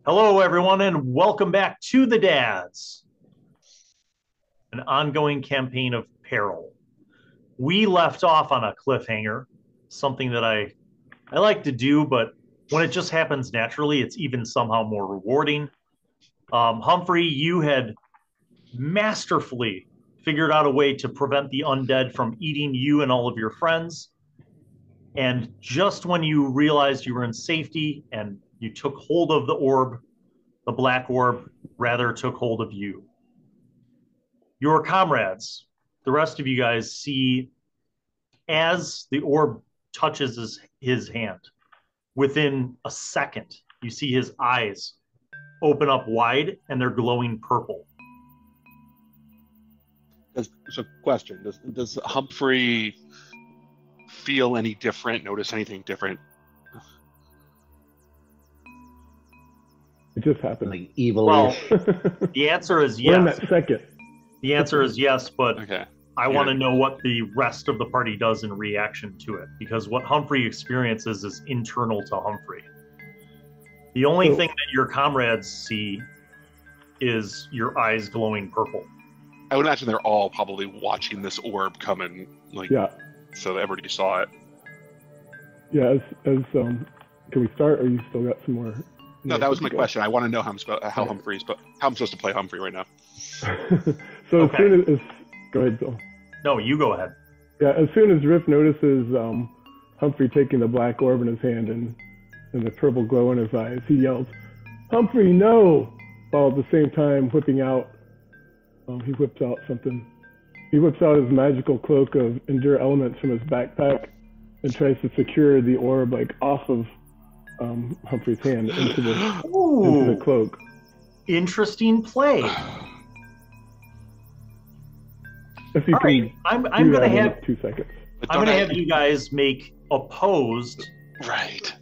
Hello, everyone, and welcome back to the Dads, an ongoing campaign of peril. We left off on a cliffhanger, something that I like to do, but when it just happens naturally, it's even somehow more rewarding. Humphrey, you had masterfully figured out a way to prevent the undead from eating you and all of your friends. And just when you realized you were in safety and you took hold of the orb, the black orb rather took hold of you. Your comrades, the rest of you guys, see as the orb touches his hand, within a second, you see his eyes open up wide and they're glowing purple. So, question: Does Humphrey feel any different? Notice anything different? It just happened. Like evil. Well, the answer is yes. We're in that second. The answer is yes, but Okay. I want to know what the rest of the party does in reaction to it, because what Humphrey experiences is internal to Humphrey. The only thing that your comrades see is your eyes glowing purple. I would imagine they're all probably watching this orb coming, so that everybody saw it. Yeah, can we start, or you still got some more? No, that was my question. I want to know how I'm supposed to play Humphrey right now. So Okay. as soon as go ahead, Bill. No, you go ahead. Yeah, as soon as Riff notices Humphrey taking the black orb in his hand and the purple glow in his eyes, he yells, "Humphrey, no!" While at the same time whipping out, he whips out something. He whips out his magical cloak of endure elements from his backpack and tries to secure the orb off of Humphrey's hand into the cloak. Interesting play. If you All can right, I'm do going to that in have 2 seconds. But I'm don't going to I- have you guys make opposed Right.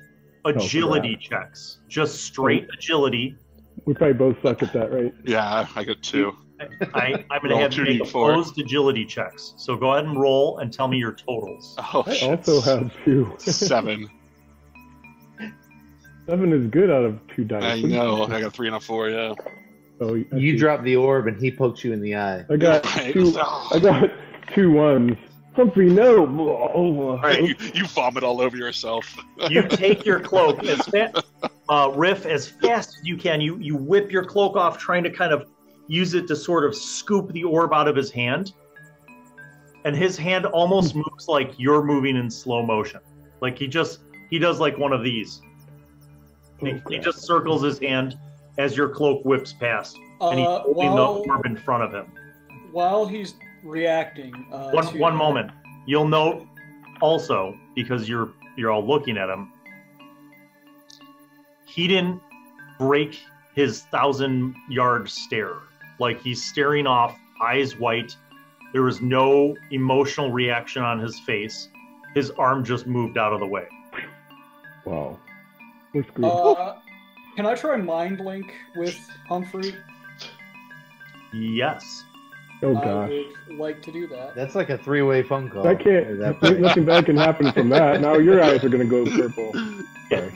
agility checks, just straight agility. We probably both suck at that, right? Yeah, I got 2. I'm going to Roll have you make 2d4. opposed agility checks. So go ahead and roll and tell me your totals. Oh, I shit. also have 2. 7. 7 is good out of 2 dice. I know. I got 3 and a 4. Yeah. Oh, You drop the orb and he pokes you in the eye. I got Right. 2. I got 2 ones. Humphrey, no! All right, you vomit all over yourself. You take your cloak as Riff, as fast as you can. You whip your cloak off, trying to kind of use it to sort of scoop the orb out of his hand. And his hand almost moves like you're moving in slow motion. Like he does like one of these. He just circles his hand as your cloak whips past, and he's holding the orb in front of him. While he's reacting, One moment. You'll note also, because you're all looking at him, he didn't break his 1,000-yard stare. Like, he's staring off, eyes white. There was no emotional reaction on his face. His arm just moved out of the way. Wow. We're screwed. Can I try Mind Link with Humphrey? Yes. Oh, I gosh. would like to do that. That's like a 3-way phone call. That can't... Nothing bad can happen from that. Now your eyes are going to go purple. Yeah.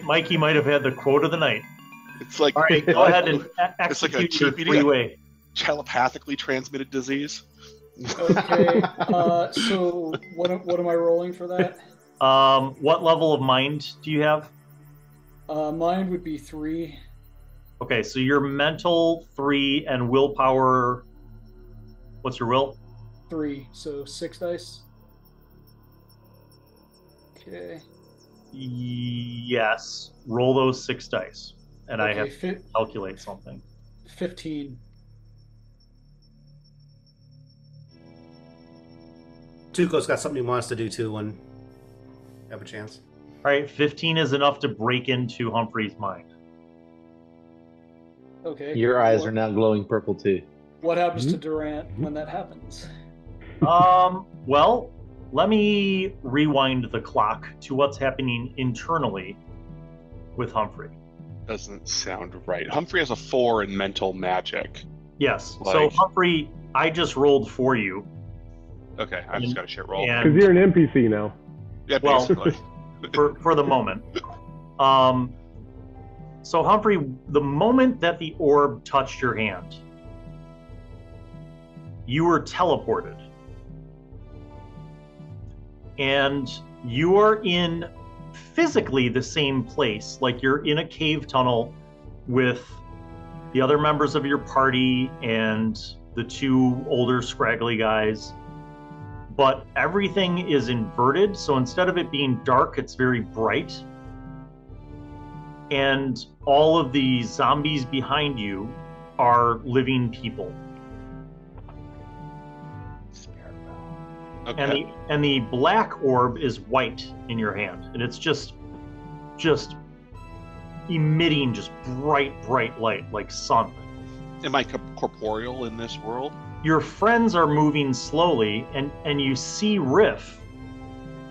Mikey might have had the quote of the night. It's like All right, go ahead and It's like a execute your TPD. three-way. telepathically transmitted disease. Okay, so what am I rolling for that? What level of mind do you have? Mine would be 3. Okay, so your mental 3 and willpower. What's your will? 3, so 6 dice. Okay. Yes. Roll those 6 dice, and I Okay, have to calculate something. 15. Tuco's got something he wants to do too when you have a chance. All right, 15 is enough to break into Humphrey's mind. Okay. Your eyes are now glowing purple too. What happens to Durant when that happens? Well, let me rewind the clock to what's happening internally with Humphrey. Doesn't sound right. Humphrey has a 4 in mental magic. Yes. So Like- Humphrey, I just rolled for you. Okay, I just got a shit roll. And- Because you're an NPC now. Yeah, Well- basically. for the moment. So Humphrey, the moment that the orb touched your hand, you were teleported. And you are in physically the same place, like you're in a cave tunnel with the other members of your party and the two older scraggly guys, but everything is inverted. So instead of it being dark, it's very bright. And all of the zombies behind you are living people. Okay. And the black orb is white in your hand, and it's just emitting just bright light like sun. Am I corporeal in this world? Your friends are moving slowly, and you see Riff,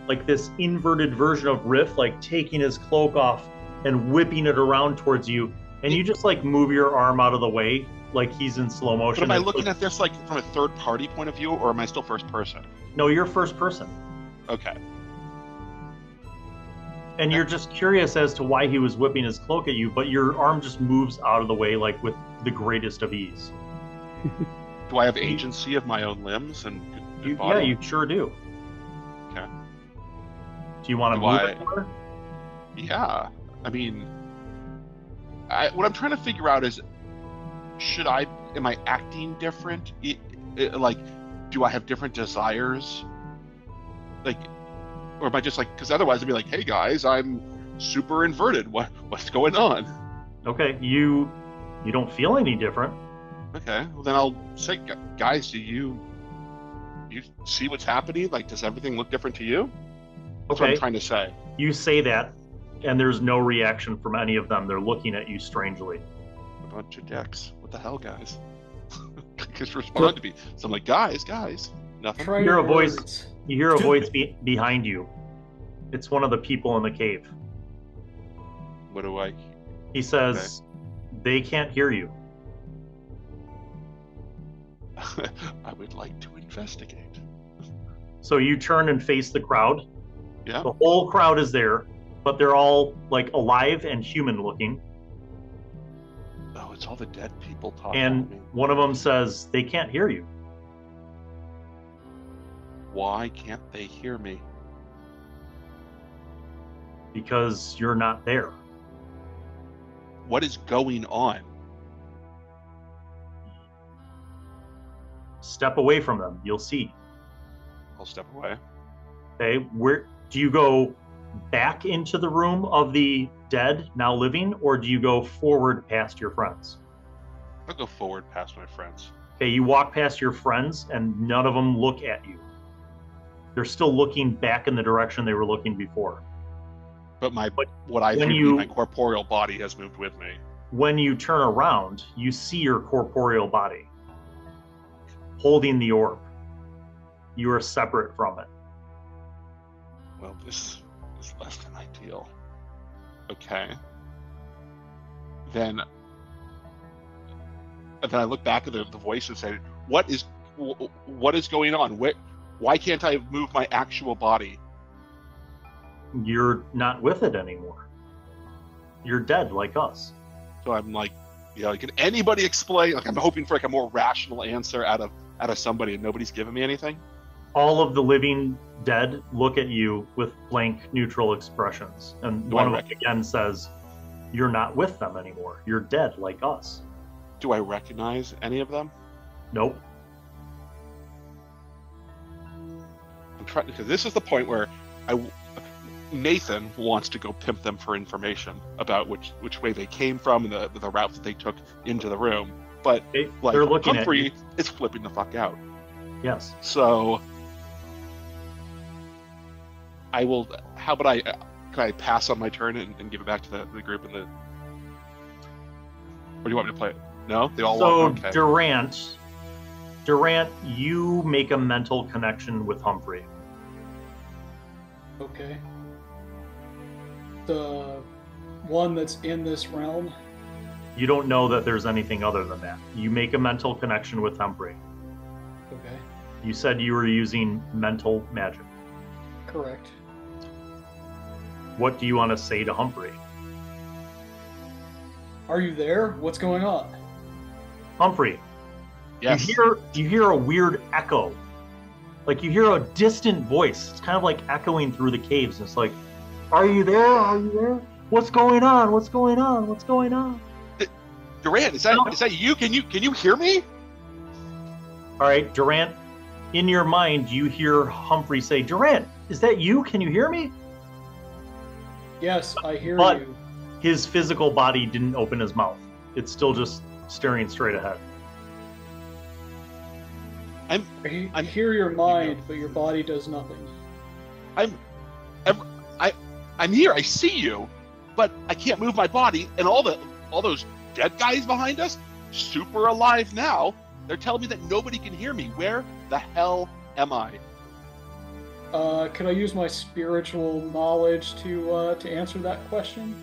like this inverted version of Riff, like taking his cloak off and whipping it around towards you, and you just like move your arm out of the way like he's in slow motion. But am I looking at this like from a third party point of view, or am I still first person? No, you're first person. Okay. And you're just curious as to why he was whipping his cloak at you, but your arm just moves out of the way like with the greatest of ease. Do I have agency of my own limbs and Yeah, body? you sure do. Okay. Do you want to move it more? Yeah. I mean, what I'm trying to figure out is, am I acting different? Like, do I have different desires? Like, or am I just like, because otherwise I'd be like, hey guys, I'm super inverted. What's going on? Okay, you don't feel any different. Okay, well then I'll say, guys, do you see what's happening? Like, does everything look different to you? That's what I'm trying to say. You say that, and there's no reaction from any of them. They're looking at you strangely. A bunch of dicks. What the hell, guys? Just respond to me. So I'm like, guys, nothing. You hear a voice. You hear a voice behind you. It's one of the people in the cave. What do I? He says, "They can't hear you." I would like to investigate. So you turn and face the crowd. Yeah. The whole crowd is there, but they're all like alive and human looking. Oh, it's all the dead people talking. And to me. one of them says, "They can't hear you." Why can't they hear me? Because you're not there. What is going on? Step away from them. You'll see. I'll step away. Okay, where do you go? Back into the room of the dead now living, or do you go forward past your friends? I'll go forward past my friends. Okay, you walk past your friends and none of them look at you. They're still looking back in the direction they were looking before. But what I view my corporeal body has moved with me. When you turn around, you see your corporeal body holding the orb. You are separate from it. Well, this is less than ideal. Okay. Then I look back at the voice and say, what is going on? Why can't I move my actual body? You're not with it anymore. You're dead like us. So I'm like, can anybody explain? Like, I'm hoping for like a more rational answer out of somebody, and nobody's giving me anything. All of the living dead look at you with blank, neutral expressions, and one of them again says, "You're not with them anymore. You're dead like us." Do I recognize any of them? Nope. I'm trying, because this is the point where Nathan wants to go pimp them for information about which way they came from and the route that they took into the room. But they're looking Humphrey at you. is flipping the fuck out. Yes. So I will. How about can I pass on my turn and give it back to the group or do you want me to play it? No, they all. So want, okay. Durant, you make a mental connection with Humphrey. Okay. The one that's in this realm. You don't know that there's anything other than that. You make a mental connection with Humphrey. Okay. You said you were using mental magic. Correct. What do you want to say to Humphrey? Are you there? What's going on? Humphrey, Yes. you hear a weird echo. Like you hear a distant voice. It's kind of like echoing through the caves. It's like, are you there? Are you there? What's going on? What's going on? What's going on? Durant, is that you? Can you hear me? All right, Durant, in your mind, you hear Humphrey say, Durant, is that you? Can you hear me? Yes, I hear But you. his physical body didn't open his mouth. It's still just staring straight ahead. I hear your mind, but your body does nothing. I'm here. I see you, but I can't move my body. And all those dead guys behind us, super alive now. They're telling me that nobody can hear me. Where the hell am I? Could I use my spiritual knowledge to answer that question?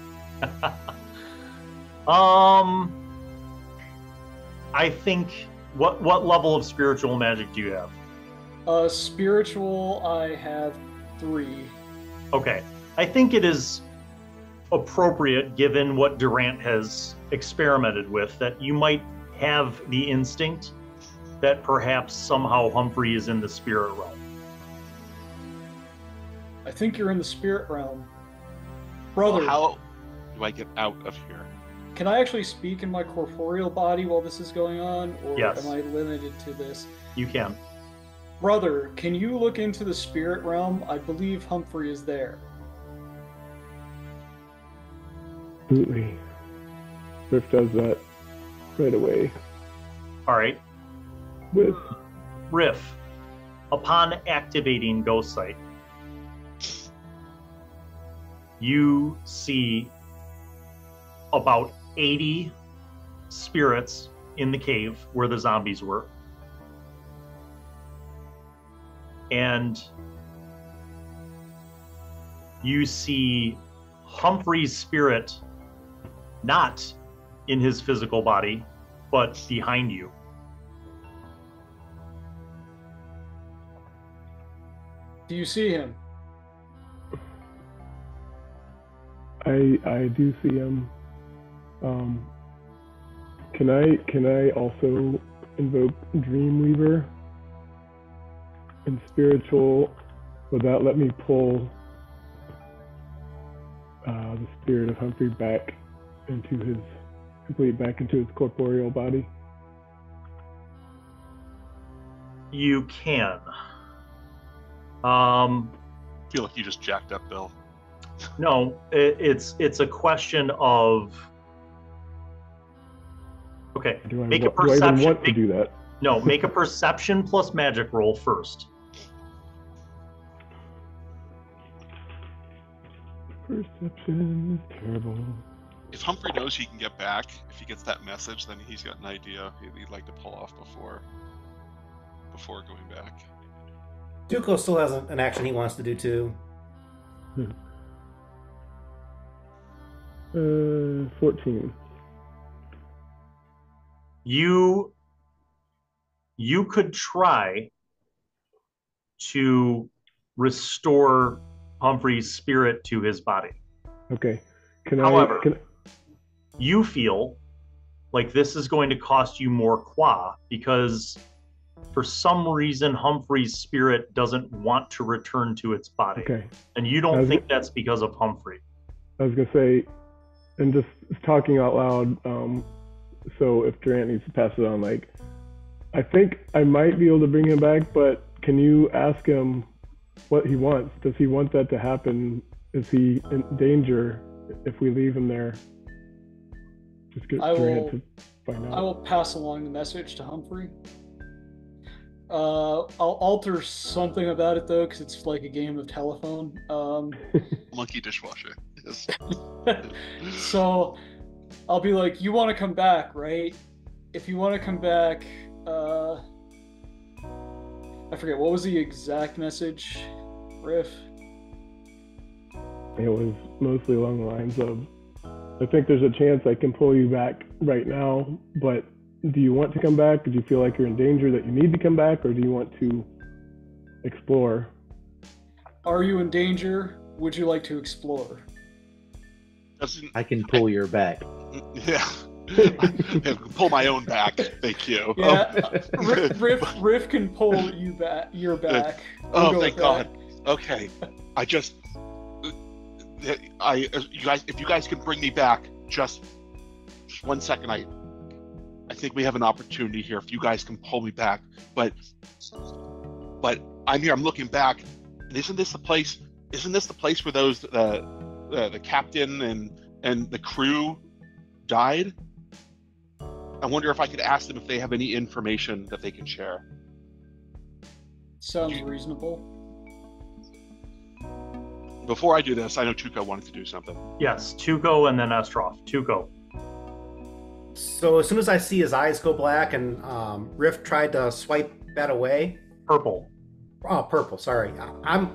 I think what level of spiritual magic do you have? Spiritual, I have 3. Okay. I think it is appropriate, given what Durant has experimented with, that you might have the instinct that perhaps somehow Humphrey is in the spirit realm. I think you're in the spirit realm. Brother, Well, how do I get out of here? can I actually speak in my corporeal body while this is going on? Or Yes. am I limited to this? You can. Brother, can you look into the spirit realm? I believe Humphrey is there. Absolutely. Riff does that right away. All right. With Riff, upon activating Ghost Sight, you see about 80 spirits in the cave where the zombies were. And you see Humphrey's spirit not in his physical body, but behind you. Do you see him? I do see him. Can I also invoke Dreamweaver and spiritual? Would that let me pull the spirit of Humphrey back into his corporeal body? You can. I feel like you just jacked up, Bill. No, it's a question of. Okay, make a Do I even perception. want to do that? No, make a perception plus magic roll first. Perception is terrible. If Humphrey knows he can get back, if he gets that message, then he's got an idea he'd like to pull off before going back. Tuco still has an action he wants to do too. 14. You could try to restore Humphrey's spirit to his body. Okay. However, you feel like this is going to cost you more qua because for some reason Humphrey's spirit doesn't want to return to its body. Okay. And you don't think that's because of Humphrey. I was gonna say, and just talking out loud, so if Durant needs to pass it on, like, I think I might be able to bring him back, but can you ask him what he wants? Does he want that to happen? Is he in danger if we leave him there? Just get Durant to find out. I will pass along the message to Humphrey. I'll alter something about it though, because it's like a game of telephone. Monkey dishwasher. Yes. So I'll be like, you want to come back, right? If you want to come back, I forget, what was the exact message, Riff? It was mostly along the lines of, I think there's a chance I can pull you back right now, but do you want to come back? Do you feel like you're in danger that you need to come back, or do you want to explore? Are you in danger? Would you like to explore? Doesn't I can pull your back. yeah. Pull my own back. Thank you. Yeah, Riff can pull you back. Your back. Oh, thank God. Okay, I just, if you guys can bring me back, just 1 second. I think we have an opportunity here. If you guys can pull me back, but I'm here. I'm looking back, and isn't this the place? Isn't this the place where those the captain and the crew died? I wonder if I could ask them if they have any information that they can share. Sounds reasonable. Before I do this, I know Tuco wanted to do something. Yes, Tuco and then Estrof. Tuco. So as soon as I see his eyes go black and Riff tried to swipe that away. Purple. Oh, purple, sorry. I'm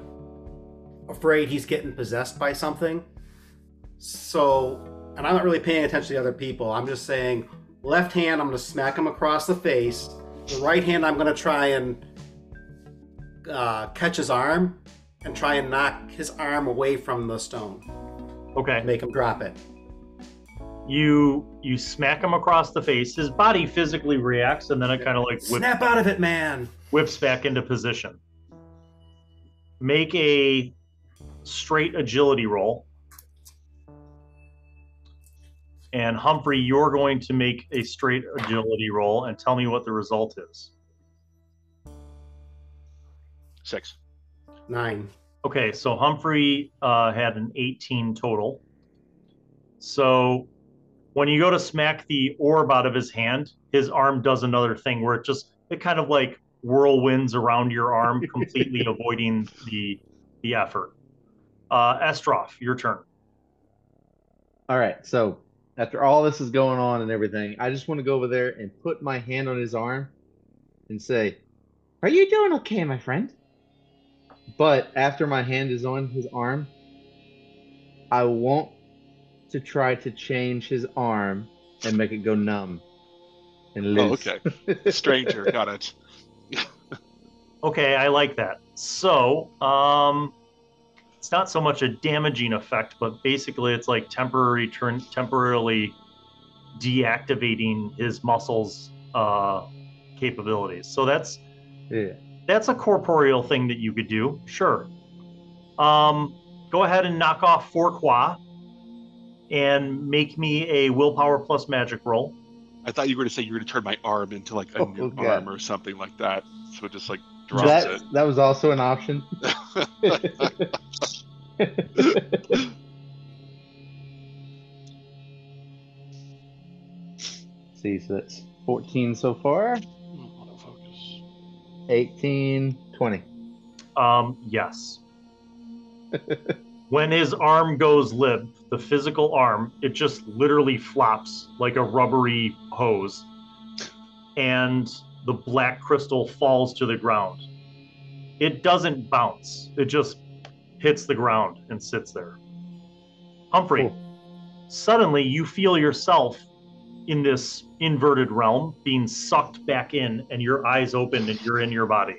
afraid he's getting possessed by something. So, and I'm not really paying attention to other people. I'm just saying, left hand, I'm going to smack him across the face. The right hand, I'm going to try and catch his arm and try and knock his arm away from the stone. Okay. Make him drop it. You smack him across the face. His body physically reacts, and then it kind of like snap out of it, man. Whips back into position. Make a straight agility roll. And Humphrey, you're going to make a straight agility roll and tell me what the result is. 6. 9. Okay, so Humphrey had an 18 total. So when you go to smack the orb out of his hand, his arm does another thing where it kind of like whirlwinds around your arm, completely avoiding the effort. Estrof, your turn. All right, so after all this is going on and everything, I just want to go over there and put my hand on his arm and say, "Are you doing okay, my friend?" But after my hand is on his arm, I want to try to change his arm and make it go numb and loose. Oh, okay. Stranger, got it. Okay, I like that. So, it's not so much a damaging effect, but basically it's like temporarily deactivating his muscles capabilities. So that's a corporeal thing that you could do. Sure. Go ahead and knock off 4 qua and make me a willpower plus magic roll. I thought you were going to say you were going to turn my arm into like a new arm or something like that. So it just like drops it. That was also an option. See, so that's 14 so far. 18, 20. Yes. When his arm goes limp, the physical arm, it just literally flops like a rubbery hose, and the black crystal falls to the ground. It doesn't bounce. It just hits the ground and sits there. Humphrey, suddenly you feel yourself in this inverted realm being sucked back in, and your eyes open and you're in your body.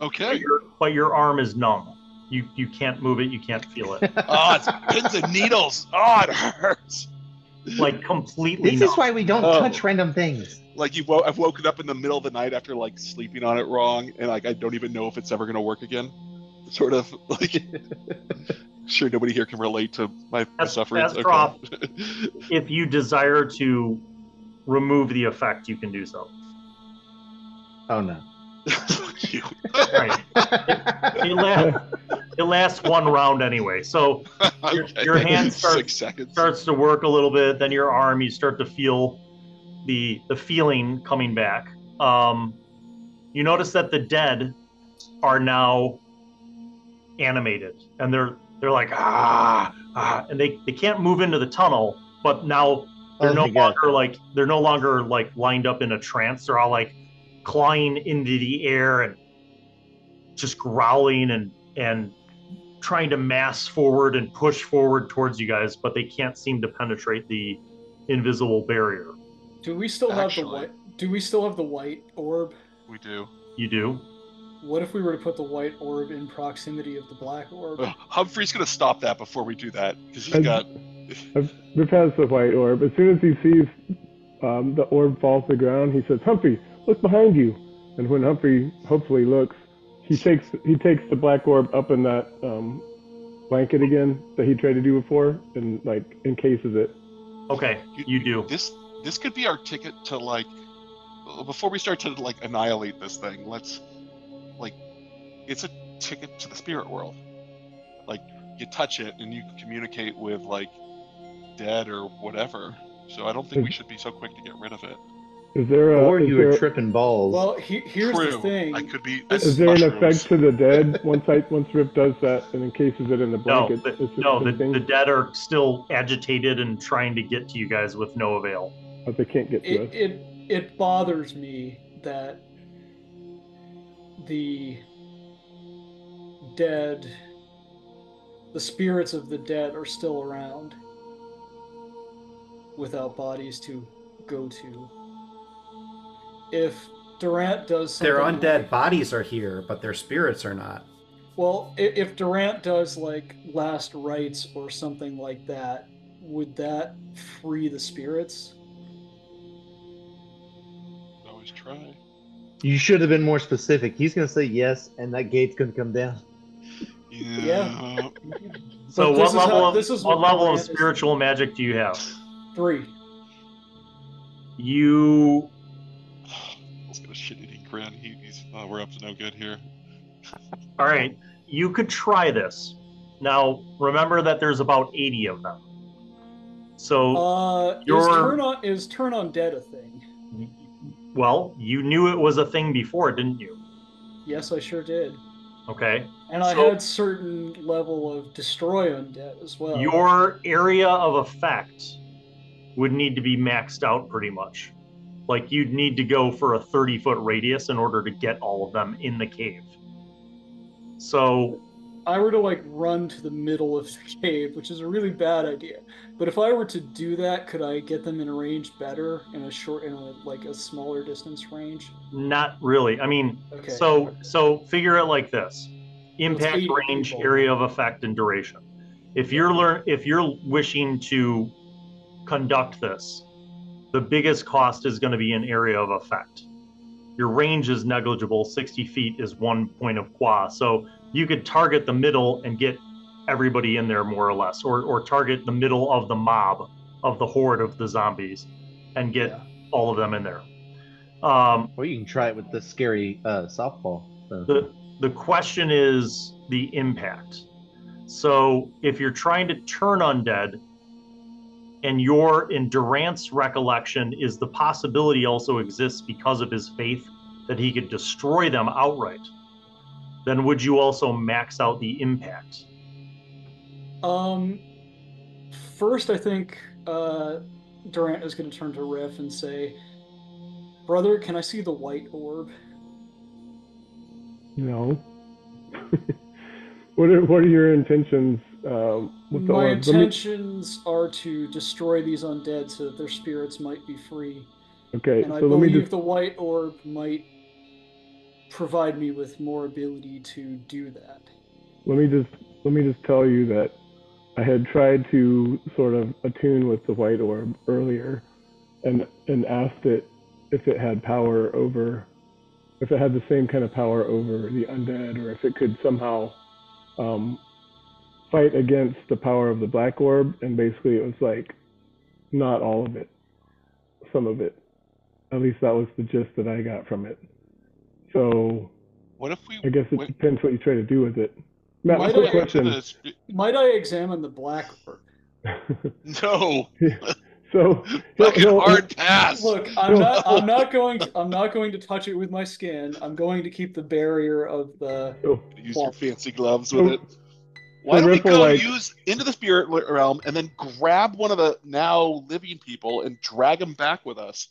Okay. But your arm is numb. You can't move it. You can't feel it. Oh, it's pins and needles. Oh, it hurts. Like completely This numb. is why we don't touch random things. Like I've woken up in the middle of the night after like sleeping on it wrong, and like I don't even know if it's ever going to work again. Sort of like. Sure, nobody here can relate to my sufferings. Okay. If you desire to remove the effect, you can do so. Oh no. Right. It lasts 1 round anyway. So your hand starts to work a little bit, then your arm, you start to feel the feeling coming back. You notice that the dead are now animated, and they're like and they can't move into the tunnel, but now they're no longer like lined up in a trance. They're all like clawing into the air and just growling and trying to mass forward and push forward towards you guys, but they can't seem to penetrate the invisible barrier. Do we still have the white orb? We do. You do? What if we were to put the white orb in proximity of the black orb? Humphrey's going to stop that before we do that, because he's got... Riff has the white orb. As soon as he sees the orb fall to the ground, he says, "Humphrey, look behind you." And when Humphrey hopefully looks, he takes the black orb up in that blanket again that he tried to do before, and like encases it. Okay, you do. This could be our ticket to like. Before we start to like annihilate this thing, let's like. It's a ticket to the spirit world. Like you touch it and you can communicate with like dead or whatever. So I don't think we should be so quick to get rid of it. Is there a, or you were tripping balls? Well, here's True. the thing. I could be. Is there an effect to the dead once Riff does that and encases it in the blanket? The dead are still agitated and trying to get to you guys with no avail. But they can't get to us. It bothers me that the dead, the spirits of the dead are still around without bodies to go to. If Durant does something... Their undead bodies are here, but their spirits are not. Well, if Durant does like last rites or something like that, would that free the spirits? Always try. You should have been more specific. He's gonna say yes, and that gate's gonna come down. Yeah. So what level of spiritual magic do you have? 3. You... Let's get a shit-eating grin. We're up to no good here. All right, you could try this. Now, remember that there's about 80 of them. So is turn on dead a thing? Well, you knew it was a thing before, didn't you? Yes, I sure did. Okay. And I had certain level of destroy undead as well. Your area of effect would need to be maxed out pretty much. Like you'd need to go for a 30-foot radius in order to get all of them in the cave. So I were to like run to the middle of the cave, which is a really bad idea. But if I were to do that, could I get them in a range better in a smaller distance range? Not really. I mean, okay. So figure it like this: impact, range, people, area of effect, and duration. If you're wishing to conduct this, the biggest cost is going to be an area of effect. Your range is negligible. 60 feet is 1 point of qua. So you could target the middle and get everybody in there more or less, or target the middle of the mob, of the horde of the zombies, and get all of them in there. Or you can try it with the scary softball. So. The question is the impact. So if you're trying to turn undead, and in Durant's recollection is the possibility also exists because of his faith that he could destroy them outright, then would you also max out the impact? First, I think Durant is going to turn to Riff and say, "Brother, can I see the white orb?" No. What are your intentions? My intentions are to destroy these undead so that their spirits might be free. Okay, and I believe the white orb might provide me with more ability to do that. Let me just tell you that I had tried to sort of attune with the white orb earlier, and asked it if it had power over, if it had the same kind of power over the undead, or if it could somehow fight against the power of the black orb. And basically it was like, not all of it, some of it. At least that was the gist that I got from it. So what if I guess it depends what you try to do with it. Matt, what's the question? Might I examine the black orb? No. So hard pass. Look, I'm not going to touch it with my skin. I'm going to keep the barrier of the. Use your fancy gloves with it. Why don't we go use into the spirit realm and then grab one of the now living people and drag them back with us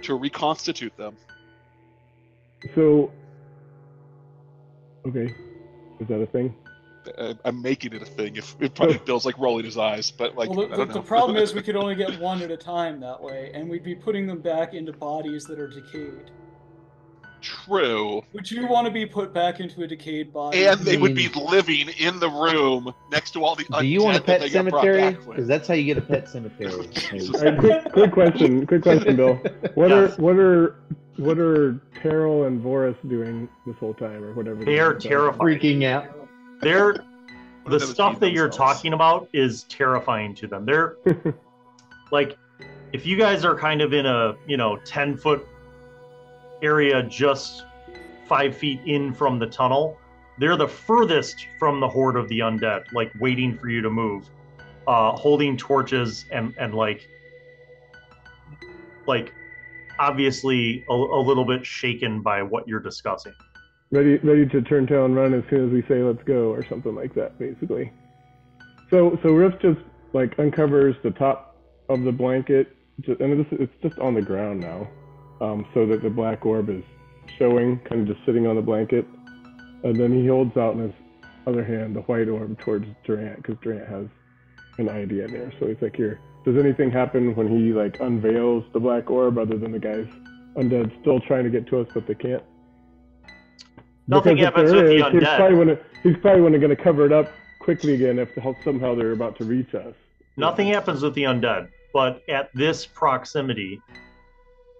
to reconstitute them? So, okay, is that a thing? I'm making it a thing. If probably Bill's like rolling his eyes, but like the problem is we could only get one at a time that way, and we'd be putting them back into bodies that are decayed. True. Would you want to be put back into a decayed body? And they would be living in the room next to all the undead Do you want a that pet they got brought cemetery? back with. Because that's how you get a pet cemetery. Jesus. All right, quick question, Bill. What Yes. are Terrell and Voris doing this whole time, or whatever? They are doing? terrified. Freaking out. They're One the of them stuff feed that you're themselves. talking about is terrifying to them. They're like, if you guys are kind of in a 10-foot area just 5 feet in from the tunnel, they're the furthest from the horde of the undead, like waiting for you to move, holding torches and like obviously a little bit shaken by what you're discussing. Ready to turn tail and run as soon as we say let's go, or something like that, basically. So Riff just like uncovers the top of the blanket, and it's just on the ground now, so that the black orb is showing, kind of just sitting on the blanket, and then he holds out in his other hand the white orb towards Durant, because Durant has an idea there. So he's like, here, does anything happen when he like unveils the black orb, other than the guys undead still trying to get to us but they can't? Nothing Because if happens there with the is, undead. he's probably going to cover it up quickly again if somehow they're about to reach us. Nothing happens with the undead, but at this proximity,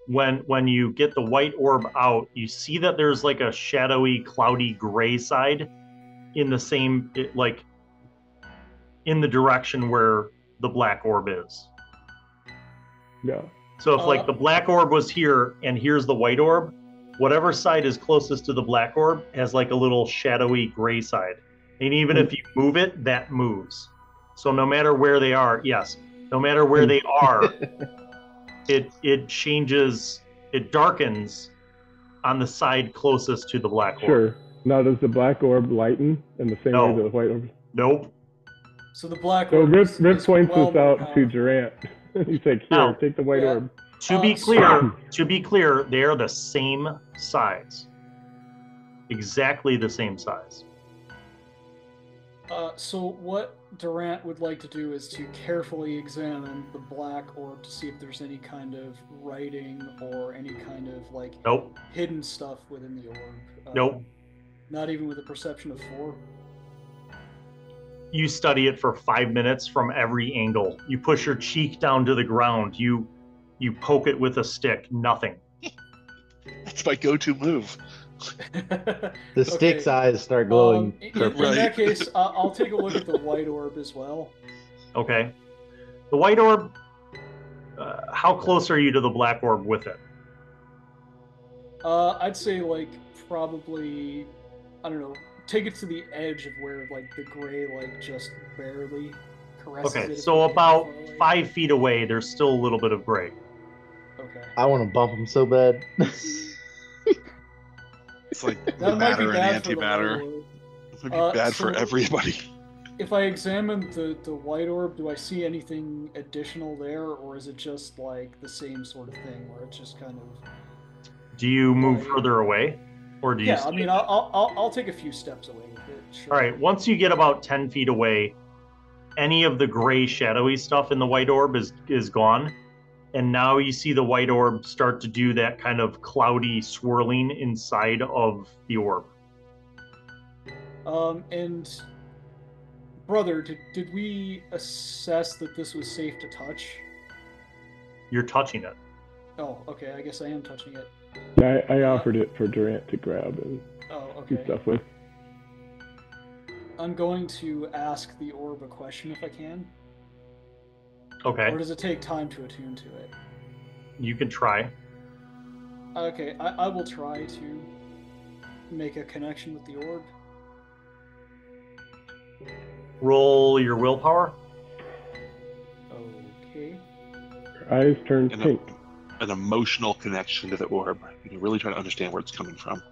when you get the white orb out, you see that there's like a shadowy, cloudy gray side in the same, like in the direction where the black orb is. Yeah. So if like the black orb was here and here's the white orb, whatever side is closest to the black orb has like a little shadowy gray side. And even if you move it, that moves. So no matter where they are, no matter where they are, it changes, it darkens on the side closest to the black orb. Sure. Now, does the black orb lighten in the same way that the white orb? Nope. So the black So orb Riff is points well this more out to powerful. Durant. He's like, here, Now, take the white orb. To be clear, they are the same size. Exactly the same size. So what Durant would like to do is to carefully examine the black orb to see if there's any kind of writing or any kind of like Nope. hidden stuff within the orb. Nope. Not even with a perception of 4. You study it for 5 minutes from every angle. You push your cheek down to the ground. You poke it with a stick. Nothing. That's my go-to move. The stick's eyes start glowing In purple. that case, I'll take a look at the white orb as well. Okay. The white orb, how close are you to the black orb with it? I'd say like probably, I don't know, take it to the edge of where like the gray like just barely caresses it. Okay, if so you get about far away. 5 feet away, there's still a little bit of gray. Okay. I want to bump him so bad. It's like That might be matter and bad for the antimatter. white orb. It would be bad for so- everybody. If I examine the white orb, do I see anything additional there, or is it just like the same sort of thing where it's just kind of? Do you move Right. further away? Or do you Yeah, I mean, I'll take a few steps away with it. Sure. All right, once you get about 10 feet away, any of the gray shadowy stuff in the white orb is gone. And now you see the white orb start to do that kind of cloudy swirling inside of the orb. And brother, did we assess that this was safe to touch? You're touching it. Oh, okay. I guess I am touching it. I offered it for Durant to grab and Oh, do okay. stuff with. I'm going to ask the orb a question if I can. Okay, Or does it take time to attune to it? you can try. Okay, I will try to make a connection with the orb. Roll your willpower. Okay. Her eyes turn And pink. an emotional connection to the orb. You can really try to understand where it's coming from.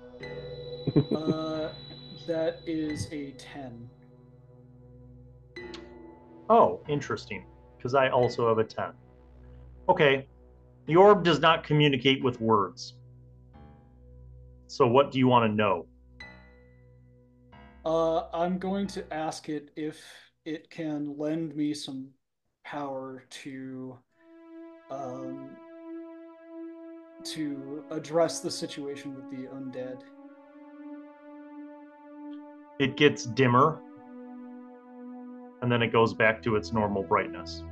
That is a 10. Oh, interesting, because I also have a 10. Okay, the orb does not communicate with words. So what do you want to know? I'm going to ask it if it can lend me some power to to address the situation with the undead. It gets dimmer, and then it goes back to its normal brightness.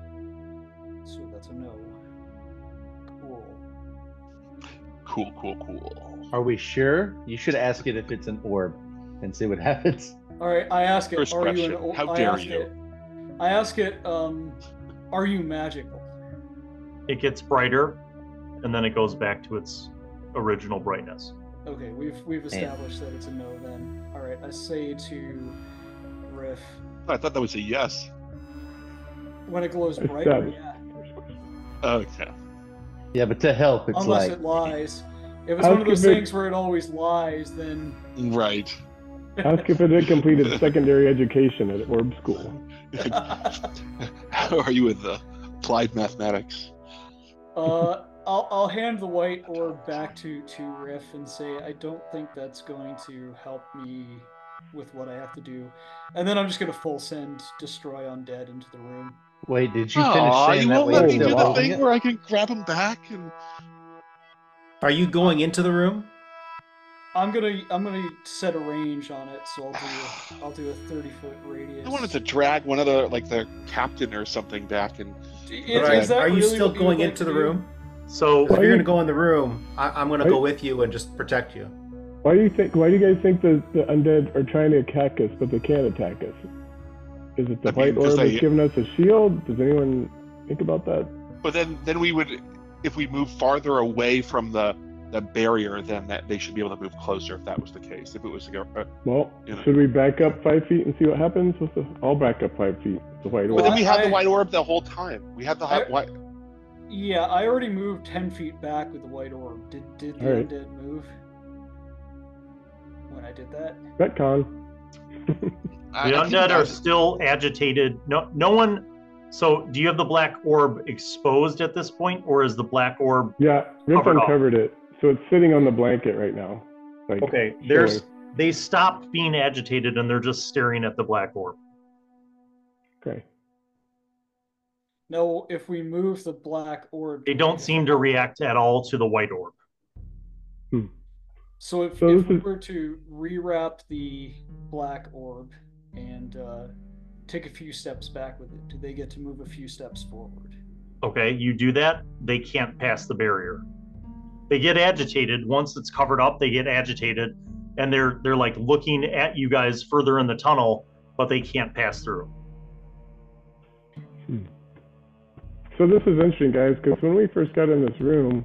So that's a no. Cool. Are we sure? You should ask it if it's an orb and see what happens. All right, I ask it. First Are you question, an? how I dare ask you? It, I ask it. Are you magical? It gets brighter, and then it goes back to its original brightness. Okay, we've established that it's a no then. All right, I say to Riff, I thought that was a yes. when it glows It's brighter, done. yeah. Okay. Yeah, but to help, it's Unless like it lies. If it's I'll one of those give it- things where it always lies, then Right. Ask if it had completed secondary education at Orb School. How are you with applied mathematics? I'll hand the white orb back to Riff and say I don't think that's going to help me with what I have to do, and then I'm just gonna full send destroy undead into the room. wait, did you finish Aw, saying you that won't way let you're me still do the holding thing it? where I can grab him back and Are you going into the room? I'm gonna set a range on it, so I'll do a 30-foot radius. I wanted to drag one of the captain or something back and Is that Are you really still what going would like into to the do? room? So 'Cause if Why you're you- going to go in the room, I'm going to Why- go with you and just protect you. Why do you guys think the undead are trying to attack us, but they can't attack us? Is it the I mean, white 'cause orb they- that's giving us a shield? Does anyone think about that? but then we would, if we move farther away from the barrier, then that they should be able to move closer if that was the case. If it was to go, Well, You know. should we back up 5 feet and see what happens with the? I'll back up 5 feet. The white but orb. then we had I- the white orb the whole time. We had the white. Yeah, I already moved 10 feet back with the white orb. Did the Alright. undead move when I did that? Retcon. the undead are still agitated. No one. So, do you have the black orb exposed at this point, or is the black orb? Yeah, Riff Covered up. uncovered it, so it's sitting on the blanket right now. Like, Okay, showing. they stopped being agitated and they're just staring at the black orb. Okay. No, if we move the black orb, They don't seem to react at all to the white orb. So if So we this is- were to rewrap the black orb and take a few steps back with it, do they get to move a few steps forward? Okay, you do that, they can't pass the barrier. They get agitated. Once it's covered up, they get agitated, and they're like looking at you guys further in the tunnel, but they can't pass through. So this is interesting, guys, because when we first got in this room,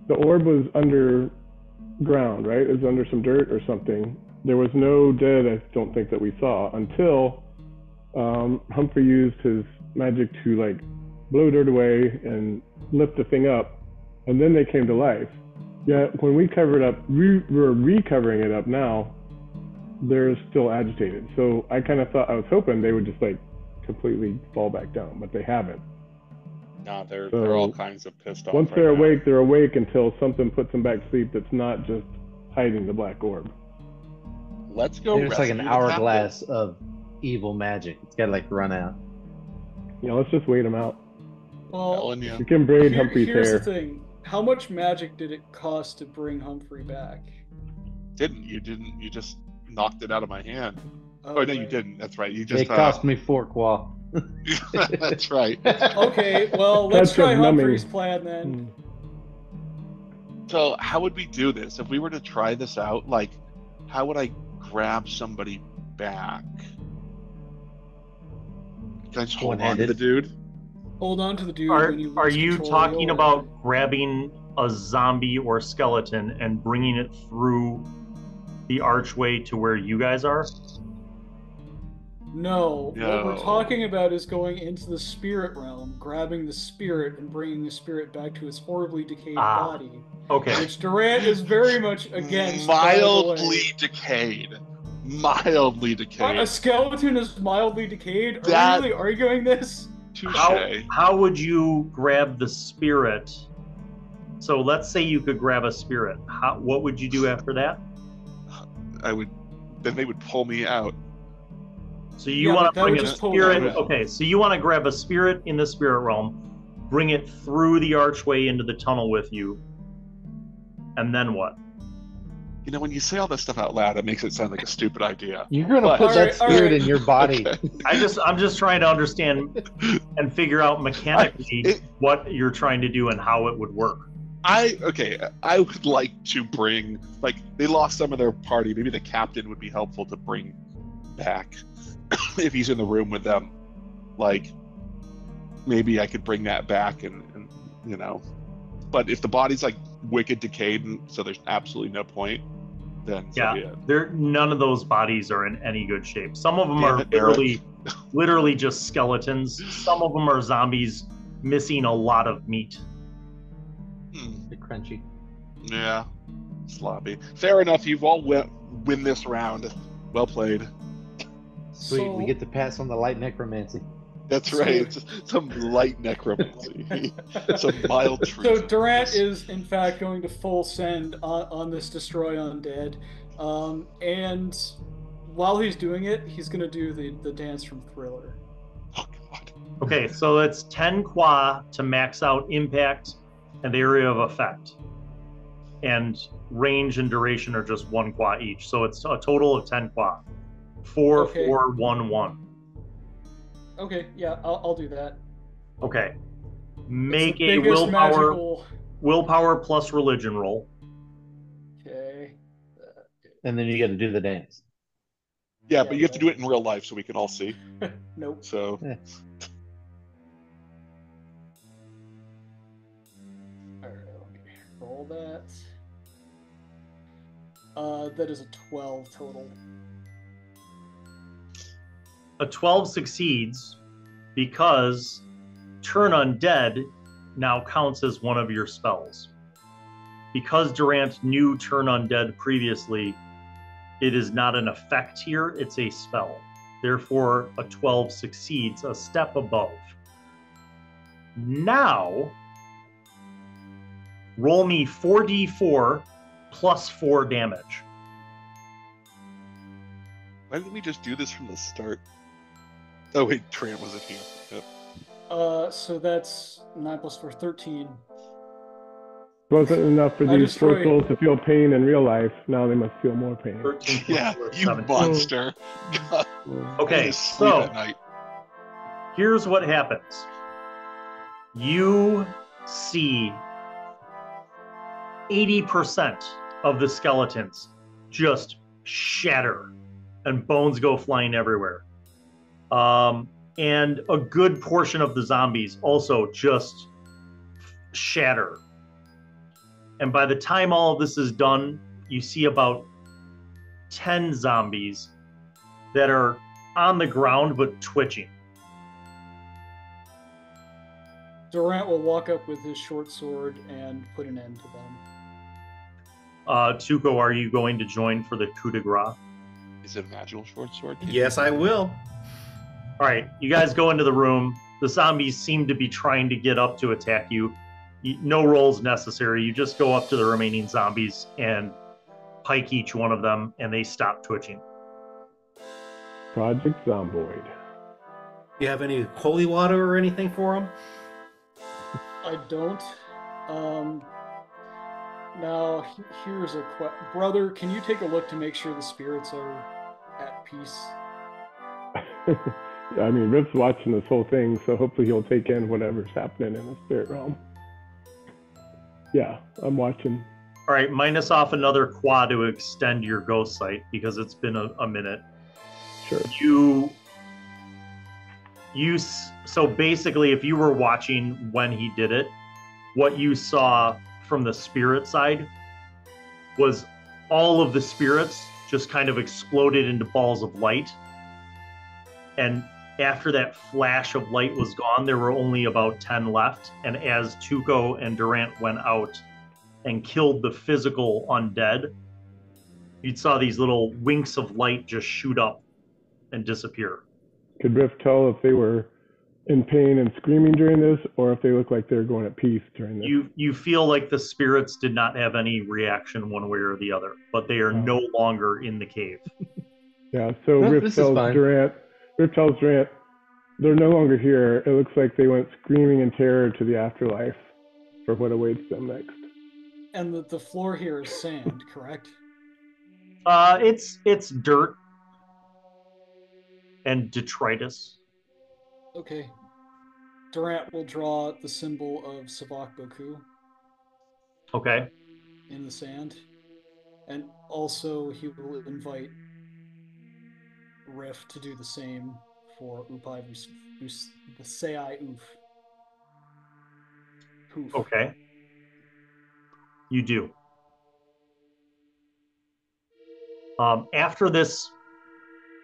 the orb was underground, right? It was under some dirt or something. There was no dead, I don't think, that we saw until Humphrey used his magic to like blow dirt away and lift the thing up, and then they came to life. Yet when we covered up, we're recovering it up now, they're still agitated. So I kind of thought, I was hoping they would just like completely fall back down, but they haven't. No, they're So, all kinds of pissed off. Once right they're now. awake, they're awake until something puts them back to sleep that's not just hiding the black orb. Let's go. There's like an rescue the captain. hourglass of evil magic. It's got to like run out. Yeah, let's just wait them out. Well, Telling you. We can braid Humphrey's here's hair. the thing. How much magic did it cost to bring Humphrey back? You just knocked it out of my hand. Oh no, you right. didn't. That's right. You just It cost me 4 qual. That's right. Okay, well, let's Touch try of numbing. Humphrey's plan then. So how would we do this if we were to try this out? Like, how would I grab somebody back? Can I just hold on to One-handed. the dude? Hold on to the dude Are when you are lose you control of talking the about orb. grabbing a zombie or skeleton and bringing it through the archway to where you guys are? No, what No. we're talking about is going into the spirit realm, grabbing the spirit and bringing the spirit back to its horribly decayed body, Okay. which Durant is very much against. by the way. Mildly decayed. Mildly A decayed. skeleton is mildly decayed? Are That- we really arguing this? Touche. How would you grab the spirit? So let's say you could grab a spirit. What would you do after that? I would. Then they would pull me out. So you Yeah, want but to that would bring a just pull spirit. them out. Okay, so you want to grab a spirit in the spirit realm, bring it through the archway into the tunnel with you, And then what? You know, when you say all this stuff out loud, it makes it sound like a stupid idea. You're gonna But- put that Alright, spirit alright. in your body. Okay. I'm just trying to understand and figure out mechanically what you're trying to do and how it would work. I would like to bring, like, they lost some of their party. Maybe the captain would be helpful to bring back if he's in the room with them. Like, maybe I could bring that back and you know. But if the body's like wicked decayed, and so there's absolutely no point, then so be it. None of those bodies are in any good shape. Some of them Damn are it, Erik. literally just skeletons. Some of them are zombies missing a lot of meat. Bit crunchy. Yeah, sloppy. Fair enough. You've all win this round. Well played. Sweet, So- we get to pass on the light necromancy. That's right. It's some light necromancy. Some mild So truth. Durant is in fact going to full send on this destroy undead, and while he's doing it, he's going to do the dance from Thriller. Oh god. Okay, so it's 10 qua to max out impact and area of effect. And range and duration are just 1 qua each. So it's a total of 10 qua. 4, Okay. 4, 1, 1. Okay, yeah, I'll do that. Okay. It's Make the a biggest willpower magical- plus religion roll. Okay. And then you got to do the dance. Yeah, but you have to do it in real life so we can all see. Nope. So Yeah. All right, let me roll that. That is a 12 total. A 12 succeeds because Turn Undead now counts as one of your spells. Because Durant knew Turn Undead previously, it is not an effect here, it's a spell. Therefore, a 12 succeeds, a step above. Now, roll me 4d4 plus 4 damage. why didn't we just do this from the start? Oh wait, Trant wasn't here. Yep. So that's 9 plus 4, 13. Wasn't enough for I these poor destroyed- souls to feel pain in real life. Now they must feel more pain. 13 plus Yeah, 4 is you 17. monster. God, I Okay, need to sleep so at night. here's what happens. You see 80% of the skeletons just shatter and bones go flying everywhere. And a good portion of the zombies also just shatter. And by the time all of this is done, you see about 10 zombies that are on the ground but twitching. Durant will walk up with his short sword and put an end to them. Tuco, are you going to join for the coup de grace? Is it a magical short sword? Yes, I will. All right, you guys go into the room. The zombies seem to be trying to get up to attack you. No rolls necessary. You just go up to the remaining zombies and pike each one of them, and they stop twitching. Project Zomboid. You have any holy water or anything for him? I don't. Now, here's a brother, can you take a look to make sure the spirits are at peace? I mean, Riff's watching this whole thing, so hopefully he'll take in whatever's happening in the spirit realm. Yeah, I'm watching. All right, minus off another quad to extend your ghost sight because it's been a minute. Sure. So basically, if you were watching when he did it, what you saw from the spirit side was all of the spirits just kind of exploded into balls of light. And after that flash of light was gone, there were only about 10 left. And as Tuco and Durant went out and killed the physical undead, you saw these little winks of light just shoot up and disappear. Could Riff tell if they were in pain and screaming during this, or if they look like they're going at peace during this? You feel like the spirits did not have any reaction one way or the other, but they are no longer in the cave. Yeah, so Well, Riff this is tells fine. Durant, they're no longer here. It looks like they went screaming in terror to the afterlife for what awaits them next. And the floor here is sand, correct? It's dirt and detritus. Okay. Durant will draw the symbol of Savak Boku Okay. in the sand. And also he will invite Riff to do the same for Upai Visei Oof. Poof. Okay. You do. After this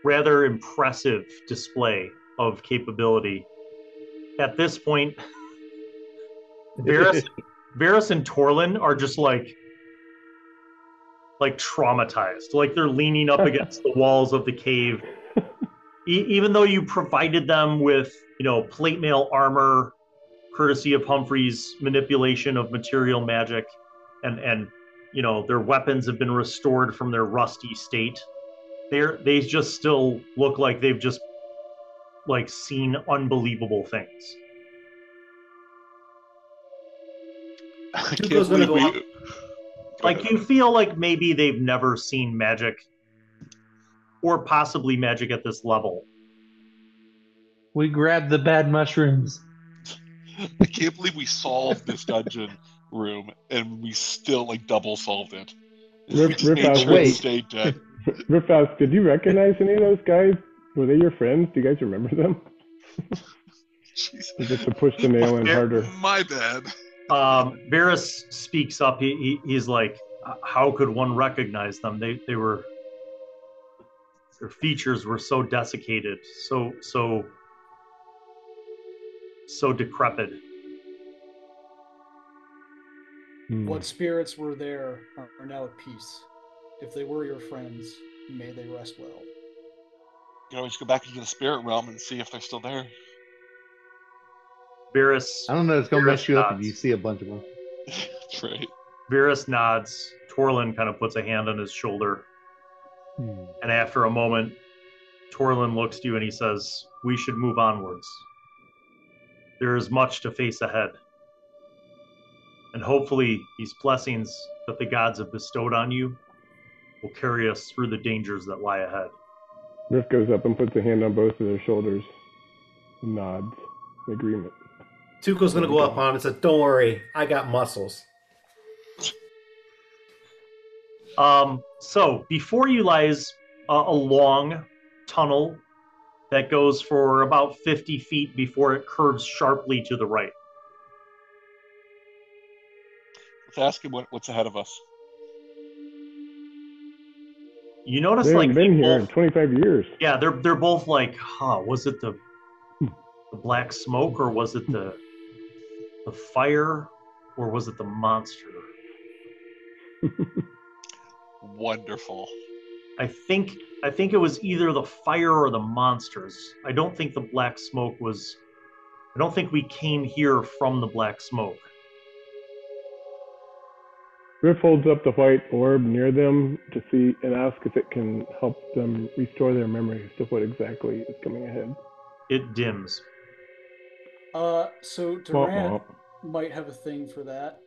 rather impressive display of capability, at this point, Varys and Torlin are just like traumatized. Like they're leaning up against the walls of the cave. Even though you provided them with, plate mail armor, courtesy of Humphrey's manipulation of material magic, and their weapons have been restored from their rusty state. They just still look like they've just seen unbelievable things. Tuco's gonna go up. You feel like maybe they've never seen magic, or possibly magic at this level. We grabbed the bad mushrooms. I can't believe we solved this dungeon room and we still double solved it. We just made sure it stayed dead. Riffhouse, did you recognize any of those guys? Were they your friends? Do you guys remember them? Just to push the nail in harder. My bad. Varys speaks up. He's like, how could one recognize them? They were, their features were so desiccated, so decrepit. What spirits were there are now at peace. If they were your friends, may they rest well. You can always go back into the spirit realm and see if they're still there. Varys, I don't know, it's going to mess you up nods. if you see a bunch of them. That's right. Varys nods. Torlin kind of puts a hand on his shoulder. And after a moment, Torlin looks to you and he says, we should move onwards. There is much to face ahead. And hopefully these blessings that the gods have bestowed on you will carry us through the dangers that lie ahead. Riff goes up and puts a hand on both of their shoulders. Nods in agreement. Tuco's gonna go up on him and say, don't worry, I got muscles. So before you lies a long tunnel that goes for about 50 feet before it curves sharply to the right. Let's ask him what's ahead of us. You notice They haven't been here in both, 25 years. yeah, they're both like, was it the black smoke, or was it the fire, or was it the monster? Wonderful. I think it was either the fire or the monsters. I don't think the black smoke was. I don't think we came here from the black smoke. Riff holds up the white orb near them to see and asks if it can help them restore their memories to what exactly is coming ahead. It dims. So Durant might have a thing for that.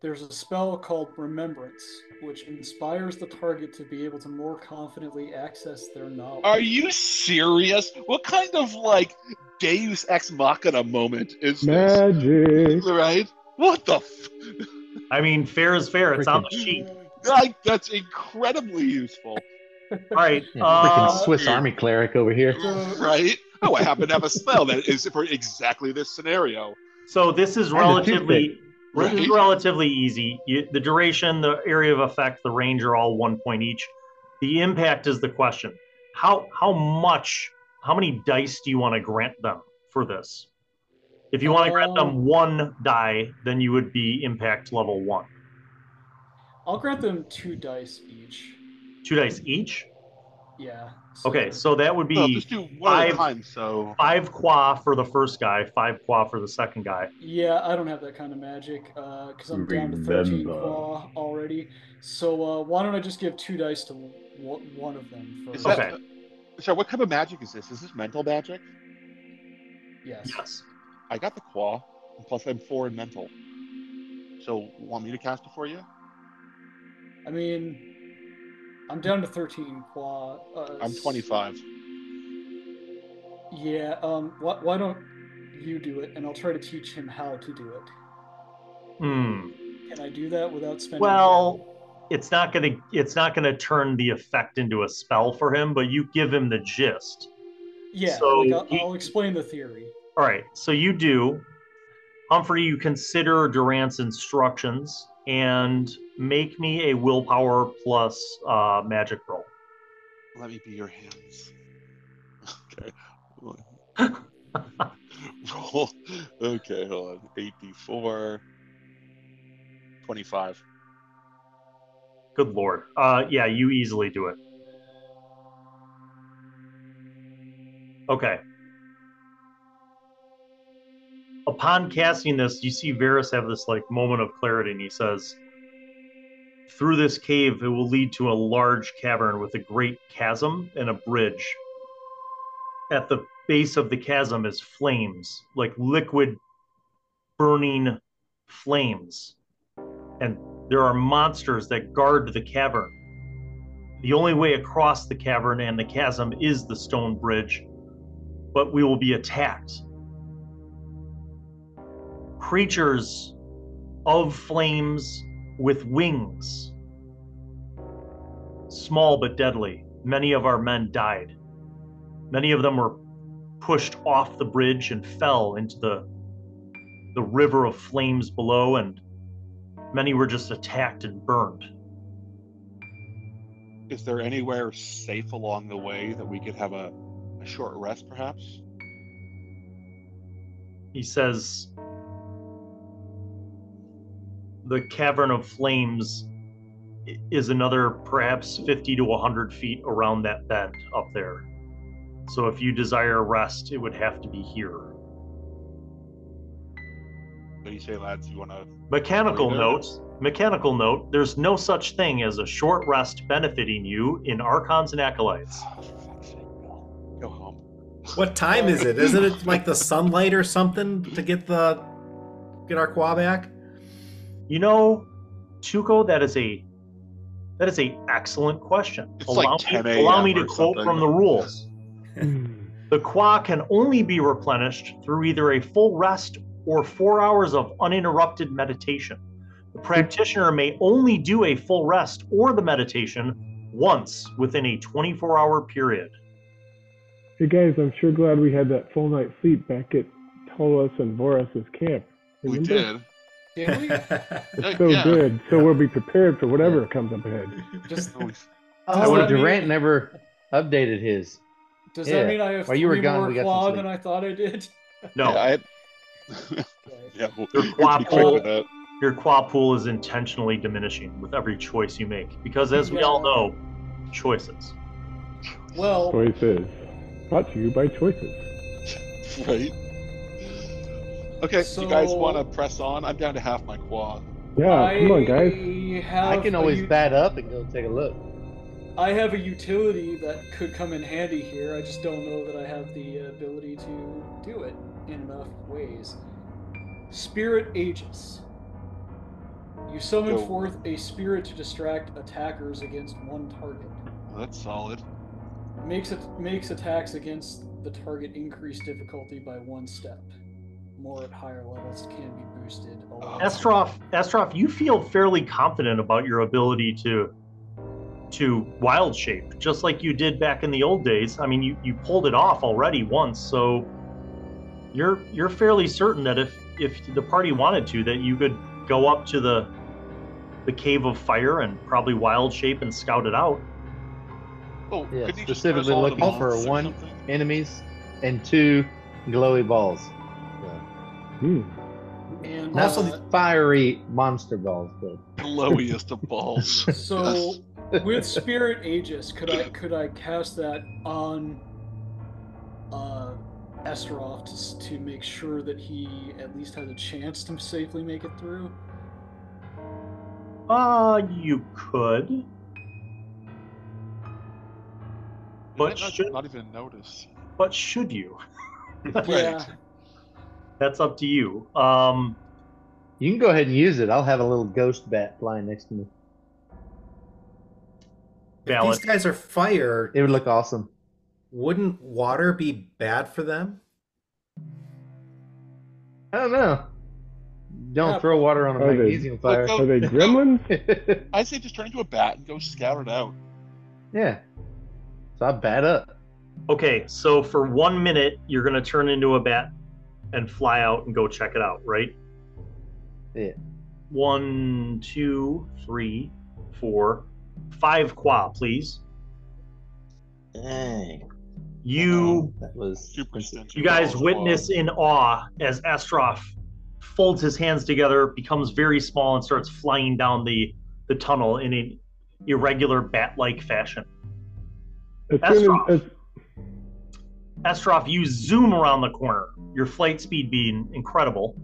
There's a spell called Remembrance, which inspires the target to be able to more confidently access their knowledge. Are you serious? What kind of Deus Ex Machina moment is Magic. this? Right? What the? I mean, fair is fair. It's on the sheet. That's incredibly useful. All right. Freaking Swiss Army cleric over here. Right? Oh, I happen to have a spell that is for exactly this scenario. So this is relatively Right. relatively easy. The duration, the area of effect, the range are all 1 point each. The impact is the question. How many dice do you want to grant them for this? If you want to grant them 1 die, then you would be impact level 1. I'll grant them 2 dice each. 2 dice each? Yeah. Okay, so that would be Well, just do one at a time. So 5 qua for the first guy, 5 qua for the second guy. Yeah, I don't have that kind of magic because I'm down to 13 qua already. So why don't I just give 2 dice to one of them? is First. that, sorry, what type of magic is this? Is this mental magic? Yes. Yes. I got the claw, and plus I'm 4 in mental. So, want me to cast it for you? I mean, I'm down to 13 claw. I'm 25. Yeah. Why don't you do it, and I'll try to teach him how to do it. Can I do that without spending? Well, it's not gonna turn the effect into a spell for him, but you give him the gist. Yeah. So Like I'll explain the theory. All right. So you do, Humphrey. You consider Durant's instructions and make me a willpower plus magic roll. Let me be your hands. Okay. Roll. Okay, hold on. 8d4. 25. Good Lord. Yeah, you easily do it. Okay. Upon casting this, you see Varys have this like moment of clarity, and he says, through this cave, it will lead to a large cavern with a great chasm and a bridge. At the base of the chasm is flames, like liquid burning flames. And there are monsters that guard the cavern. The only way across the cavern and the chasm is the stone bridge, but we will be attacked. Creatures of flames with wings. Small but deadly. Many of our men died. Many of them were pushed off the bridge and fell into the river of flames below, and many were just attacked and burned. Is there anywhere safe along the way that we could have a short rest, perhaps? He says, the cavern of flames is another perhaps 50 to 100 feet around that bend up there. So if you desire rest, it would have to be here. What do you say, lads? You want to... Mechanical note, there's no such thing as a short rest benefiting you in Archons and Acolytes. Oh, for fuck's sake, Bill. Go home. What time is it? Isn't it like the sunlight or something to get our quad back? You know, Tuco, that is a excellent question. It's like 10 a.m. Allow me to or quote something. from the rules. The qua can only be replenished through either a full rest or 4 hours of uninterrupted meditation. The practitioner may only do a full rest or the meditation once within a 24-hour period. Hey guys, I'm sure glad we had that full night's sleep back at Tolos and Voras's camp. We Remember? did. Can we? It's so good. So we'll be prepared for whatever comes up ahead. Does Durant never updated his. Does that mean I have While you were 3 gone, more we got claw some than I thought I did? No, Yeah, we'll Your be qua quick pool, with that. your qua pool is intentionally diminishing with every choice you make. Because as we all know, choices. Well, Choices. Brought to you by Choices. Right? Okay, So- you guys want to press on? I'm down to half my quad. Yeah, come on, guys. I can always bat up and go take a look. I have a utility that could come in handy here. I just don't know that I have the ability to do it in enough ways. Spirit Aegis. You summon Go. forth a spirit to distract attackers against one target. Well, that's solid. Makes attacks against the target increase difficulty by 1 step. More at higher levels can be boosted. Estrof, you feel fairly confident about your ability to wild shape, just like you did back in the old days. I mean, you pulled it off already once, so you're fairly certain that if the party wanted to, that you could go up to the cave of fire and probably wild shape and scout it out. Oh, Yeah, couldn't you just specifically press all the looking for buttons or 1 something? enemies and 2 glowy balls. And Not some fiery monster balls, but Glowiest of balls. so with Spirit Aegis, could I cast that on Estrof to make sure that he at least has a chance to safely make it through? You could. But not even notice. But should you? Yeah. That's up to you. you You can go ahead and use it. I'll have a little ghost bat flying next to me. If Valid. these guys are fire, It would look awesome. wouldn't water be bad for them? I don't know. Don't Yeah. throw water on a Are they- magnesium fire. Look, Are they gremlins? I say just turn into a bat and go scout it out. Yeah. So I bat up. Okay, so for 1 minute, you're going to turn into a bat and fly out and go check it out, right? Yeah. 1, 2, 3, 4, 5 qua, please. Dang. You That was Super extension. you guys witness in awe as Estrof folds his hands together, becomes very small, and starts flying down the tunnel in an irregular bat-like fashion. As soon as, Estrof, you zoom around the corner, your flight speed being incredible,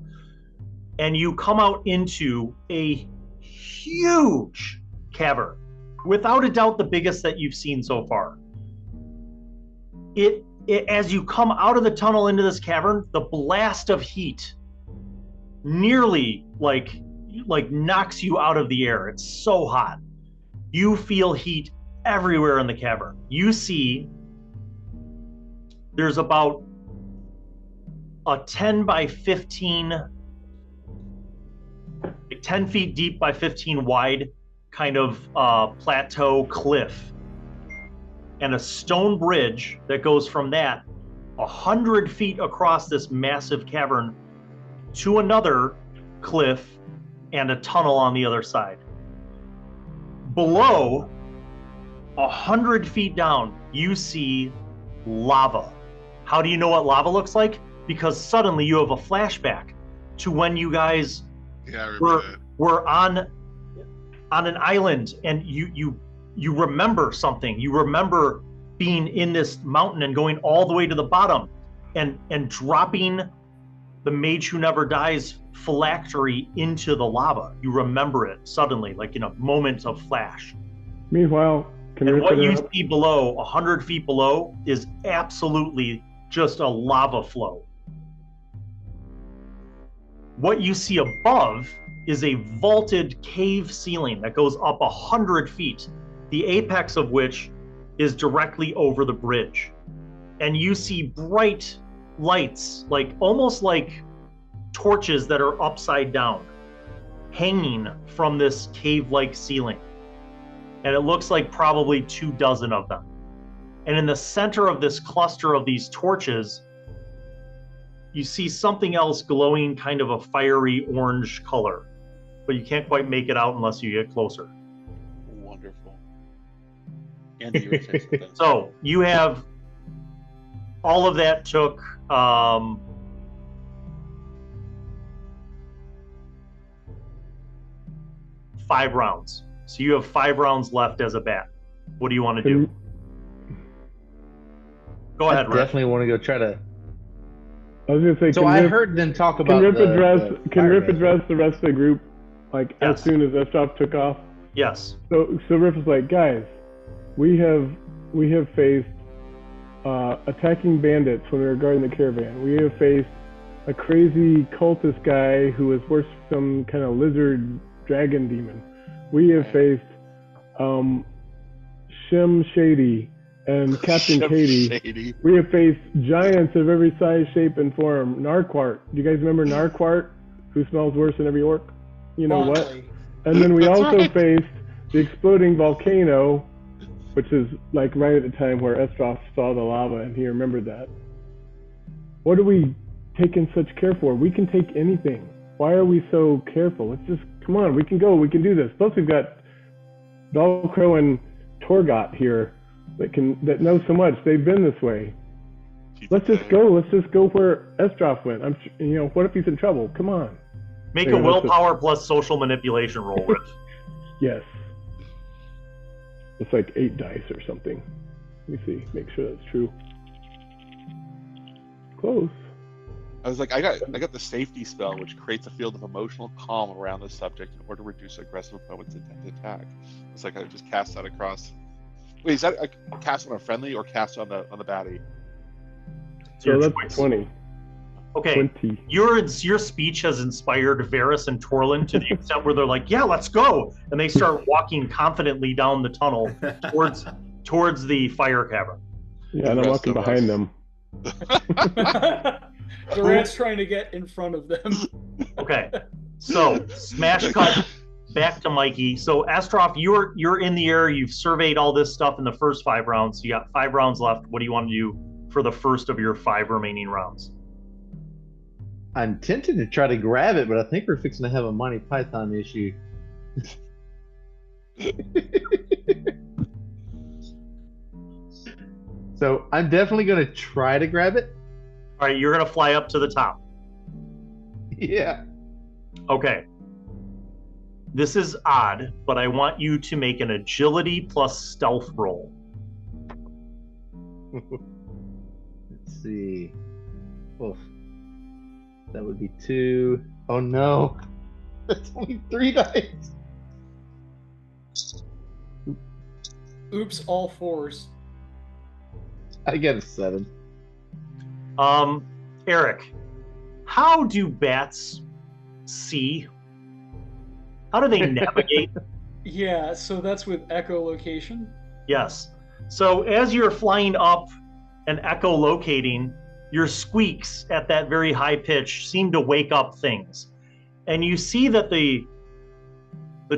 and you come out into a huge cavern. Without a doubt, the biggest that you've seen so far. It as you come out of the tunnel into this cavern, the blast of heat nearly like knocks you out of the air. It's so hot. You feel heat everywhere in the cavern. You see there's about a 10 by 15, 10 feet deep by 15 wide kind of plateau cliff, and a stone bridge that goes from that 100 feet across this massive cavern to another cliff and a tunnel on the other side. Below, 100 feet down, you see lava. How do you know what lava looks like? Because suddenly you have a flashback to when you guys Yeah, I remember that. were on an island, and you remember something. You remember being in this mountain and going all the way to the bottom and dropping the Mage Who Never Dies phylactery into the lava. You remember it suddenly, like in a moment of flash. meanwhile, can And we what put you it up? see below, 100 feet below, is absolutely just a lava flow. What you see above is a vaulted cave ceiling that goes up 100 feet, the apex of which is directly over the bridge. And you see bright lights, like almost like torches that are upside down, hanging from this cave-like ceiling. And it looks like probably 24 of them. And in the center of this cluster of these torches, you see something else glowing kind of a fiery orange color, but you can't quite make it out unless you get closer. Wonderful. Andy, you were saying something. So you have all of that took 5 rounds. So you have 5 rounds left as a bat. What do you want to do? Go I ahead, Riff. definitely want to go try to. I was gonna say, So can I Riff, heard them talk can about Riff the address fireman. the rest of the group, like Yes. as soon as Estrof took off? Yes. So Riff is like, guys, we have faced attacking bandits when we were guarding the caravan. We have faced a crazy cultist guy who was worse some kind of lizard dragon demon. We have faced Shem Shady and Captain Katie. Shady. We have faced giants of every size, shape, and form. Narquart. Do you guys remember Narquart, who smells worse than every orc? You know what? Fondly. And then we That's also right. faced the exploding volcano, which is like right at the time where Estrof saw the lava and he remembered that. What are we taking such care for? We can take anything. Why are we so careful? Let's just, come on, we can go, we can do this. Plus we've got Velcro and Torgot here that know so much. They've been this way. Let's just go. Let's just go where Estrof went. What if he's in trouble? Come on. Make Yeah, a that's willpower plus social manipulation roll, Riff. Yes. It's like 8 dice or something. Let me see. Make sure that's true. Close. I was like, I got the safety spell, which creates a field of emotional calm around the subject in order to reduce aggressive opponent's intent to attack. It's like I just cast that across. Wait, is that a cast on a friendly or cast on the baddie? It's So your that's choice. 20. Okay, 20. your speech has inspired Varys and Torlin to the extent where they're like, "Yeah, let's go," and they start walking confidently down the tunnel towards the fire cavern. Yeah, and I'm walking behind them. Durant's trying to get in front of them. Okay, so smash cut back to Mikey. So Estrof, you're in the air. You've surveyed all this stuff in the first 5 rounds. You got 5 rounds left. What do you want to do for the first of your 5 remaining rounds? I'm tempted to try to grab it, but I think we're fixing to have a Monty Python issue. So I'm definitely going to try to grab it. All right, you're going to fly up to the top. Yeah. Okay. This is odd, but I want you to make an agility plus stealth roll. Let's see. Oof. That would be 2. Oh no. That's only 3 dice. Oops, all 4s. I get a 7. Erik, how do bats see? How do they navigate? Yeah, so that's with echolocation. Yes. So as you're flying up and echolocating, your squeaks at that very high pitch seem to wake up things. And you see that the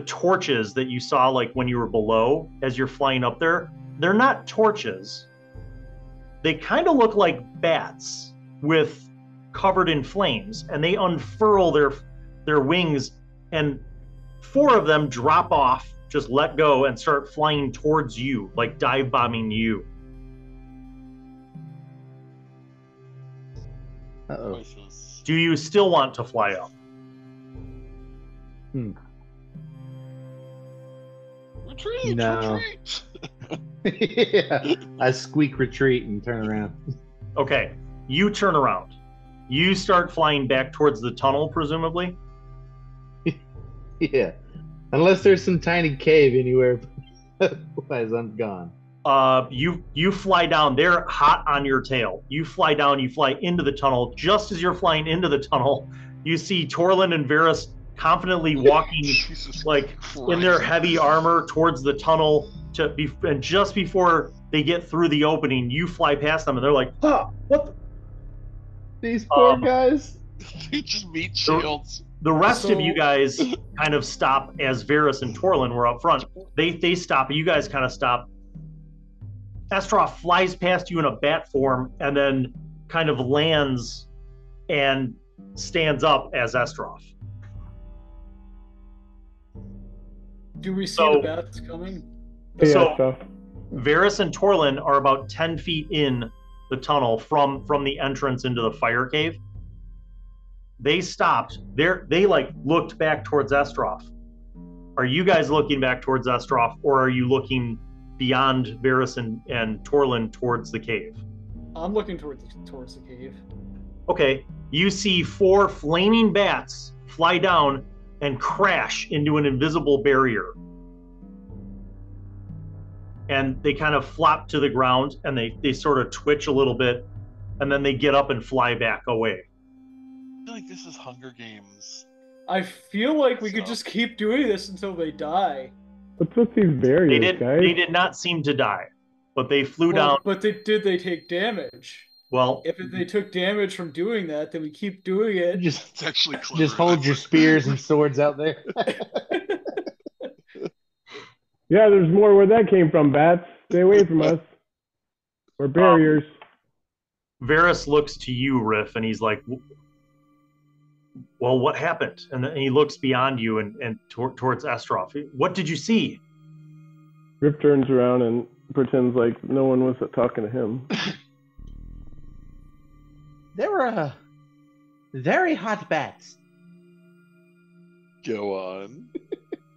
torches that you saw like when you were below as you're flying up there, they're not torches. They kind of look like bats with covered in flames, and they unfurl their wings, and 4 of them drop off, just let go and start flying towards you, like dive bombing you. Uh-oh. Do you still want to fly up? Retreat! No. Retreat! Yeah. I squeak retreat and turn around. Okay, you turn around. You start flying back towards the tunnel, presumably? Yeah. Unless there's some tiny cave anywhere. Otherwise, I'm gone. You fly down. They're hot on your tail. You fly down. You fly into the tunnel. Just as you're flying into the tunnel, you see Torlin and Varys confidently walking, like in their heavy armor, towards the tunnel. And just before they get through the opening, you fly past them, and they're like, "Huh, what?" These poor guys. They just meet shields. The rest of you guys kind of stop as Varys and Torlin were up front. They stop. You guys kind of stop. Estrof flies past you in a bat form and then kind of lands and stands up as Estrof. Do we see the bats coming? So Varys and Torlin are about 10 feet in the tunnel from the entrance into the fire cave. They stopped. They like looked back towards Estrof. Are you guys looking back towards Estrof, or are you looking beyond Varys and Torlin towards the cave? I'm looking towards the cave. Okay. You see 4 flaming bats fly down and crash into an invisible barrier. And they kind of flop to the ground, and they sort of twitch a little bit, and then they get up and fly back away. I feel like this is Hunger Games. I feel like we could just keep doing this until they die. What's with these barriers, guys? They did not seem to die, but they flew down. But did they take damage? Well, if they took damage from doing that, then we keep doing it. It's actually clever. Just hold your spears and swords out there. Yeah, there's more where that came from, bats. Stay away from us. We're barriers. Varys looks to you, Riff, and he's like, well, what happened? And then he looks beyond you and towards Estrof. What did you see? Riff turns around and pretends like no one was talking to him. There were very hot bats. Go on.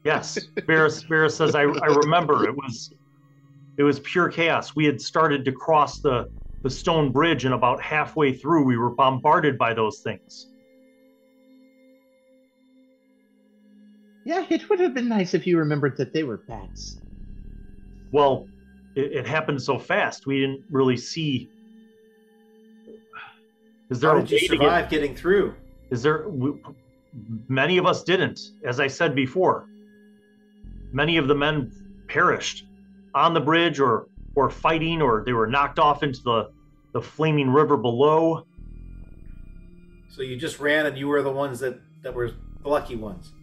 Yes, Varys says, I remember. It was pure chaos. We had started to cross the stone bridge, and about halfway through, we were bombarded by those things. Yeah, it would have been nice if you remembered that they were bats. Well, it happened so fast. We didn't really see. Is there How a did you way to survive getting through? Is there? Many of us didn't, as I said before. Many of the men perished on the bridge, or fighting, or they were knocked off into the flaming river below. So you just ran, and you were the ones that were the lucky ones.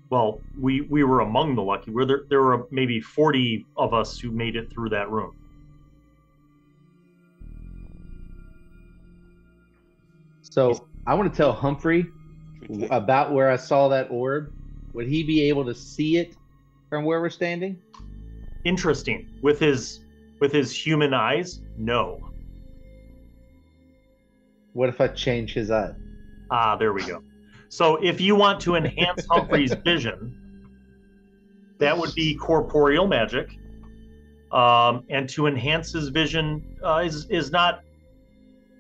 Well, we were among the lucky. There were maybe 40 of us who made it through that room. So I want to tell Humphrey about where I saw that orb. Would he be able to see it from where we're standing? Interesting. With his human eyes, no. What if I change his eye? Ah, there we go. So if you want to enhance Humphrey's vision, that would be corporeal magic. And to enhance his vision is not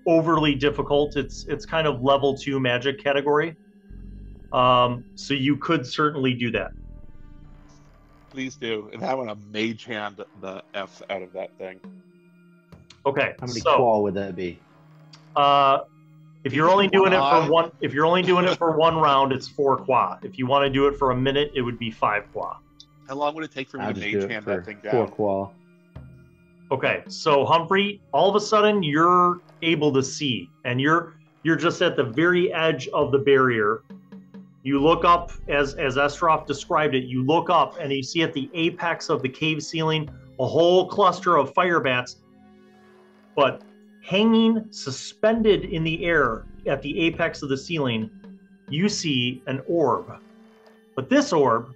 overly difficult. It's kind of level 2 magic category. So you could certainly do that. Please do. And I want to mage hand the F out of that thing. Okay. How many claw would that be? If you're only doing it for one round, it's 4 qua. If you want to do it for a minute, it would be 5 qua. How long would it take for me to mage hand that thing down? 4 qua. Okay, so Humphrey, all of a sudden you're able to see, and you're just at the very edge of the barrier. You look up, as Estrof described it, you look up and you see at the apex of the cave ceiling a whole cluster of fire bats, but hanging, suspended in the air at the apex of the ceiling, you see an orb. But this orb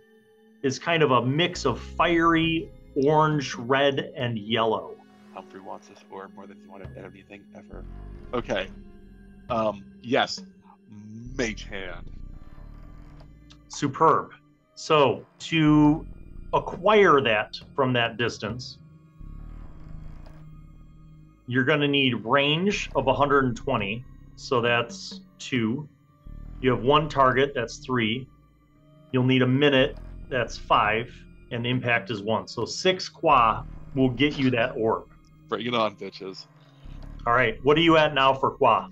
is kind of a mix of fiery, orange, red, and yellow. Humphrey wants this orb more than he wanted anything ever. Okay. Yes. Mage hand. Superb. So to acquire that from that distance, you're going to need range of 120. So that's 2. You have 1 target, that's 3. You'll need a minute, that's 5. And impact is 1. So 6 qua will get you that orb. Bring it on, bitches. All right. What are you at now for qua?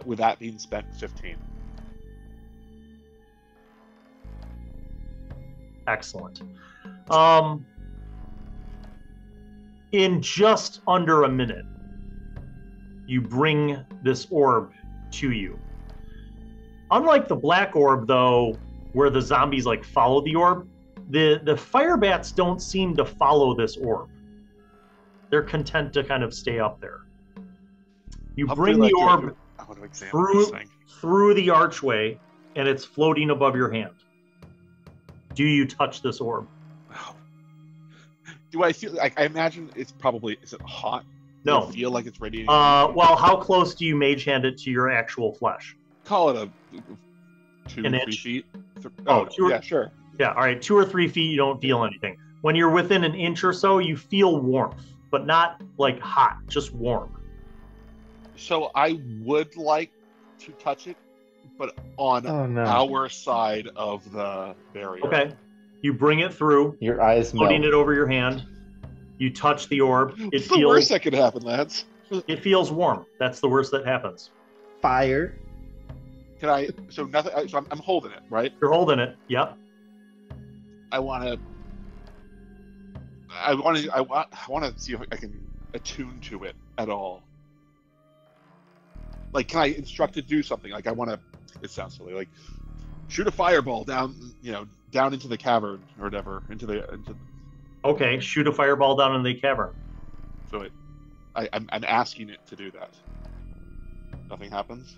With that being spent, 15. Excellent. In just under a minute, you bring this orb to you. Unlike the black orb, though, where the zombies like follow the orb, the fire bats don't seem to follow this orb. They're content to kind of stay up there. You bring the orb through the archway, and it's floating above your hand. Do you touch this orb? Do I feel like, I imagine it's probably, is it hot? No. Do I feel like it's radiating? Well, how close do you mage hand it to your actual flesh? Call it a 2 An 3 inch? feet. Oh, yeah, sure. Yeah, all right, 2 or 3 feet, you don't feel anything. When you're within an inch or so, you feel warmth, but not like hot, just warm. So I would like to touch it, but on our side of the barrier. Okay. You bring it through. Your eyes melt. Putting it over your hand. You touch the orb. It's the worst that could happen, lads. It feels warm. That's the worst that happens. Fire. Can I? So nothing. So I'm holding it, right? You're holding it. Yep. I want to see if I can attune to it at all. Like, can I instruct it to do something? Like, I want to. It sounds silly. Like, shoot a fireball down, down into the cavern or whatever. Okay, shoot a fireball down in the cavern. So I'm asking it to do that. Nothing happens.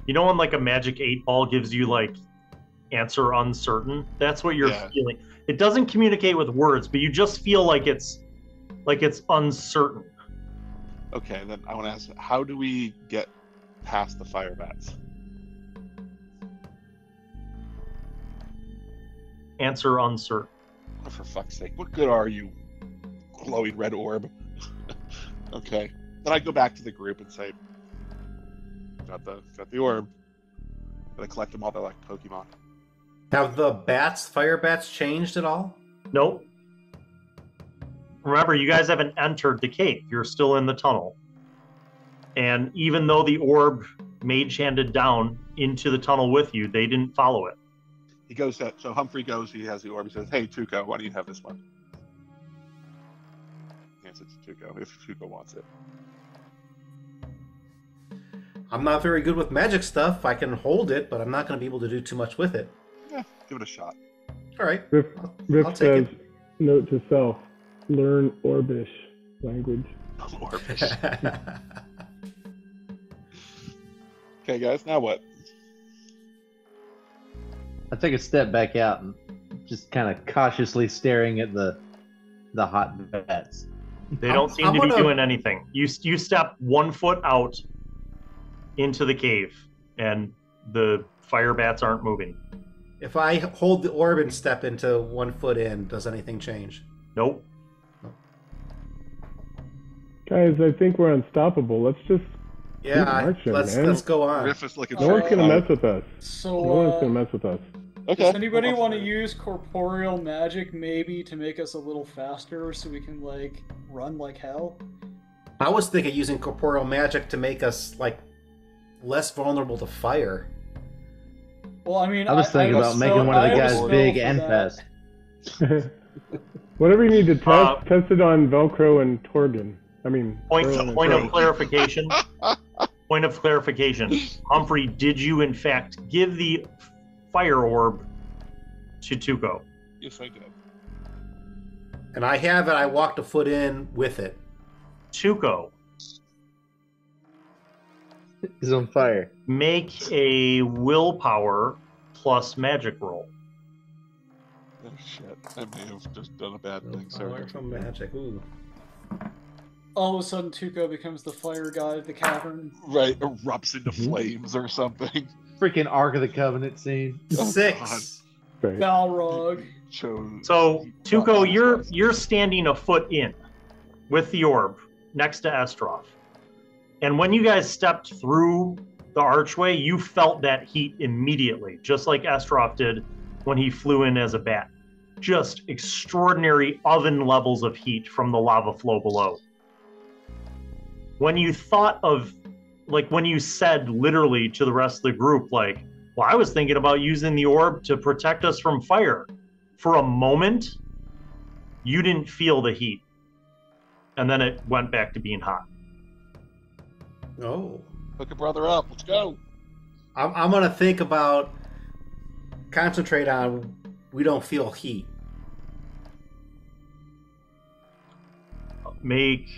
You know when like a magic 8-ball gives you like answer uncertain? That's what you're feeling. It doesn't communicate with words, but you just feel like it's uncertain. Okay, then I want to ask, how do we get past the fire bats? Answer uncertain. Oh, for fuck's sake, what good are you, glowing red orb? Okay, then I go back to the group and say, got the orb. Gotta collect them all. They're like Pokemon. Have the fire bats changed at all? Nope. remember, you guys haven't entered the cave. You're still in the tunnel. And even though the orb mage-handed down into the tunnel with you, they didn't follow it. He goes to, so Humphrey goes, he has the orb, he says, hey, Tuco, why don't you have this one? Hands it to Tuco, if Tuco wants it. I'm not very good with magic stuff. I can hold it, but I'm not going to be able to do too much with it. Yeah, give it a shot. All right. Riff I'll take says, it. note to self, learn Orbish language. Orbish. Okay, guys, now what? I take a step back out and just kind of cautiously staring at the hot vets. They don't seem I'm to be gonna- doing anything. You step 1 foot out into the cave, and the fire bats aren't moving. If I hold the orb and step into 1 foot in, does anything change? Nope. Guys, I think we're unstoppable. Let's just Yeah, marching, man. let's go on. Riff is looking no one's gonna terrified. mess with us. So, No one's gonna mess with us. Okay. does anybody want to use corporeal magic maybe to make us a little faster so we can, like, run like hell? I was thinking using corporeal magic to make us like less vulnerable to fire. Well, I mean, I was thinking have about a making spell- one of I the have a guys spell big for and that. fast. Whatever you need to test, test it on Velcro and Torgen. I mean, Point Torlin and of Torgen. clarification. Point of clarification. Humphrey, did you in fact give the fire orb to Tuco? Yes, I did. And I have it. I walked a foot in with it. Tuco, He's on fire. make a willpower plus magic roll. Oh, shit. I may have just done a bad thing, I sorry. learned from magic. Ooh. All of a sudden, Tuco becomes the fire god of the cavern. Right, erupts into Mhm. flames or something. Freaking Ark of the Covenant scene. Oh, 6. Right. Balrog. Chose. So, Tuco, you're standing a foot in with the orb next to Estrof. And when you guys stepped through the archway, you felt that heat immediately, just like Estrof did when he flew in as a bat. Just extraordinary oven levels of heat from the lava flow below. When you thought of, like, when you said literally to the rest of the group, like, well, I was thinking about using the orb to protect us from fire. For a moment, you didn't feel the heat. And then it went back to being hot. Oh. Hook a brother up. Let's go. I'm going to think about, concentrate on, we don't feel heat. Make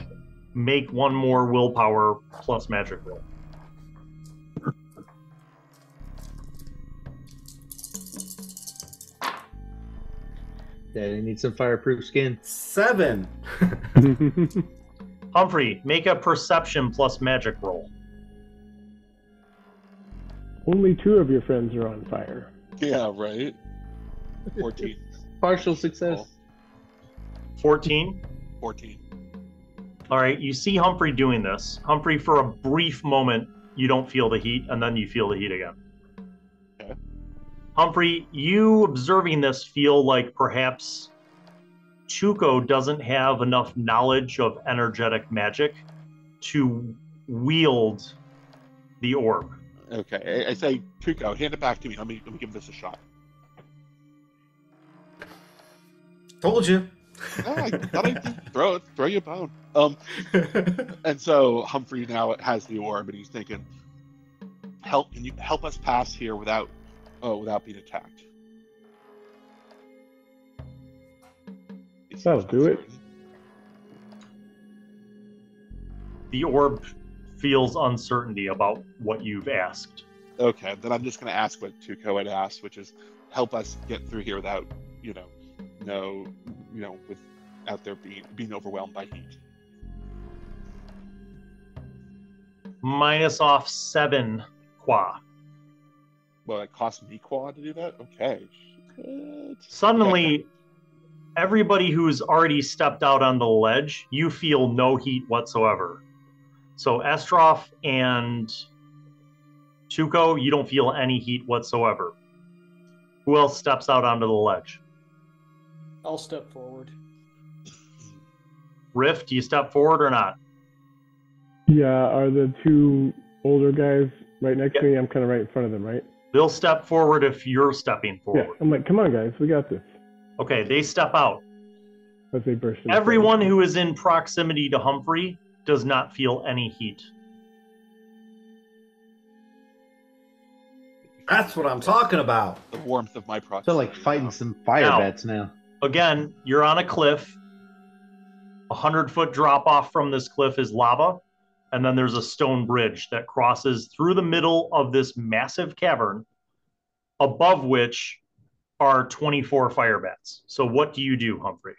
one more willpower plus magic roll. Daddy needs some fireproof skin. 7. Humphrey, make a perception plus magic roll. Only 2 of your friends are on fire. Yeah, right. 14. Partial success. 14. 14. All right, you see Humphrey doing this. Humphrey, for a brief moment, you don't feel the heat, and then you feel the heat again. Okay. Humphrey, you observing this feel like perhaps Tuco doesn't have enough knowledge of energetic magic to wield the orb. Okay, I say, Tuco, hand it back to me. Let me give this a shot. Told you. No, I thought I'd throw you a bone. And so Humphrey now has the orb, and he's thinking, can you help us pass here without being attacked? That'll do it. The orb feels uncertainty about what you've asked. Okay, then I'm just going to ask what Tuco had asked, which is help us get through here without, without there being overwhelmed by heat. Minus off 7 qua. Well, it cost me quad to do that? Okay. Shit. Suddenly, everybody who's already stepped out on the ledge, you feel no heat whatsoever. So Estrof and Tuco, you don't feel any heat whatsoever. Who else steps out onto the ledge? I'll step forward. Riff, do you step forward or not? Yeah, are the two older guys right next to me? I'm kind of right in front of them, right? They'll step forward if you're stepping forward. Yeah, I'm like, come on, guys, we got this. Okay, they step out. As they burst into Everyone flames. who is in proximity to Humphrey does not feel any heat. That's what I'm talking about. The warmth of my I proximity. feel like fighting some fire Now- bats now. Again, you're on a cliff. 100-foot drop off from this cliff is lava, and then there's a stone bridge that crosses through the middle of this massive cavern, above which are 24 fire bats. So what do you do, Humphrey?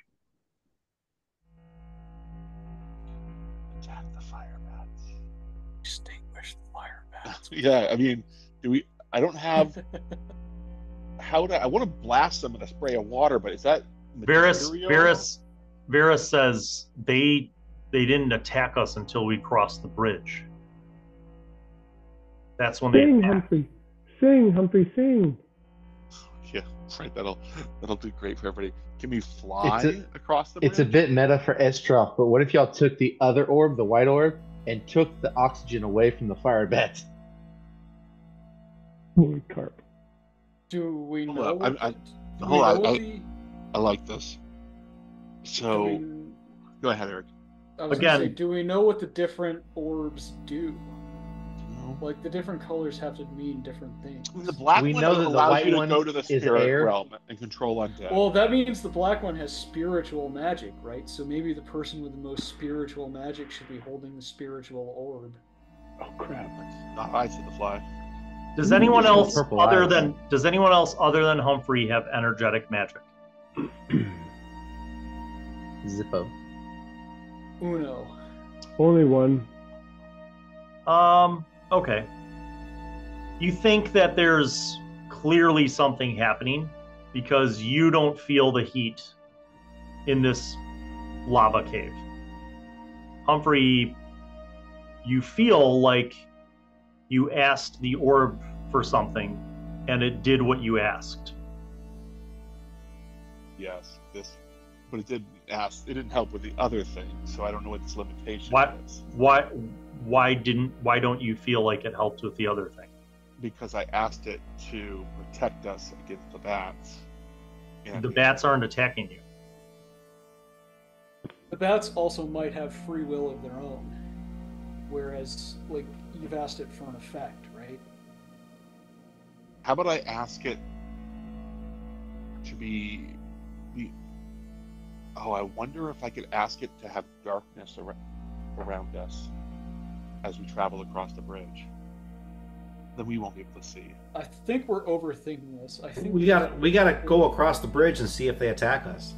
Attack the fire bats. Extinguish the fire bats. Yeah, I mean, I don't have. I want to blast them with a spray of water, but is that material? Varys says they didn't attack us until we crossed the bridge. That's when they Sing, attacked. Humphrey. Sing, Humphrey, sing. Yeah, right. That'll do great for everybody. Can we fly across the bridge? It's a bit meta for Estrof, but what if y'all took the other orb, the white orb, and took the oxygen away from the fire bats? Holy carp. Do we Hold know? on, do we hold on, know what the- I like this. So, do we- go ahead, Eric. I was Again- gonna say, do we know what the different orbs do? No. Like the different colors have to mean different things. The black We one know that the allows white you to one go to the is spirit air. realm and control undead. Well, that means the black one has spiritual magic, right? So maybe the person with the most spiritual magic should be holding the spiritual orb. Oh, crap. Not eyes to the fly. Does anyone Just else purple other eyes. than Humphrey have energetic magic? Zippo. Uno. Only one. Okay. You think that there's clearly something happening because you don't feel the heat in this lava cave. Humphrey, you feel like you asked the orb for something and it did what you asked. Yes, but it didn't ask. It didn't help with the other thing, so I don't know what its limitation What? is. Why don't you feel like it helped with the other thing? Because I asked it to protect us against the bats. And The bats aren't attacking you. The bats also might have free will of their own, whereas like you've asked it for an effect, right? How about I ask it to be? Oh, I wonder if I could ask it to have darkness around us as we travel across the bridge. Then we won't be able to see. I think we're overthinking this. I think We gotta go across the bridge and see if they attack us.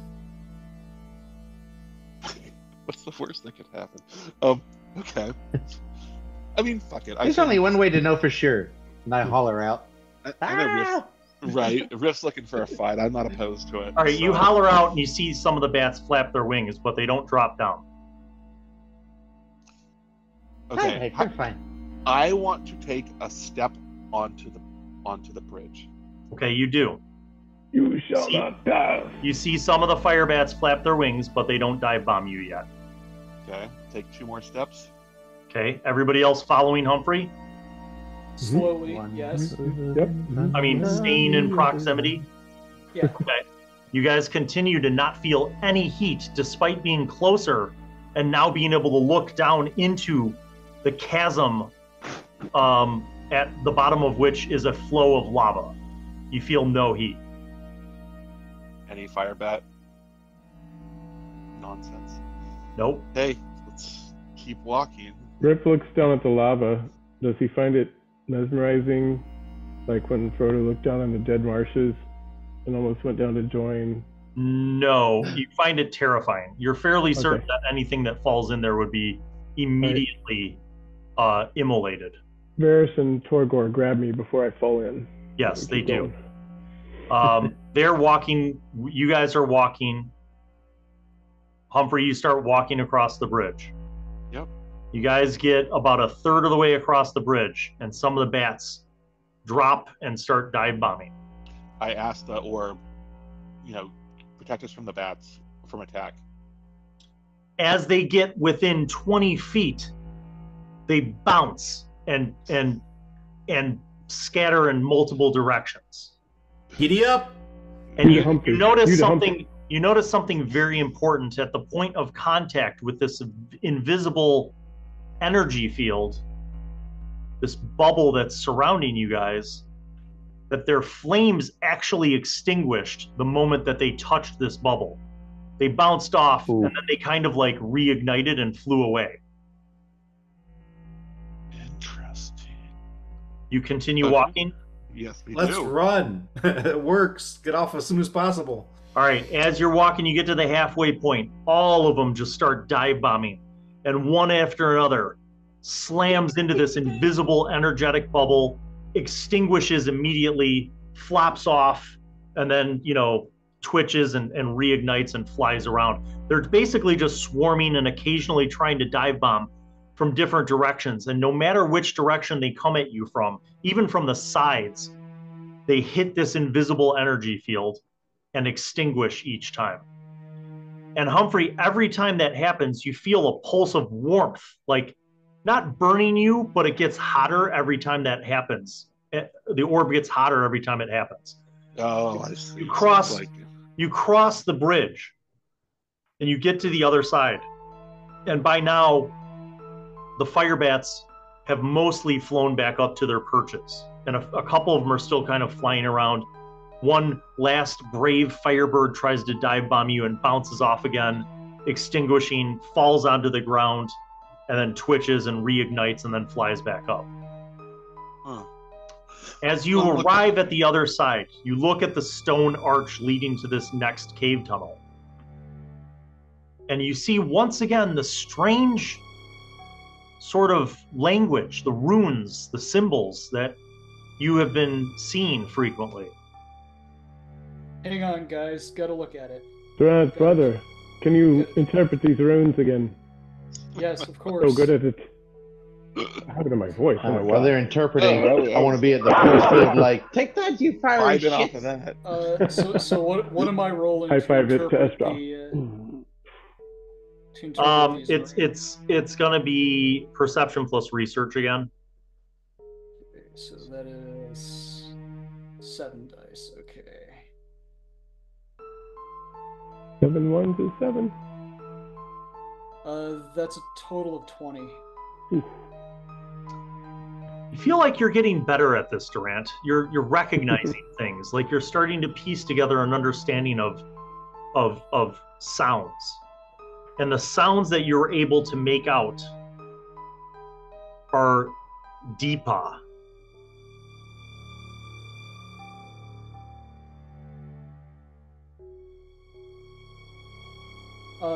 What's the worst that could happen? Okay. I mean, fuck it. There's only one way to know for sure. And I holler out. I know Riff, right? Riff's looking for a fight. I'm not opposed to it. All right, you so- holler out and you see some of the bats flap their wings, but they don't drop down. Okay. Hi, fine. I want to take a step onto the bridge. Okay, you do. You shall See- not pass. You see some of the fire bats flap their wings, but they don't dive bomb you yet. Okay. Take 2 more steps. Okay, everybody else following Humphrey? slowly, One. yes. Yep. I mean, staying in proximity? Yeah. Okay. You guys continue to not feel any heat despite being closer and now being able to look down into the chasm at the bottom of which is a flow of lava. You feel no heat. Any fire bat? Nonsense. Nope. Hey, let's keep walking. Riff looks down at the lava. Does he find it mesmerizing, like when Frodo looked down on the dead marshes and almost went down to join? No, you find it terrifying. You're fairly certain Okay. that anything that falls in there would be immediately immolated. Varys and Torgor grab me before I fall in. Yes, they Keep do. going. They're walking. You guys are walking. Humphrey, you start walking across the bridge. Yep. You guys get about a third of the way across the bridge, and some of the bats drop and start dive bombing. I asked the orb, protect us from the bats, from attack. as they get within 20 feet, they bounce and scatter in multiple directions. Giddy up! And you Humphrey. notice something. You notice something very important at the point of contact with this invisible energy field, this bubble that's surrounding you guys, that their flames actually extinguished the moment that they touched this bubble. They bounced off, and then they kind of like reignited and flew away. Interesting. You continue walking? Yes, we Let's do. run. It works. Get off as soon as possible. All right, as you're walking, you get to the halfway point. All of them just start dive bombing, and one after another slams into this invisible energetic bubble, extinguishes immediately, flops off, and then, you know, twitches and reignites and flies around. They're basically just swarming and occasionally trying to dive bomb from different directions. And no matter which direction they come at you from, even from the sides, they hit this invisible energy field and extinguish each time. And Humphrey, every time that happens, you feel a pulse of warmth, like not burning you, but it gets hotter every time that happens. The orb gets hotter every time it happens. Oh, I see. You cross the bridge and you get to the other side. And by now, the fire bats have mostly flown back up to their perches. And a couple of them are still kind of flying around. One last brave firebird tries to dive bomb you and bounces off again, extinguishing, falls onto the ground, and then twitches and reignites and then flies back up. Huh. As you arrive at the other side, you look at the stone arch leading to this next cave tunnel. And you see once again the strange sort of language, the runes, the symbols that you have been seeing frequently. Hang on, guys. Gotta look at it. Durant, brother, can you interpret these runes again? Yes, of course. So good at it. What happened to my voice? Oh my While God. they're interpreting, I want to be at the first field, like, take that, you fiery shit. Off of that. So what am I rolling? High five this to interpret Estrof. It's gonna be perception plus research again. Okay, so that is 7 dice. Okay. 7 ones is 7. That's a total of 20. You feel like you're getting better at this, Durant. You're recognizing things, like you're starting to piece together an understanding of sounds. And the sounds that you're able to make out are Deepa.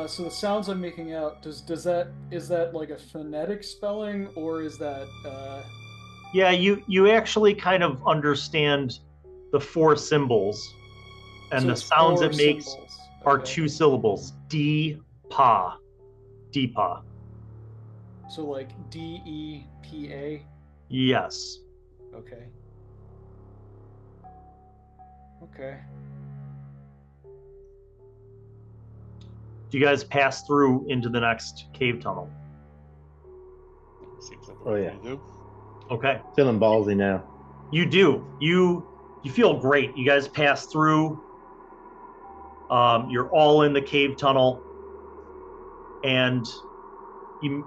So the sounds I'm making out, is that like a phonetic spelling, or is that Yeah, you actually kind of understand the 4 symbols, and so the it's sounds 4 it makes symbols. are Okay. 2 syllables. Deepa. Deepa. So like DEPA? Yes. Okay. Okay. Do you guys pass through into the next cave tunnel? Seems like Oh, yeah. we do. Okay. Feeling ballsy now. You do. You feel great. You guys pass through. You're all in the cave tunnel, and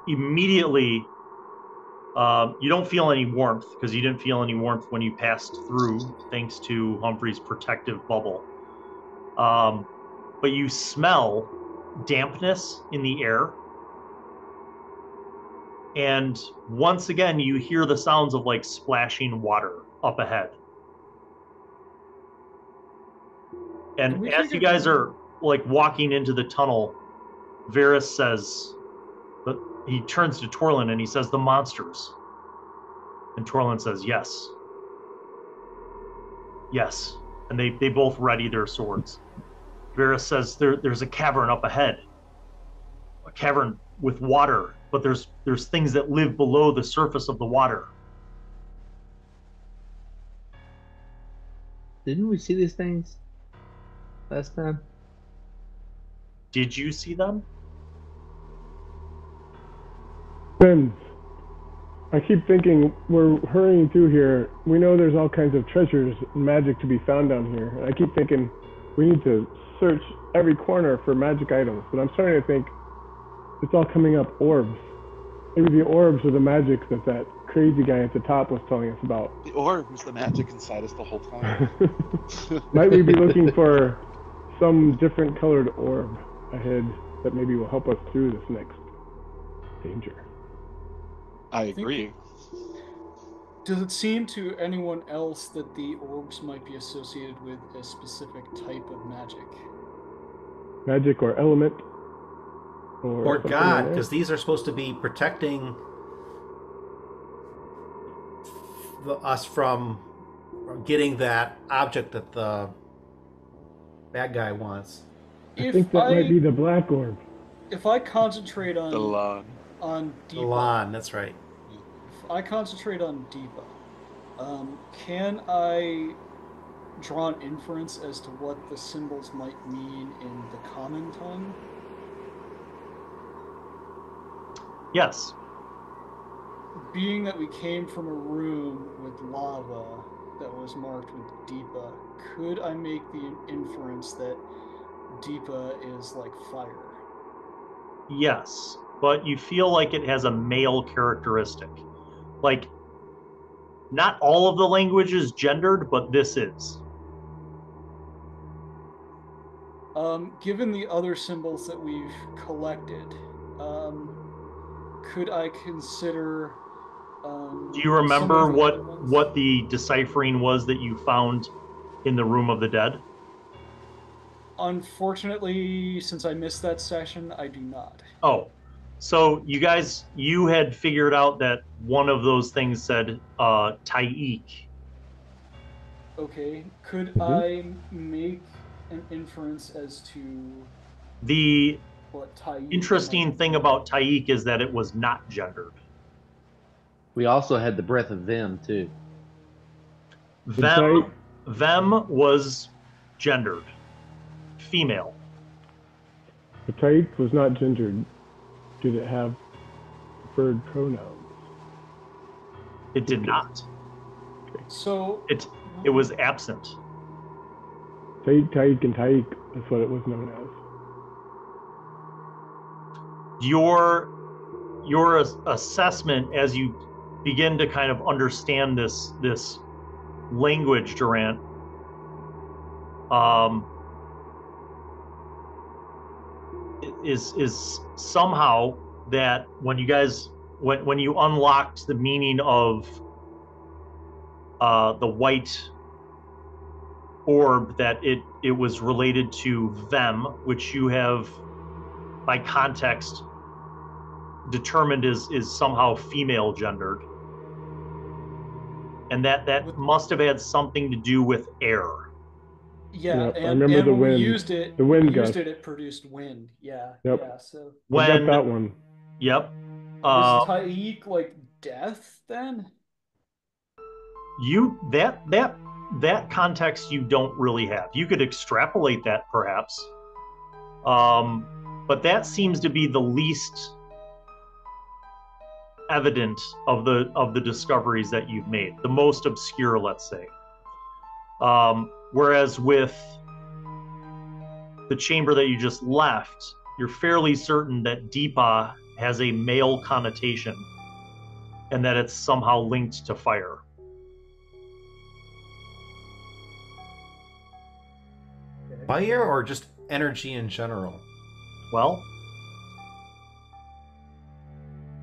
immediately you don't feel any warmth, because you didn't feel any warmth when you passed through, thanks to Humphrey's protective bubble. But you smell dampness in the air. And once again, you hear the sounds of like splashing water up ahead. And as you guys are like walking into the tunnel, Varys says, but he turns to Torlin and he says, "The monsters." And Torlin says, "Yes. Yes." And they both ready their swords. Varys says, there's a cavern up ahead. A cavern with water, but there's things that live below the surface of the water. Didn't we see these things last time? Did you see them? Friends, I keep thinking we're hurrying through here. We know there's all kinds of treasures and magic to be found down here. I keep thinking we need to search every corner for magic items, but I'm starting to think it's all coming up orbs. Maybe the orbs are the magic that crazy guy at the top was telling us about. The orb was the magic inside us the whole time. Might we be looking for some different colored orb ahead that maybe will help us through this next danger? I agree. Does it seem to anyone else that the orbs might be associated with a specific type of magic? Magic or element? Or God, because these are supposed to be protecting us from getting that object that the bad guy wants. I think that might be the black orb. If I concentrate on The Lan. on The Deepa, Lan, that's right. if I concentrate on Deepa, can I draw an inference as to what the symbols might mean in the common tongue? Yes. Being that we came from a room with lava that was marked with Deepa, could I make the inference that Deepa is like fire? Yes, but you feel like it has a male characteristic. Like, not all of the language is gendered, but this is. Given the other symbols that we've collected, could I consider... Do you remember what the deciphering was that you found in the Room of the Dead? Unfortunately, since I missed that session, I do not. Oh, so you had figured out that one of those things said Taik. Okay, could I make an inference as to the what Taik interesting thing about Taik is that it was not gendered. We also had the breath of Vim too. Vem was gendered, female. The Taik was not gendered. Did it have preferred pronouns? It did not. So it was absent. Taik, and Taik, that's what it was known as. Your assessment as you begin to kind of understand this language, Durant, is somehow that when you unlocked the meaning of the white orb, that it was related to Vem, which you have by context determined is somehow female gendered, and that must have had something to do with air. Yeah, yep, and, I remember and the when wind. we used it, the wind gust. it produced wind. Yeah. Yep. Yeah. So I got that one. Yep. Is Taik like death then? That context you don't really have. You could extrapolate that perhaps, but that seems to be the least evident of the discoveries that you've made, the most obscure, let's say. Whereas with the chamber that you just left, you're fairly certain that Deepa has a male connotation and that it's somehow linked to fire. Fire or just energy in general? Well,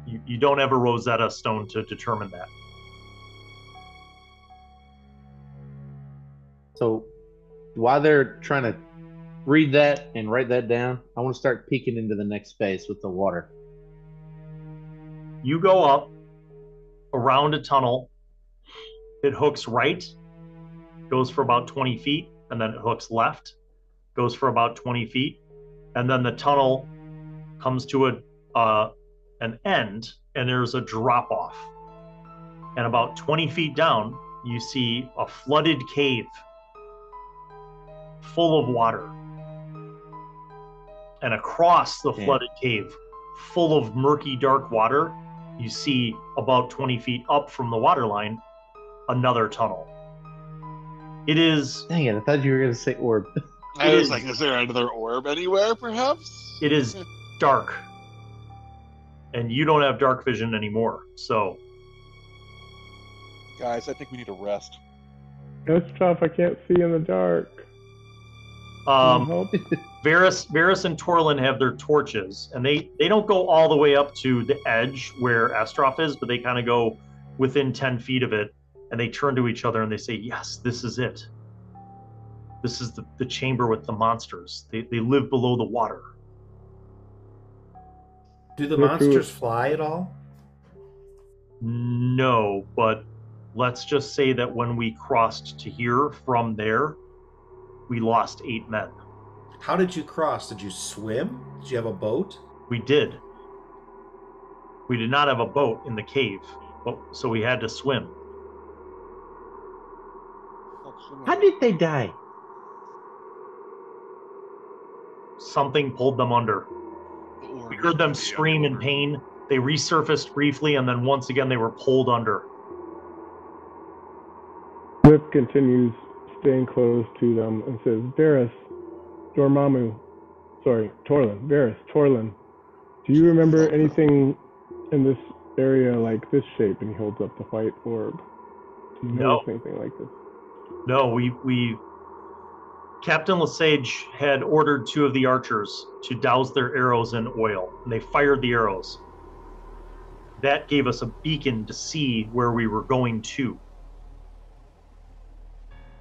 you don't have a Rosetta Stone to determine that. So while they're trying to read that and write that down, I want to start peeking into the next space with the water. You go up around a tunnel. It hooks right, goes for about 20 feet, and then it hooks left, goes for about 20 feet, and then the tunnel comes to an end, and there's a drop off. And about 20 feet down, you see a flooded cave full of water. And across the flooded cave, full of murky, dark water, you see about 20 feet up from the water line, another tunnel. It is... Dang it, I thought you were going to say orb. I was like, is there another orb anywhere, perhaps? It is dark. And you don't have dark vision anymore, so... Guys, I think we need a rest. That's tough. I can't see in the dark. Varys and Torlin have their torches, and they don't go all the way up to the edge where Estrof is, but they kind of go within 10 feet of it, and they turn to each other and they say, yes, this is it. This is the chamber with the monsters. They live below the water. Do the monsters fly at all? No, but let's just say that when we crossed to here from there, we lost 8 men. How did you cross? Did you swim? Did you have a boat? We did. We did not have a boat in the cave, so we had to swim. How did they die? Something pulled them under. We heard them scream in pain. They resurfaced briefly, and then once again they were pulled under. Riff continues staying close to them and says, Varys, Dormammu, Torlin, Varys, Torlin, do you remember anything in this area like this shape? And he holds up the white orb. Do you notice anything like this? No, Captain Lesage had ordered 2 of the archers to douse their arrows in oil, and they fired the arrows. That gave us a beacon to see where we were going to.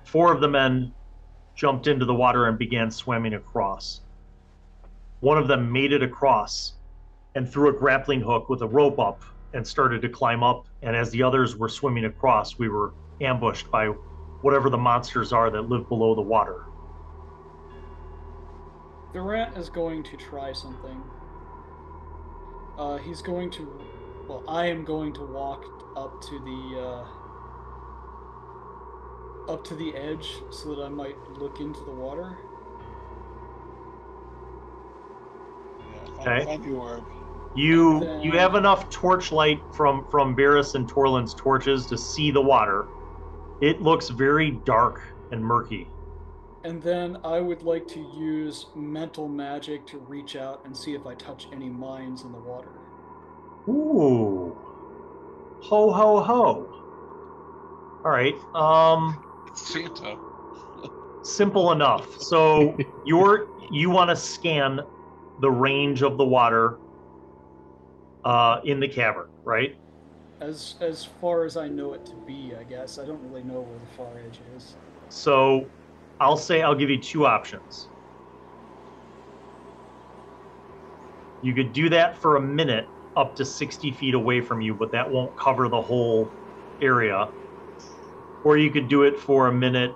4 of the men jumped into the water and began swimming across. One of them made it across and threw a grappling hook with a rope up and started to climb up, and as the others were swimming across, we were ambushed by whatever the monsters are that live below the water. Durant is going to try something. He's going to... Well, I am going to walk up to the edge so that I might look into the water. Okay. Find the orb. You have enough torchlight from Varys and Torlin's torches to see the water. It looks very dark and murky. And then I would like to use mental magic to reach out and see if I touch any mines in the water. Ooh. Ho, ho, ho. All right. It's Santa. Simple enough. So you want to scan the range of the water in the cavern, right? As far as I know it to be, I guess. I don't really know where the far edge is. So I'll give you 2 options. You could do that for a minute up to 60 feet away from you, but that won't cover the whole area. Or you could do it for a minute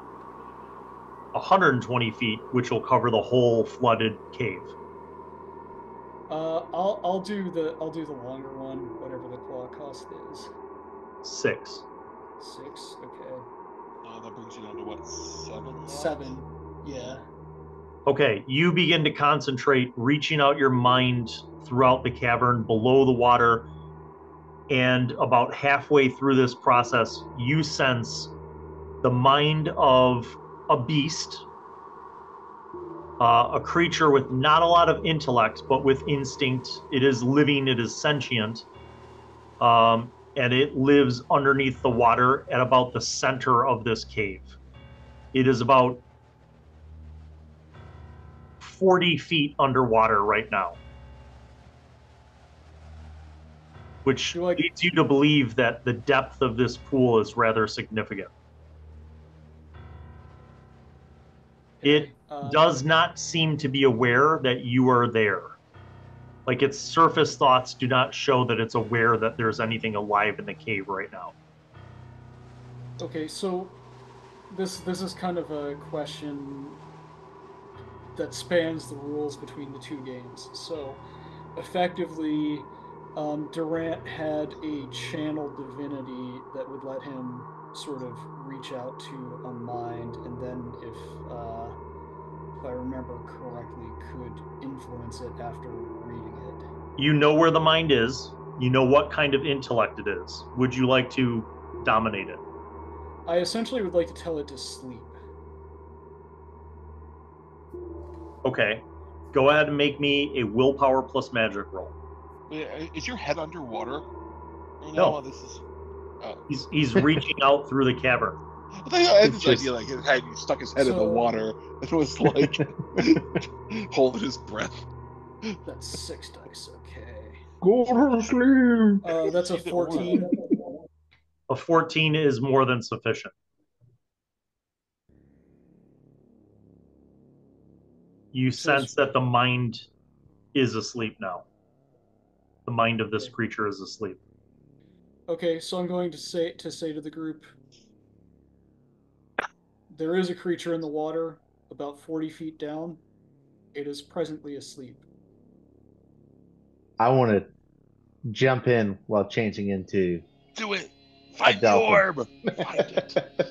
120 feet, which will cover the whole flooded cave. I'll do the longer one, whatever the claw cost is. 6. 6, okay. That brings you down to what, 7? 7, yeah. Okay, you begin to concentrate, reaching out your mind throughout the cavern below the water, and about halfway through this process, you sense the mind of a beast, a creature with not a lot of intellect, but with instinct. It is living, it is sentient, and it lives underneath the water at about the center of this cave. It is about 40 feet underwater right now, which leads you to believe that the depth of this pool is rather significant. It does not seem to be aware that you are there. Like, its surface thoughts do not show that it's aware that there's anything alive in the cave right now. Okay, so this is kind of a question that spans the rules between the 2 games. So, effectively, Durant had a channeled divinity that would let him sort of reach out to a mind, and then if I remember correctly, could influence it after reading it. You know where the mind is. You know what kind of intellect it is. Would you like to dominate it? I essentially would like to tell it to sleep. Okay. Go ahead and make me a willpower plus magic roll. Is your head underwater? No. This is. He's reaching out through the cavern. I had this idea like he stuck his head in the water and was like holding his breath. That's 6 dice, okay. Go to sleep. That's a 14. A 14 is more than sufficient. You sense that the mind is asleep now. The mind of this creature is asleep. Okay, so I'm going to say to the group, there is a creature in the water about 40 feet down. It is presently asleep. I want to jump in while changing into. Do it! Find the orb! Find it.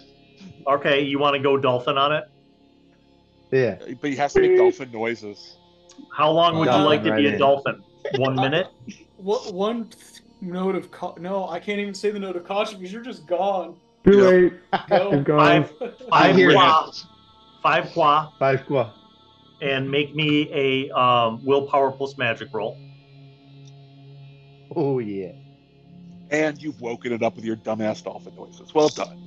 Okay, you want to go dolphin on it? Yeah. But he has to make dolphin noises. How long would you like to be a dolphin? 1 minute? One note of no, I can't even say the note of caution because you're just gone. Too late. Go. He's gone. Five qua, Five qua. and make me a willpower plus magic roll. Oh, yeah. And you've woken it up with your dumbass dolphin noises. Well done.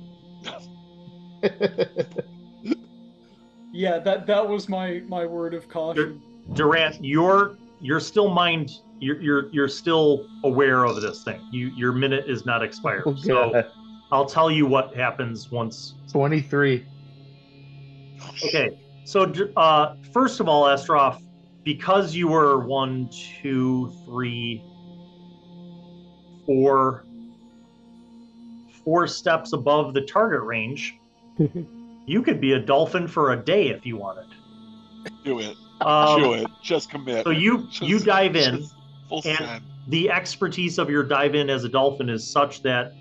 Yeah, that was my word of caution. Durant, you're still you're still aware of this thing. Your minute is not expired. Oh, so I'll tell you what happens once. 23. Okay. So first of all, Estrof, because you were 1, 2, 3, 4 steps above the target range, you could be a dolphin for a day if you wanted. Do it. Do it. Just commit. So you dive in, full and send. the expertise of your dive in as a dolphin is such that,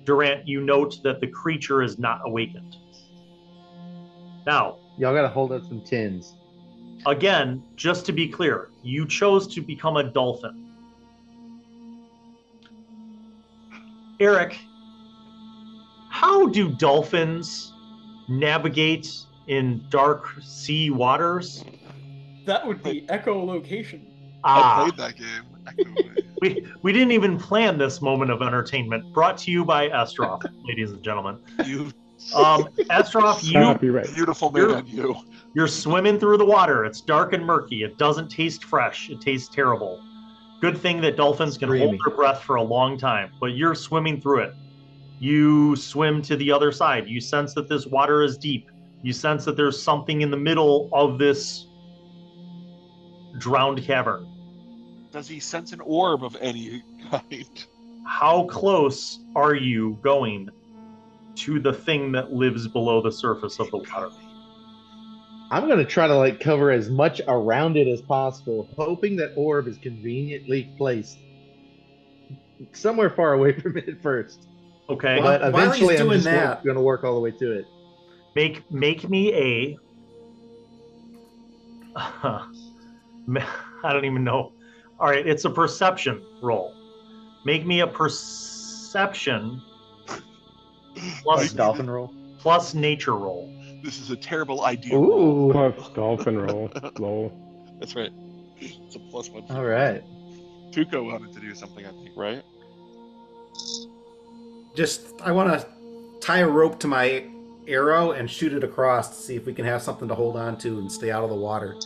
Durant, you note that the creature is not awakened. Now, Y'all got to hold up some tins. again, just to be clear, you chose to become a dolphin. Erik, how do dolphins navigate in dark sea waters? That would be echolocation. I played that game. We didn't even plan this moment of entertainment. Brought to you by Estrof, ladies and gentlemen. Estrof, Copyright. Beautiful man, you're swimming through the water. It's dark and murky. It doesn't taste fresh. It tastes terrible. Good thing that dolphins can hold their breath for a long time, but you're swimming through it. You swim to the other side. You sense that this water is deep. You sense that there's something in the middle of this drowned cavern. Does he sense an orb of any kind? How close are you going to the thing that lives below the surface of the water? I'm going to try to cover as much around it as possible, hoping that orb is conveniently placed somewhere far away from it first. Okay. But eventually I'm just that, going to work all the way to it. Make me a... I don't even know. All right, it's a perception roll. Make me a perception plus dolphin roll. Plus nature roll. This is a terrible idea. Ooh. Plus dolphin roll. Lol. That's right. It's a +1. All right. Tuco wanted to do something, I think, right? I want to tie a rope to my arrow and shoot it across to see if we can have something to hold on to and stay out of the water.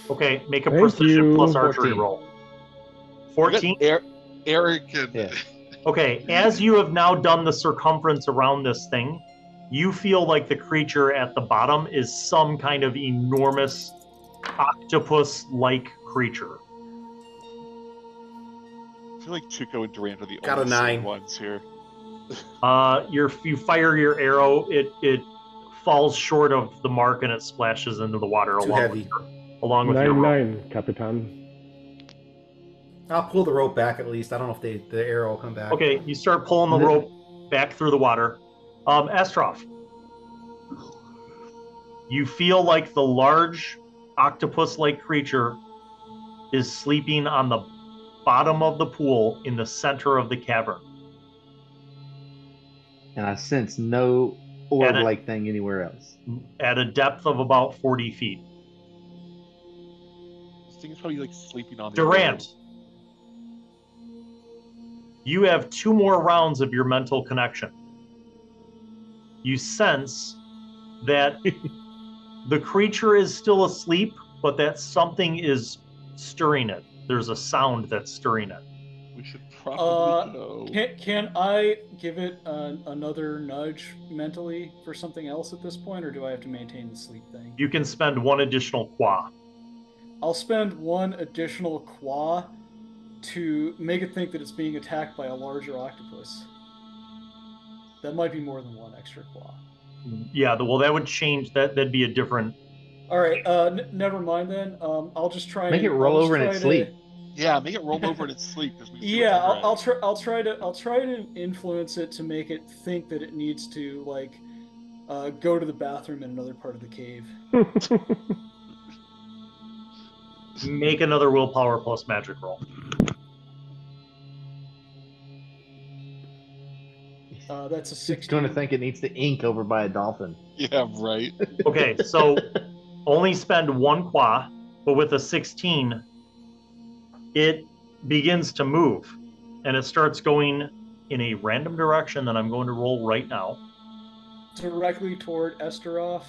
Okay, make a Thank precision you. plus archery 14. roll. 14? Erik and... Yeah. Okay, as you have now done the circumference around this thing, you feel like the creature at the bottom is some kind of enormous octopus-like creature. I feel like Tuco and Durant are the Got a only 9. ones here. You fire your arrow, it falls short of the mark and it splashes into the water Too heavy. along with your rope. 9-9, Capitan. I'll pull the rope back at least. I don't know if the arrow will come back. Okay, you start pulling the rope back through the water. Estrof, you feel like the large octopus-like creature is sleeping on the bottom of the pool in the center of the cavern. And I sense no orb-like thing anywhere else. At a depth of about 40 feet. This thing is probably like sleeping on the Durant, you have 2 more rounds of your mental connection. You sense that the creature is still asleep, but that something is stirring it. There's a sound that's stirring it. We should probably go. Can I give it another nudge mentally for something else at this point, or do I have to maintain the sleep thing? You can spend 1 additional qua. I'll spend 1 additional qua to make it think that it's being attacked by a larger octopus. That might be more than 1 extra qua. Yeah, well, that would change. That'd be a different. All right, never mind then. I'll just try. Make it roll over in its sleep. Yeah, make it roll over in its sleep. Yeah, I'll try to influence it to make it think that it needs to like go to the bathroom in another part of the cave. Make another willpower plus magic roll. That's a 16. It's going to think it needs to ink over by a dolphin. Yeah, right. Okay, so only spend 1 qua, but with a 16, it begins to move, and it starts going in a random direction that I'm going to roll right now. Directly toward Estrof?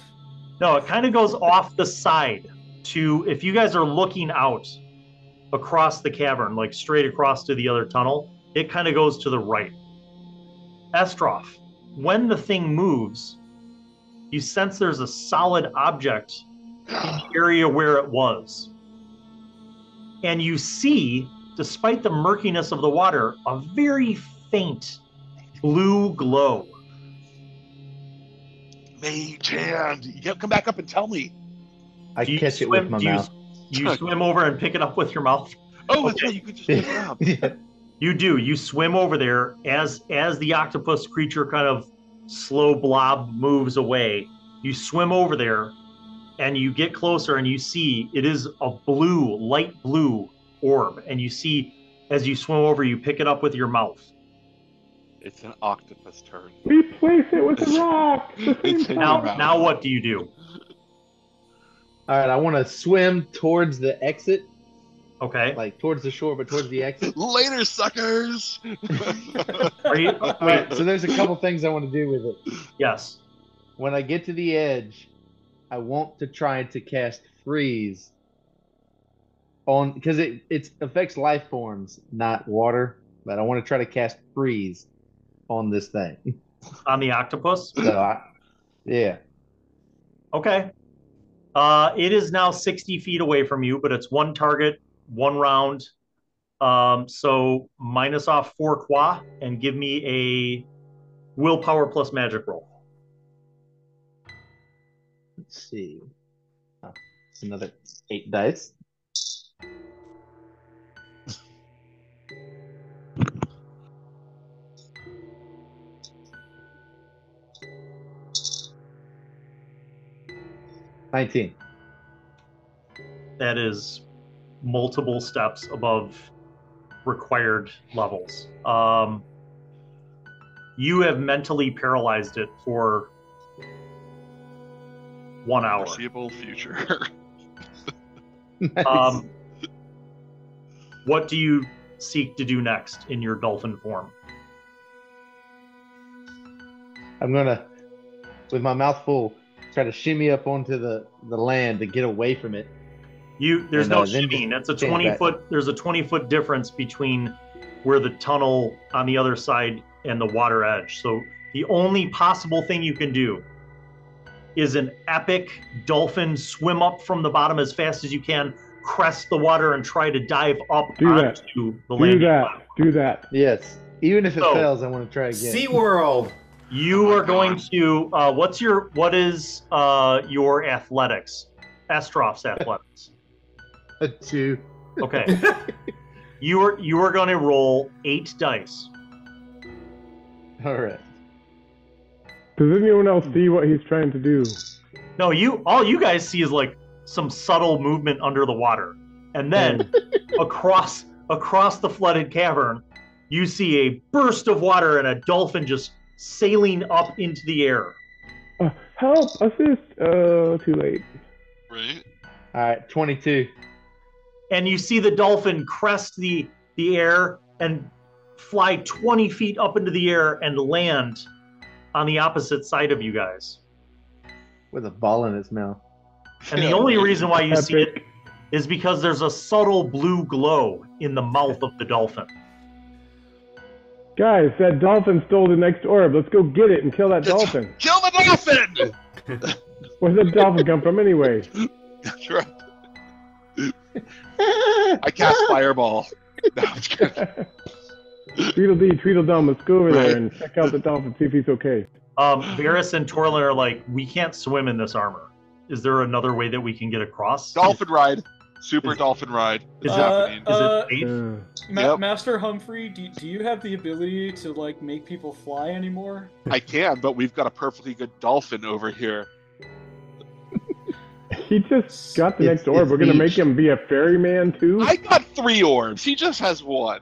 No, it kind of goes off the side to, if you guys are looking out across the cavern, like straight across to the other tunnel, it kind of goes to the right. Estrof, when the thing moves, you sense there's a solid object in the area where it was. And you see, despite the murkiness of the water, a very faint blue glow. Mage hand! You come back up and tell me. I catch it with my mouth. You swim over and pick it up with your mouth? Oh, that's right. You could just pick it up. Yeah. You do. You swim over there as the octopus creature kind of slow blob moves away. You swim over there, and you get closer, and you see it is a blue, light blue orb. And you see, as you swim over, you pick it up with your mouth. It's an octopus turd. Replace it with a rock. Now what do you do? All right, I want to swim towards the exit. Okay. Like towards the shore, but towards the exit. Later, suckers! Are you? Wait. So there's a couple things I want to do with it. Yes. When I get to the edge, I want to try to cast freeze on, because it affects life forms, not water. But I want to try to cast freeze on this thing. On the octopus? So yeah. Okay. It is now 60 feet away from you, but it's 1 target, 1 round. So minus off 4 qua and give me a willpower plus magic roll. Let's see. Oh, it's another 8 dice. $19. That is multiple steps above required levels. You have mentally paralyzed it for 1 hour. Foreseeable future. Nice. What do you seek to do next in your dolphin form? I'm gonna, with my mouth full, try to shimmy up onto the land to get away from it. There's And, no then shimmying. That's a stand 20 back. foot. There's a 20-foot difference between where the tunnel on the other side and the water edge. So the only possible thing you can do is an epic dolphin swim up from the bottom as fast as you can, crest the water, and try to dive up onto the landing platform. Do that. Yes. Even if it So- fails, I want to try again. SeaWorld. You are going to what is your athletics? Estrof's athletics. A 2. Okay. you are going to roll 8 dice. All right. Does anyone else see what he's trying to do? No, all you guys see is like some subtle movement under the water, and then across across the flooded cavern, you see a burst of water and a dolphin just sailing up into the air. Help! Assist! Too late. Right? All right, 22. And you see the dolphin crest the air and fly 20 feet up into the air and land on the opposite side of you guys. With a ball in its mouth. And the only reason why you see it is because there's a subtle blue glow in the mouth of the dolphin. Guys, that dolphin stole the next orb. Let's go get it and kill that dolphin. Kill the dolphin! Where's that dolphin come from anyway? That's right. I cast Fireball. No, I'm just kidding. Tweedledee, Tweedledum, let's go over there and check out the dolphin, see if he's okay. Varys and Torlin are like, we can't swim in this armor. Is there another way that we can get across? Dolphin ride. Super dolphin ride. Is happening. Is it safe? Yep. Master Humphrey, do you have the ability to like make people fly anymore? I can, but we've got a perfectly good dolphin over here. He just got the next orb. We're going to make him be a ferryman too? I got 3 orbs. He just has 1.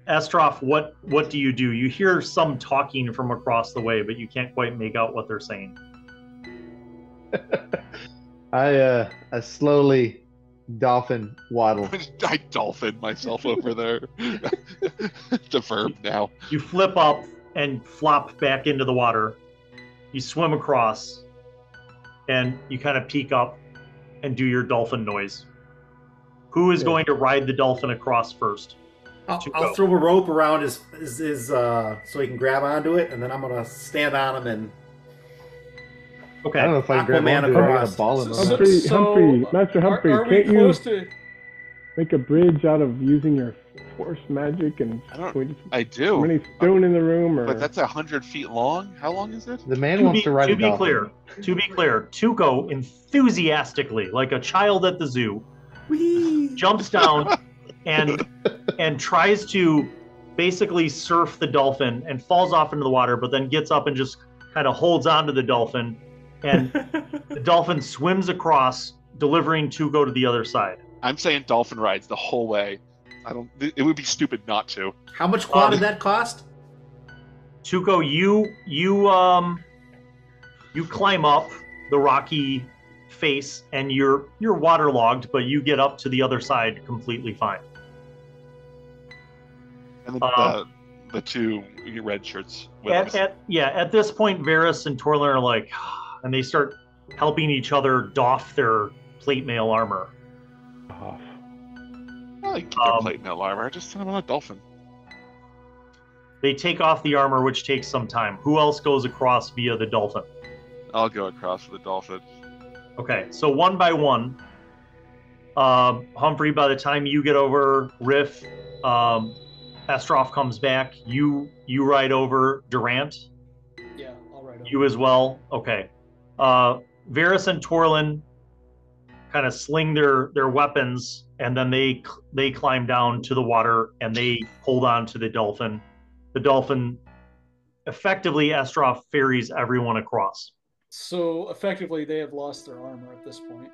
Estrof, what do? You hear some talking from across the way, but you can't quite make out what they're saying. I slowly dolphin waddle. I dolphin myself over there. It's a verb now. You flip up and flop back into the water. You swim across, and you kind of peek up and do your dolphin noise. Who is going to ride the dolphin across first? I'll throw a rope around his so he can grab onto it, and then I'm gonna stand on him and. Okay. I don't know if I can grab Aquaman onto it. I got across. a ball in my mouth. Humphrey, Master Humphrey, are we can't you close to? make a bridge out of using your force magic and I do. any stone in the room? Or... But that's 100 feet long. How long is it? The man wants to ride a dolphin. To be clear, Tuco enthusiastically, like a child at the zoo, jumps down and tries to basically surf the dolphin and falls off into the water, but then gets up and just kind of holds onto the dolphin, and the dolphin swims across, delivering Tuco to the other side. I'm saying dolphin rides the whole way. It would be stupid not to. How much quad did that cost? Tuco, you climb up the rocky face, and you're waterlogged, but you get up to the other side completely fine. And the 2 red shirts with us. At this point, Varys and Torlin are like, and they start helping each other doff their plate mail armor. I like keep their plate mail armor. Just send them on a dolphin. They take off the armor, which takes some time. Who else goes across via the dolphin? I'll go across with the dolphin. Okay, so one by one. Humphrey, by the time you get over, Riff, Estrof comes back. You ride over. Durant? Yeah, I'll ride over. You as well? Okay. Varys and Torlin kind of sling their weapons, and then they climb down to the water, and they hold on to the dolphin. The dolphin, effectively, Estrof ferries everyone across. So, effectively, they have lost their armor at this point.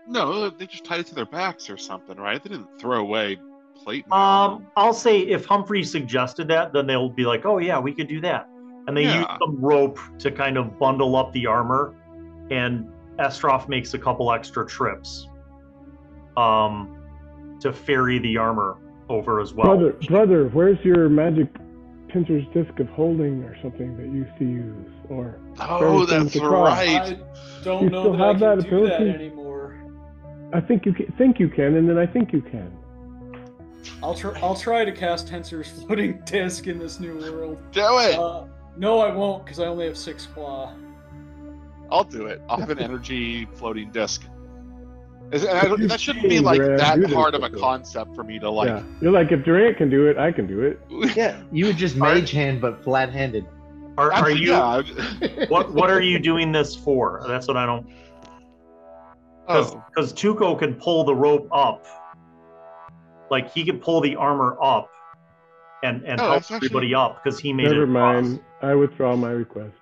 No, they just tied it to their backs or something, right? They didn't throw away plate mail. I'll say if Humphrey suggested that, then they'll be like, oh yeah, we could do that. And they use some rope to kind of bundle up the armor, and Estrof makes a couple extra trips to ferry the armor over as well. Brother, where's your magic pincer's disc of holding or something that you used to use? Or that's right. I don't know that I can do that anymore. I think you can, and then I think you can. I'll try to cast Tensor's floating disc in this new world. Do it! No, I won't, because I only have 6 claw. I'll do it. I'll have an energy floating disc. That shouldn't be like that hard of a concept for me to like. Yeah. You're like, if Durant can do it, I can do it. Yeah, you would just mage hand, but flat-handed. Are you? Yeah. What are you doing this for? That's what I don't. Because Tuco can pull the rope up. Like, he could pull the armor up and help everybody up, because he made it. Never mind. I withdraw my request.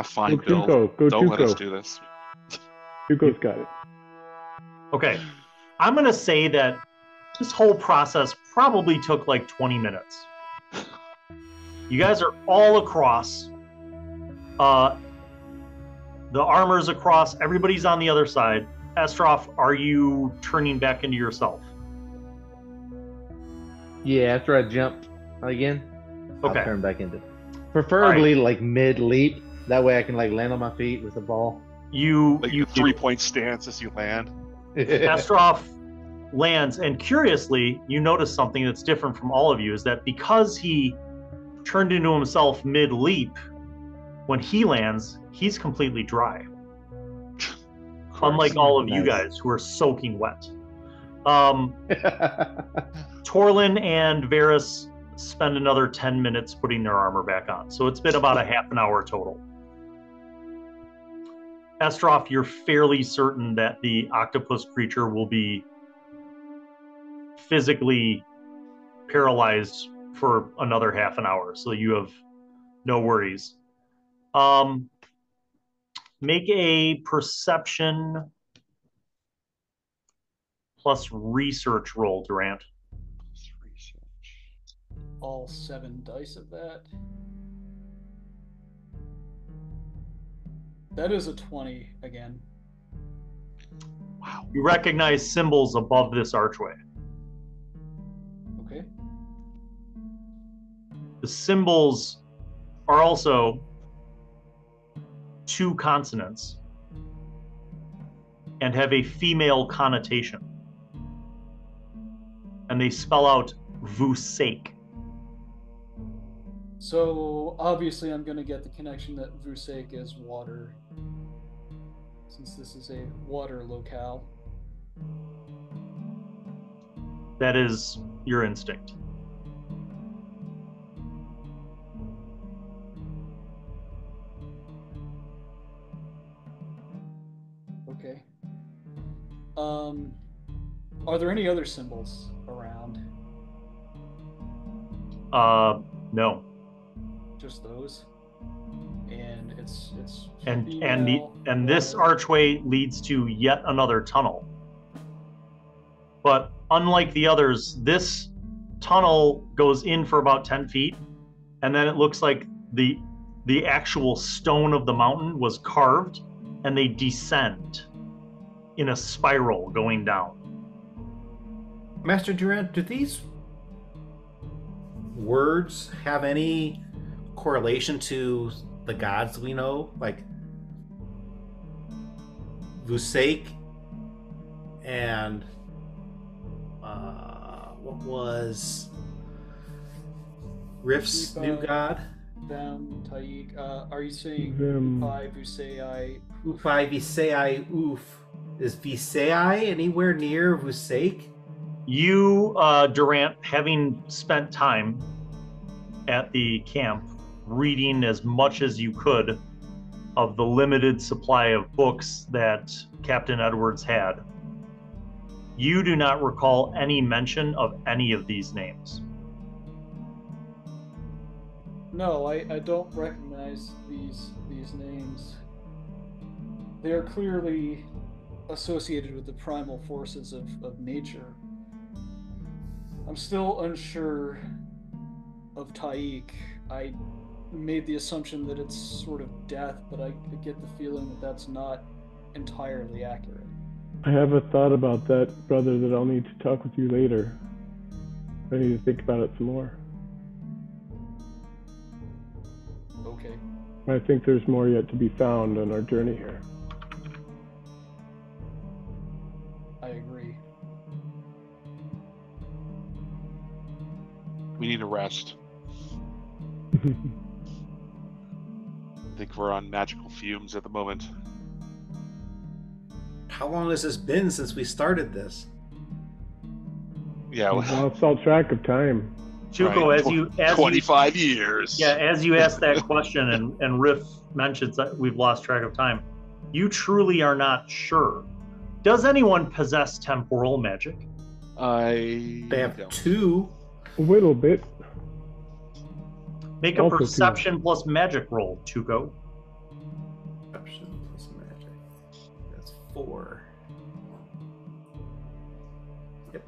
Fine, Bill. Don't let us do this. Tuco's got it. Okay. I'm going to say that This whole process probably took like 20 minutes. You guys are all across. The armor's across. Everybody's on the other side. Estrof, are you turning back into yourself? Yeah, after I jumped again, Okay. I'll turn back into. Preferably like mid leap. That way I can like land on my feet with the ball. You Like a 3-point stance as you land. Estrof lands, and curiously, you notice something that's different from all of you, is that because he turned into himself mid-leap, when he lands, he's completely dry. Unlike all of you guys who are soaking wet. Torlin and Varys spend another 10 minutes putting their armor back on. So it's been about a half an hour total. Estrof, you're fairly certain that the octopus creature will be physically paralyzed for another half an hour, so you have no worries. Make a perception plus research roll, Durant. All 7 dice of that. That is a 20 again. Wow. You recognize symbols above this archway. Okay. The symbols are also 2 consonants and have a female connotation. And they spell out Vusake. So obviously I'm going to get the connection that Vusake is water, since this is a water locale. That is your instinct. Okay. Are there any other symbols around? No. Just those? And it's And this archway leads to yet another tunnel. But unlike the others, this tunnel goes in for about 10 feet, and then it looks like the actual stone of the mountain was carved, and they descend in a spiral going down. Master Durant, do these words have any correlation to the gods we know? Like Vusake and what was Riff's new god? Taik. Are you saying Them. Upai, Vusei, Upai Visei Oof. Is Visei anywhere near Vusake? You, Durant, having spent time at the camp reading as much as you could of the limited supply of books that Captain Edwards had, you do not recall any mention of any of these names. No, I don't recognize these names. They are clearly associated with the primal forces of nature. I'm still unsure of Taik. I made the assumption that it's sort of death, but I get the feeling that that's not entirely accurate. I have a thought about that, brother, that I'll need to talk with you later. I need to think about it some more. Okay. I think there's more yet to be found on our journey here. I agree. We need a rest. I think we're on magical fumes at the moment. How long has this been since we started this? Yeah, I've lost all track of time. Tuco, right. as 25 years. Yeah, as you asked that question, and Riff mentions that we've lost track of time, you truly are not sure. Does anyone possess temporal magic? They have don't. 2. A little bit. Make a Also perception plus magic roll, Tuco. Perception plus magic. That's 4. Yep.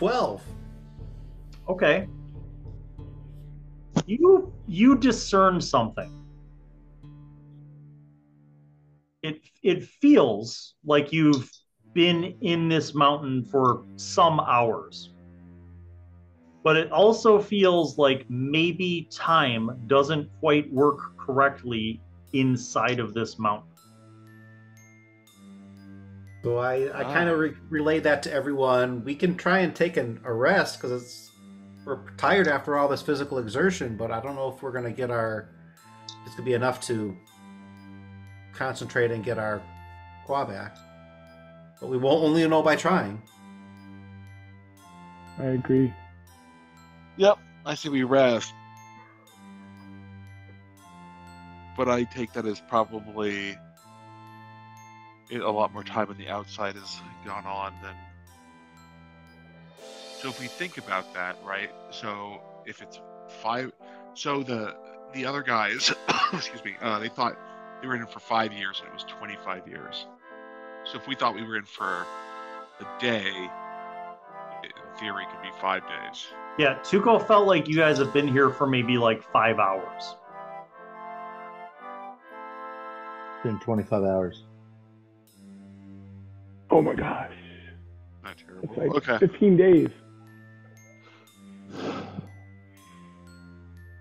12. Okay. You discern something. It feels like you've been in this mountain for some hours. But it also feels like maybe time doesn't quite work correctly inside of this mountain. So I kind of relay that to everyone. We can try and take a rest because we're tired after all this physical exertion, but I don't know if we're going to get it's going to be enough to concentrate and get our qua back. But we won't only know by trying. I agree. Yep, I say we rest. But I take that as probably a lot more time on the outside has gone on than. So if we think about that, right? So if it's 5, so the other guys, excuse me, they thought they were in for 5 years and it was 25 years. So if we thought we were in for a day, in theory, it could be 5 days. Yeah, Tuco felt like you guys have been here for maybe like 5 hours. Been 25 hours. Oh my gosh. Not terrible. It's like Okay. 15 days.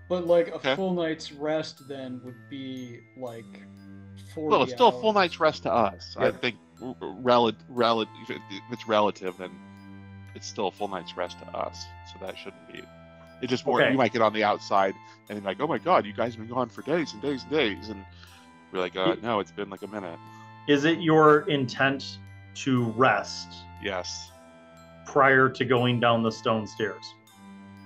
But like a Okay. full night's rest then would be like 40 Well, it's still a full hours. night's rest to us. I think if it's relative, then it's still a full night's rest to us. So that shouldn't be. It's just more. Okay. You might get on the outside and be like, "Oh my God, you guys have been gone for days and days and days," and we're like, "No, it's been like a minute." Is it your intent to rest Yes, prior to going down the stone stairs?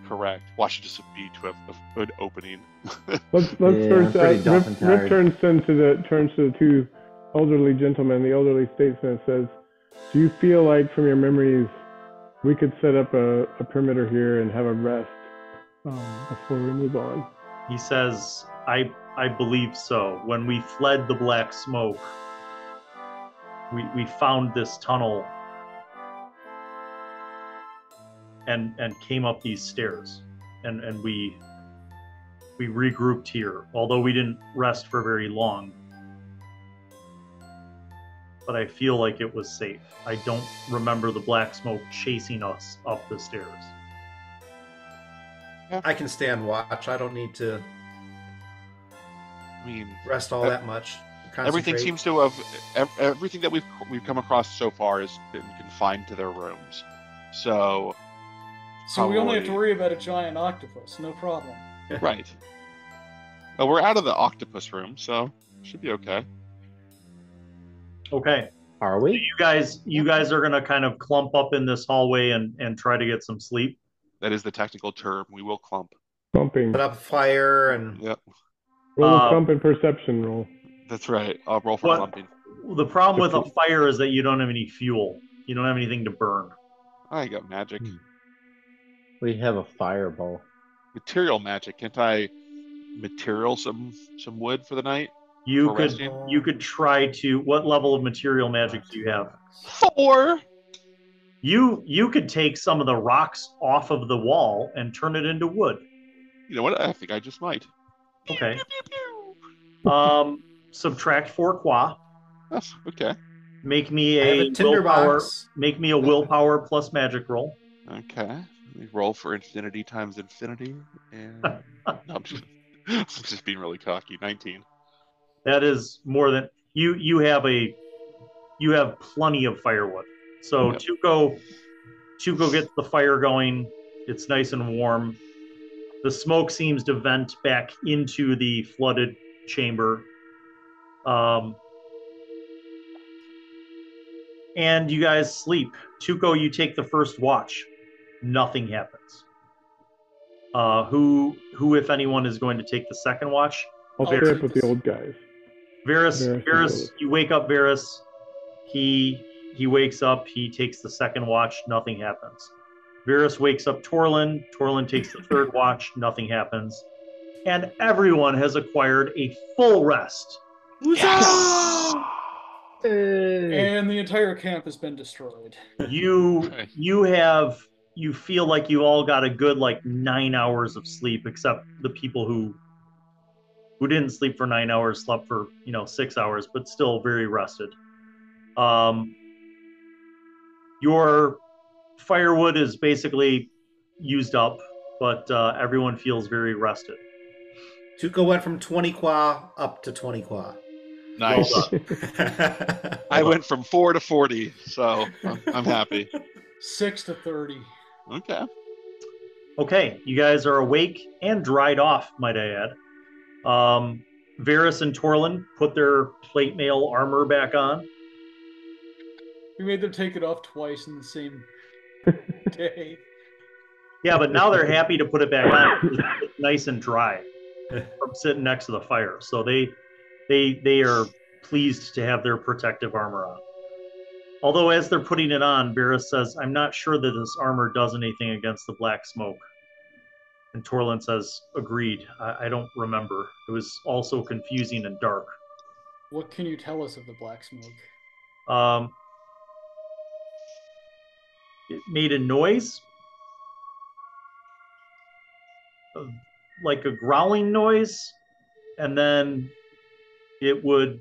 correct. Watch it just beat to an opening. Let's Yeah, I'm first pretty dumb and Riff tired. turns to the two elderly gentlemen, the elderly statesman, says, "Do you feel like from your memories we could set up a perimeter here and have a rest before we move on?" He says, I believe so. When we fled the black smoke, we found this tunnel and came up these stairs, and we regrouped here, although we didn't rest for very long. But I feel like it was safe. I don't remember the black smoke chasing us up the stairs. I can stand watch. I don't need to I mean, rest all that much. everything Concentrate. seems to have everything that we've come across so far has been confined to their rooms. So So we only have to probably- worry about a giant octopus, no problem. right. Well, we're out of the octopus room, so should be okay. Okay. Are we? You guys are gonna kind of clump up in this hallway and try to get some sleep. That is the technical term. We will clump. Clumping. Put up a fire and Yep, Roll a clump and perception roll. that's right. I'll roll for What? clumping. The problem with a fire is that you don't have any fuel. You don't have anything to burn. I got magic. We have a fireball. Material magic. Can't I material some wood for the night? You For could resting? you could try to. What level of material magic do you have? 4. You could take some of the rocks off of the wall and turn it into wood. You know what? I think I just might. Okay. Subtract 4 qua. Yes, okay. Make me I have a a tinderbox. willpower. Make me a willpower plus magic roll. Okay. Let me roll for infinity times infinity. And no, I'm just being really cocky. 19. That is more than you have plenty of firewood. So Yep. Tuco gets the fire going. It's nice and warm. The smoke seems to vent back into the flooded chamber. And you guys sleep. Tuco, you take the first watch. Nothing happens. Who, if anyone, is going to take the second watch? I'll I'll stay take up with the this. old guys. Varys, you wake up Varys. He wakes up, he takes the second watch, nothing happens. Varys wakes up Torlin. Torlin takes the third watch, nothing happens. And everyone has acquired a full rest. And the entire camp has been destroyed. You Okay. you have you feel like you all got a good 9 hours of sleep, except the people who didn't sleep for 9 hours slept for 6 hours, but still very rested. Your firewood is basically used up, but everyone feels very rested. Tuco went from 20 kwa up to 20 kwa. Nice. Well I went from 4 to 40, so I'm happy. 6 to 30. Okay, you guys are awake and dried off, might I add. Varys and Torlin put their plate mail armor back on. We made them take it off twice in the same day. Yeah, but now they're happy to put it back on. It's nice and dry from sitting next to the fire. So they are pleased to have their protective armor on. Although as they're putting it on, Varys says, I'm not sure that this armor does anything against the black smoke. And Torlin says, agreed. I don't remember. It was also confusing and dark. What can you tell us of the black smoke? It made a noise, like a growling noise, and then it would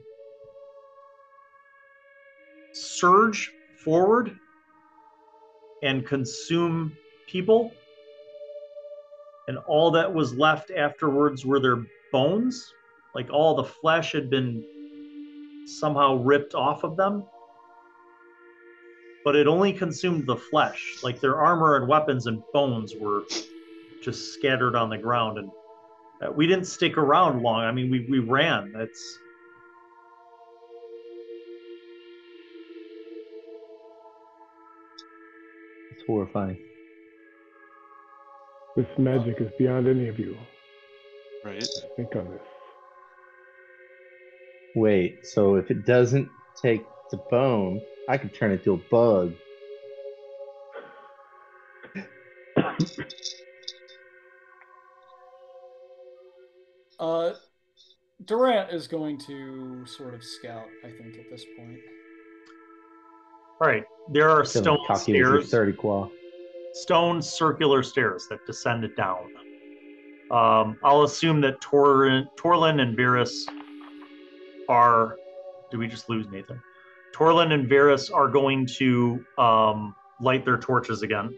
surge forward and consume people, and all that was left afterwards were their bones, like all the flesh had been somehow ripped off of them, but it only consumed the flesh. Like their armor and weapons and bones were just scattered on the ground, and we didn't stick around long. I mean, we ran. It's horrifying. This magic is beyond any of you. Right. Think on this. Wait, so if it doesn't take the bone, I could turn it to a bug. Durant is going to sort of scout, I think, at this point. all right. There are stone stairs, 30 qua. stone circular stairs that descend down. I'll assume that Torlin and Varys are. Did we just lose Nathan? Torlin and Varys are going to light their torches again.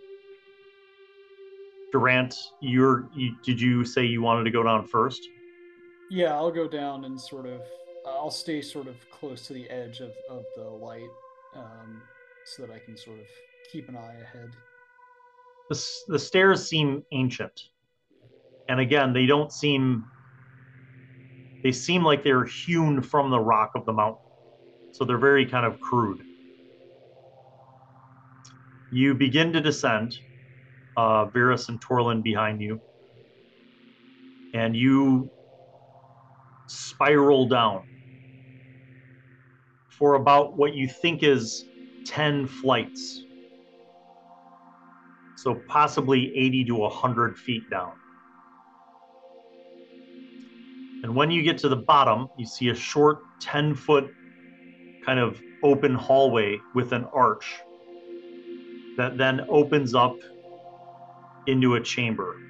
Durant, did you say you wanted to go down first? Yeah, I'll go down and sort of, I'll stay sort of close to the edge of the light, so that I can sort of keep an eye ahead. The stairs seem ancient. And again, they seem like they're hewn from the rock of the mountain. So they're very kind of crude. You begin to descend, Varys and Torlin behind you, and you spiral down for about what you think is 10 flights. So possibly 80 to 100 feet down. And when you get to the bottom, you see a short 10-foot kind of open hallway with an arch that then opens up into a chamber.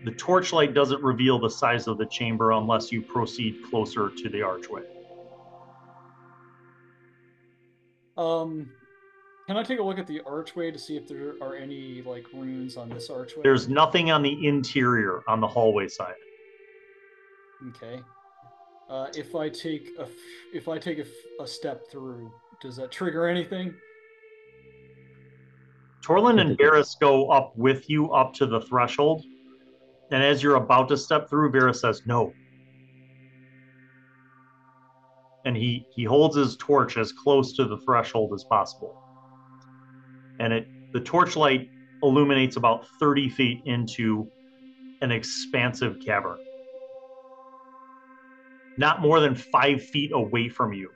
The torchlight doesn't reveal the size of the chamber unless you proceed closer to the archway. Can I take a look at the archway to see if there are any runes on this archway? There's nothing on the interior on the hallway side. Okay. If I take a step through, does that trigger anything? Torlin and Varys go up with you up to the threshold. And as you're about to step through, Varys says, no. And he holds his torch as close to the threshold as possible. And the torchlight illuminates about 30 feet into an expansive cavern. Not more than 5 feet away from you,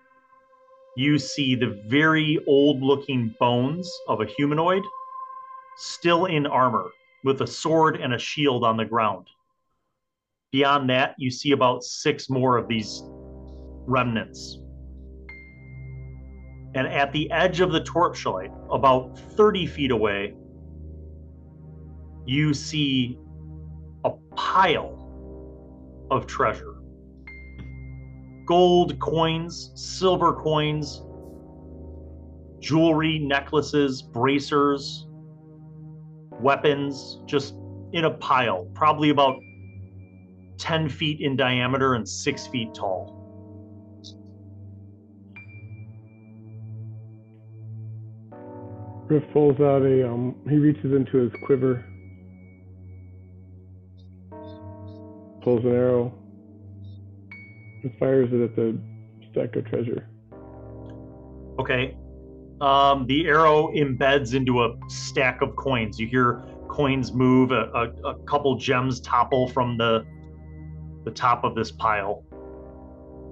you see the very old-looking bones of a humanoid still in armor, with a sword and a shield on the ground. Beyond that, you see about 6 more of these remnants. And at the edge of the torchlight, about 30 feet away, you see a pile of treasure. Gold coins, silver coins, jewelry, necklaces, bracers, weapons, just in a pile, probably about 10 feet in diameter and 6 feet tall. Riff pulls out he reaches into his quiver, pulls an arrow, and fires it at the stack of treasure. Okay. The arrow embeds into a stack of coins. You hear coins move, a couple gems topple from the top of this pile,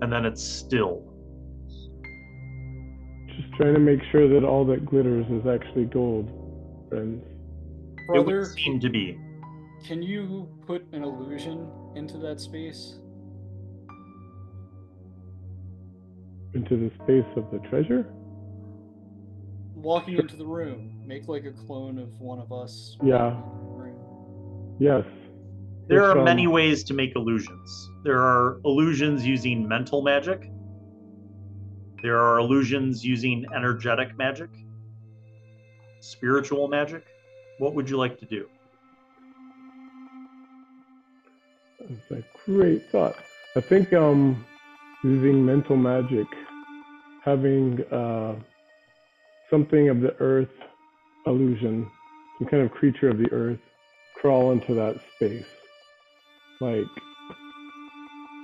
and then it's still. Just trying to make sure that all that glitters is actually gold, friends. Brother, It would seem to be. can you put an illusion into that space? Into the space of the treasure? Walking into the room, make like a clone of one of us. Yeah. walking into the room. Yes. There If, are many ways to make illusions. There are illusions using mental magic. There are illusions using energetic magic, spiritual magic. What would you like to do? That's a great thought. I think using mental magic, having something of the earth illusion, some kind of creature of the earth, crawl into that space. Like,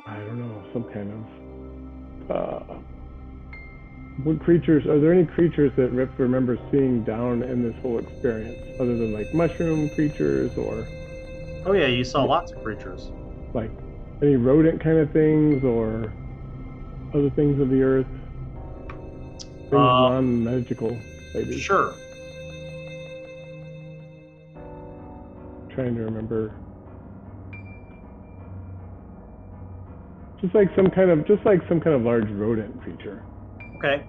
I don't know, some kind of what creatures, are there any creatures that Riff remembers seeing down in this whole experience, other than like mushroom creatures or Oh yeah, you saw lots of creatures. like any rodent kind of things or other things of the earth? Things non-magical, maybe. Sure. Trying to remember. Just like some kind of large rodent creature. Okay.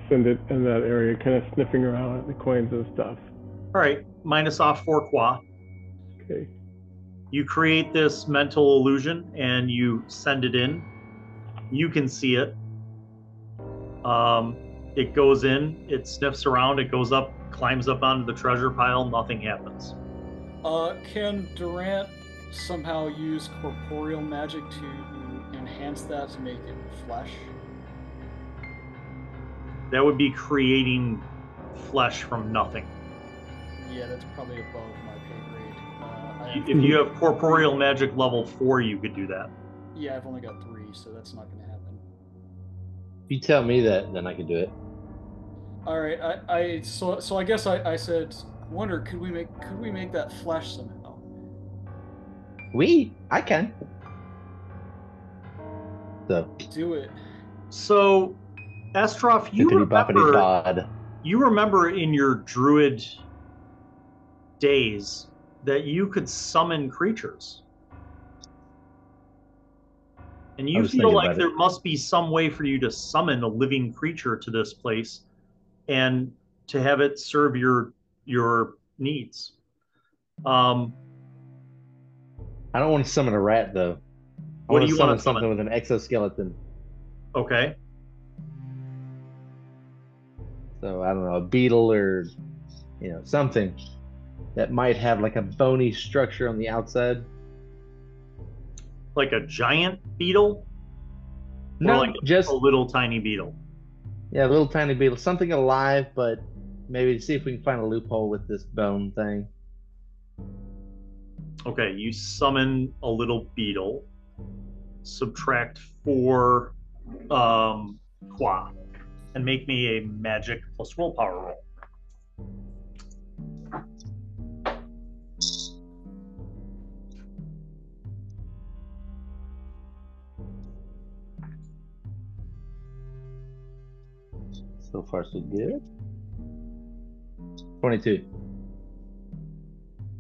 Send it in that area, kind of sniffing around at the coins and stuff. All right. Minus off 4 qua. Okay. You create this mental illusion and you send it in. You can see it. It goes in, it sniffs around, it goes up, climbs up onto the treasure pile, nothing happens. Can Durant somehow use corporeal magic to enhance that to make it flesh? That would be creating flesh from nothing. Yeah, that's probably above my pay grade. If you have corporeal magic level 4, you could do that. Yeah, I've only got 3, so that's not going to happen. If you tell me that, then I can do it. All right, so I guess I said, wonder could we make that flesh somehow? I can. So Do it. So, Estrof, you remember in your druid days that you could summon creatures. And you feel like there must be some way for you to summon a living creature to this place and to have it serve your needs. I don't want to summon a rat, though. What do you want to something summon? with an exoskeleton. Okay. So I don't know, a beetle or something that might have like a bony structure on the outside. Like a giant beetle? No, or like just a little tiny beetle. Yeah, a little tiny beetle, something alive, but maybe see if we can find a loophole with this bone thing. Okay, you summon a little beetle. Subtract 4 qua, and make me a magic plus willpower roll. So far, so good. 22.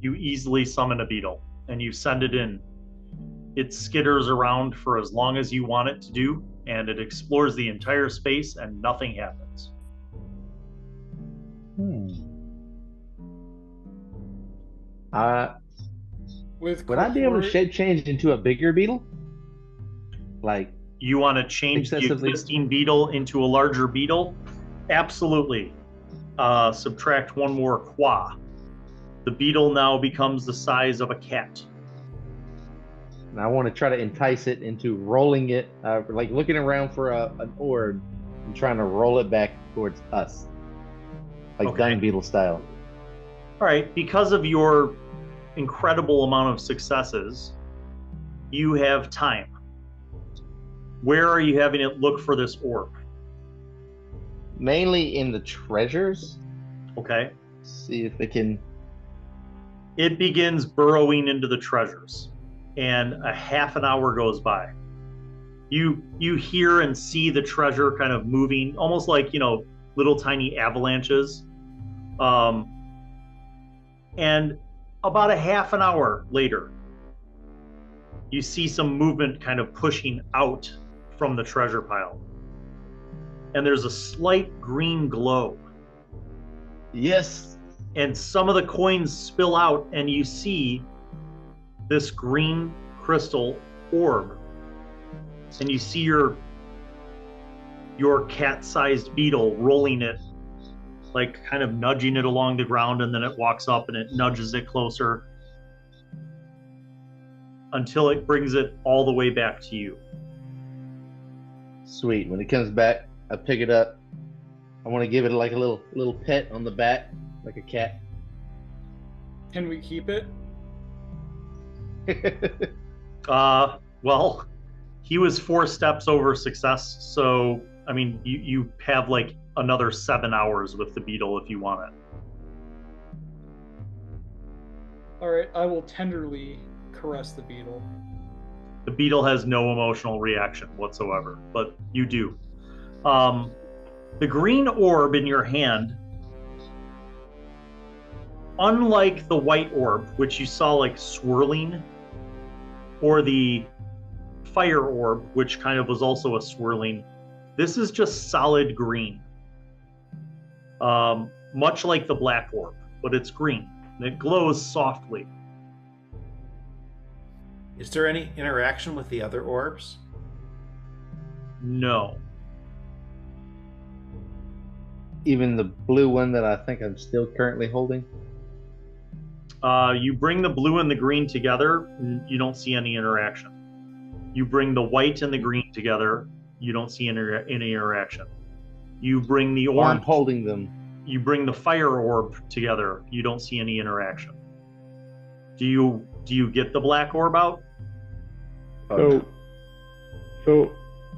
You easily summon a beetle, and you send it in. It skitters around for as long as you want it to do, and it explores the entire space, and nothing happens. Would I be able to shape change into a bigger beetle? Like, you want to change the existing beetle into a larger beetle? Absolutely. Subtract one more qua. The beetle now becomes the size of a cat. And I want to try to entice it into rolling it, like looking around for an orb and trying to roll it back towards us, like dung beetle style. All right, because of your incredible amount of successes, you have time. Where are you having it look for this orb? Mainly in the treasures. Okay. See if it can. It begins burrowing into the treasures, and a half an hour goes by. You hear and see the treasure kind of moving, almost like, little tiny avalanches. And about a half an hour later, you see some movement kind of pushing out from the treasure pile. And there's a slight green glow. Yes. And some of the coins spill out, and you see this green crystal orb. And you see your cat-sized beetle rolling it, like kind of nudging it along the ground, and then it walks up and it nudges it closer until it brings it all the way back to you. Sweet. When it comes back, I pick it up. I want to give it like a little pet on the back, like a cat. Can we keep it? Well, he was 4 steps over success, so I mean, you have like another 7 hours with the beetle if you want it. All right, I will tenderly caress the beetle. The beetle has no emotional reaction whatsoever, but you do. The green orb in your hand, unlike the white orb, which you saw like swirling, or the fire orb, which kind of was also a swirling, this is just solid green. Much like the black orb, but it's green, and it glows softly. Is there any interaction with the other orbs? No. Even the blue one that I think I'm still currently holding? You bring the blue and the green together, you don't see any interaction. You bring the white and the green together, you don't see any interaction. You bring the orange... I'm holding them. You bring the fire orb together, you don't see any interaction. Do you get the black orb out? So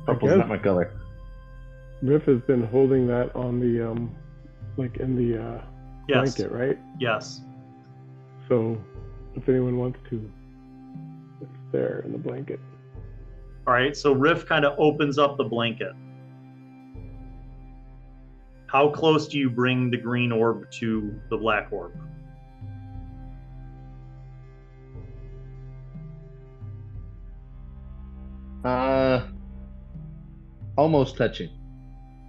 purple's not my color. Riff has been holding that on the like in the Yes. blanket, right? Yes. So if anyone wants to, it's there in the blanket. All right, so Riff kind of opens up the blanket. How close do you bring the green orb to the black orb? Almost touching.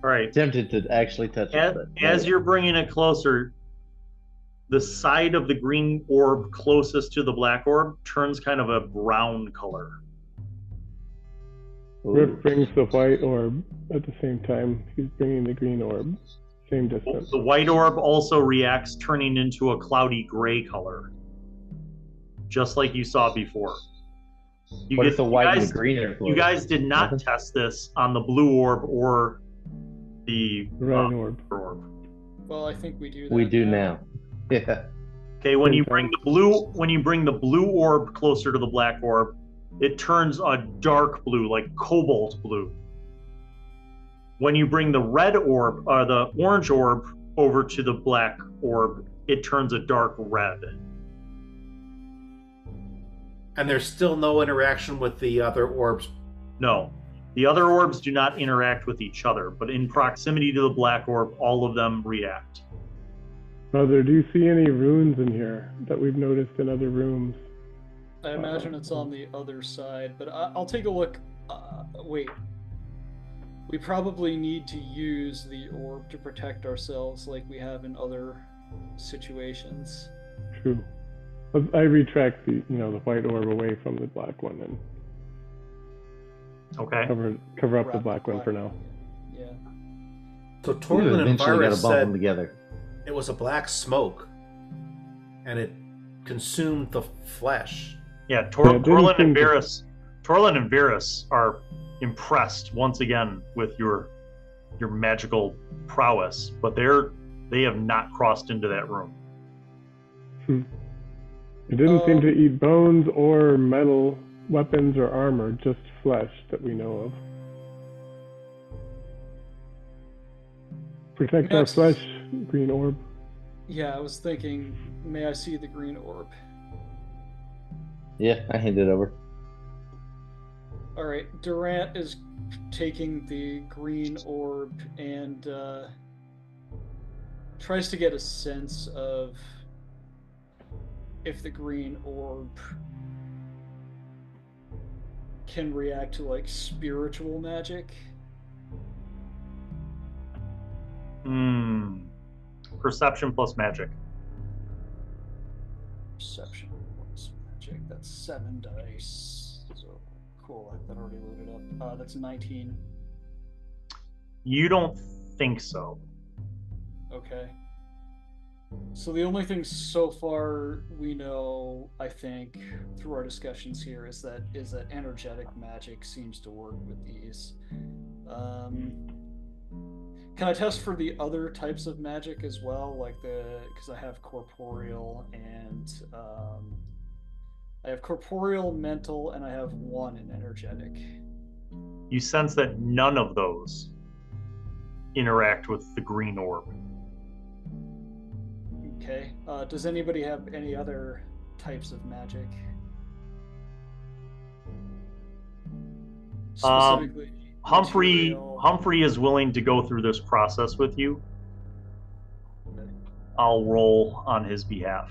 All right. Tempted to actually touch it. As you're bringing it closer, the side of the green orb closest to the black orb turns kind of a brown color. Riff brings the white orb at the same time. He's bringing the green orb. Same distance. The white orb also reacts, turning into a cloudy gray color, just like you saw before. What if the white and the green are close? You guys did not test this on the blue orb or the red orb. Well, I think we do that. We do now. Yeah. Okay, when you bring the blue orb closer to the black orb, it turns a dark blue, like cobalt blue. When you bring the red orb or the orange orb over to the black orb, it turns a dark red. And there's still no interaction with the other orbs? No. The other orbs do not interact with each other, but in proximity to the black orb, all of them react. Brother, do you see any runes in here that we've noticed in other rooms? I imagine it's on the other side, but I'll take a look. Wait. We probably need to use the orb to protect ourselves like we have in other situations. True. I retract the the white orb away from the black one and Okay. cover up the black one for now. Yeah. So We Torlin and eventually got Varus to bump them said together. it was a black smoke, and it consumed the flesh. Yeah, didn't Torlin seem and to- Varus are impressed once again with your magical prowess, but they have not crossed into that room. It didn't seem to eat bones or metal weapons or armor, just flesh that we know of. Protect our Next. flesh, green orb. Yeah, I was thinking, may I see the green orb? Yeah, I hand it over. All right, Durant is taking the green orb and tries to get a sense of if the green orb can react to like spiritual magic. Perception plus magic. Perception plus magic. That's 7 dice. So cool. I have that already loaded up. That's 19. You don't think so. Okay. So the only thing so far we know, I think, through our discussions here is that energetic magic seems to work with these. Can I test for the other types of magic as well, because I have corporeal and I have corporeal, mental, and I have 1 in energetic. You sense that none of those interact with the green orb. Okay. Does anybody have any other types of magic? Specifically, material. Humphrey is willing to go through this process with you. Okay. I'll roll on his behalf.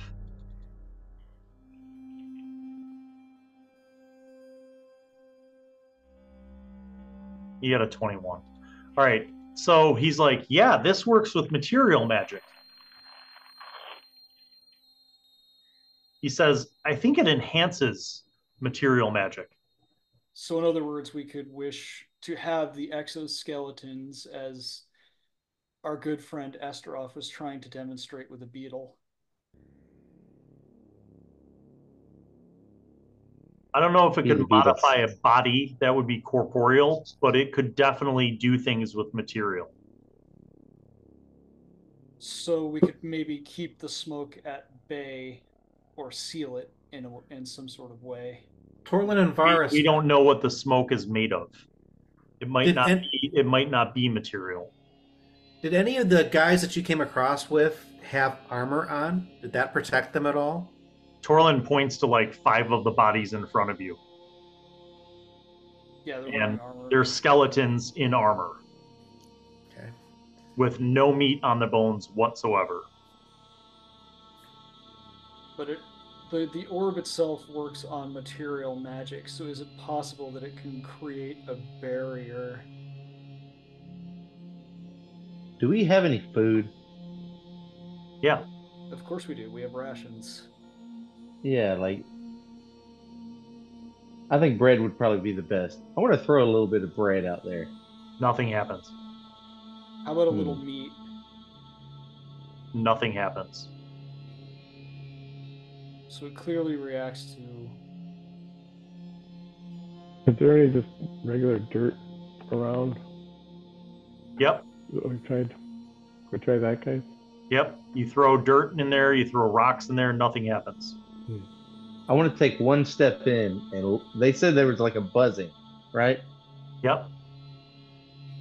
You got a 21. All right. So he's like, yeah, this works with material magic. He says, I think it enhances material magic. So in other words, we could wish to have the exoskeletons as our good friend Estrof was trying to demonstrate with a beetle. I don't know if it Be the could Beatles. modify a body that would be corporeal, but it could definitely do things with material. So we could maybe keep the smoke at bay or seal it in some sort of way. Torlin and Varus. We don't know what the smoke is made of. It might Did- not and- be. It might not be material. Did any of the guys that you came across with have armor on? Did that protect them at all? Torlin points to like 5 of the bodies in front of you, Yeah, they're wearing and armor. they're skeletons in armor Okay. with no meat on the bones whatsoever. But the orb itself works on material magic, so is it possible that it can create a barrier? Do we have any food? Yeah. Of course we do. We have rations. Yeah, I think bread would probably be the best. I want to throw a little bit of bread out there. Nothing happens. How about a little meat? Nothing happens. So it clearly reacts to... Is there any just regular dirt around? Yep. We try that, guys. Yep. You throw dirt in there, you throw rocks in there, nothing happens. I want to take one step in, and they said there was like a buzzing, right? Yep.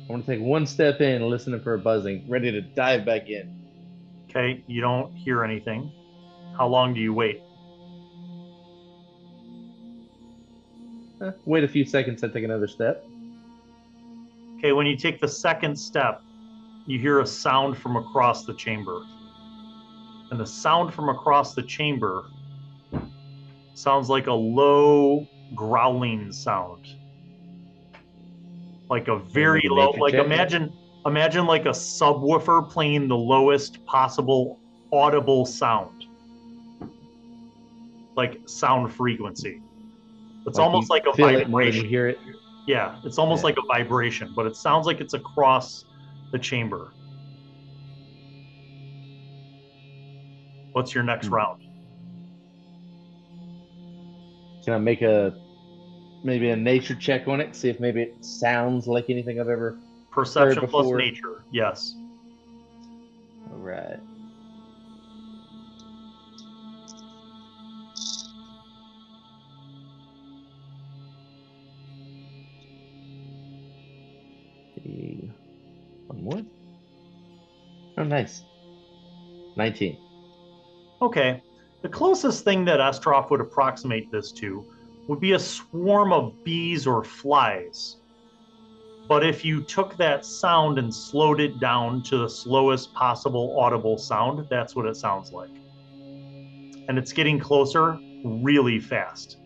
I want to take one step in, listening for a buzzing, ready to dive back in. Okay. You don't hear anything. How long do you wait? Wait a few seconds, I take another step. Okay. When you take the second step, you hear a sound from across the chamber. And the sound from across the chamber sounds like a low growling sound. Like a very Maybe low, nature like check. imagine like a subwoofer playing the lowest possible audible sound. like sound frequency. It's Like almost you like a feel it more than vibration. you hear it. Yeah, it's almost like a vibration, but it sounds like it's across the chamber. What's your next round? Can I make maybe a nature check on it? See if maybe it sounds like anything I've ever Perception heard plus before? nature. Yes. All right. One more. Oh, nice. 19. Okay. The closest thing that Estrof would approximate this to would be a swarm of bees or flies. But if you took that sound and slowed it down to the slowest possible audible sound, that's what it sounds like. And it's getting closer really fast.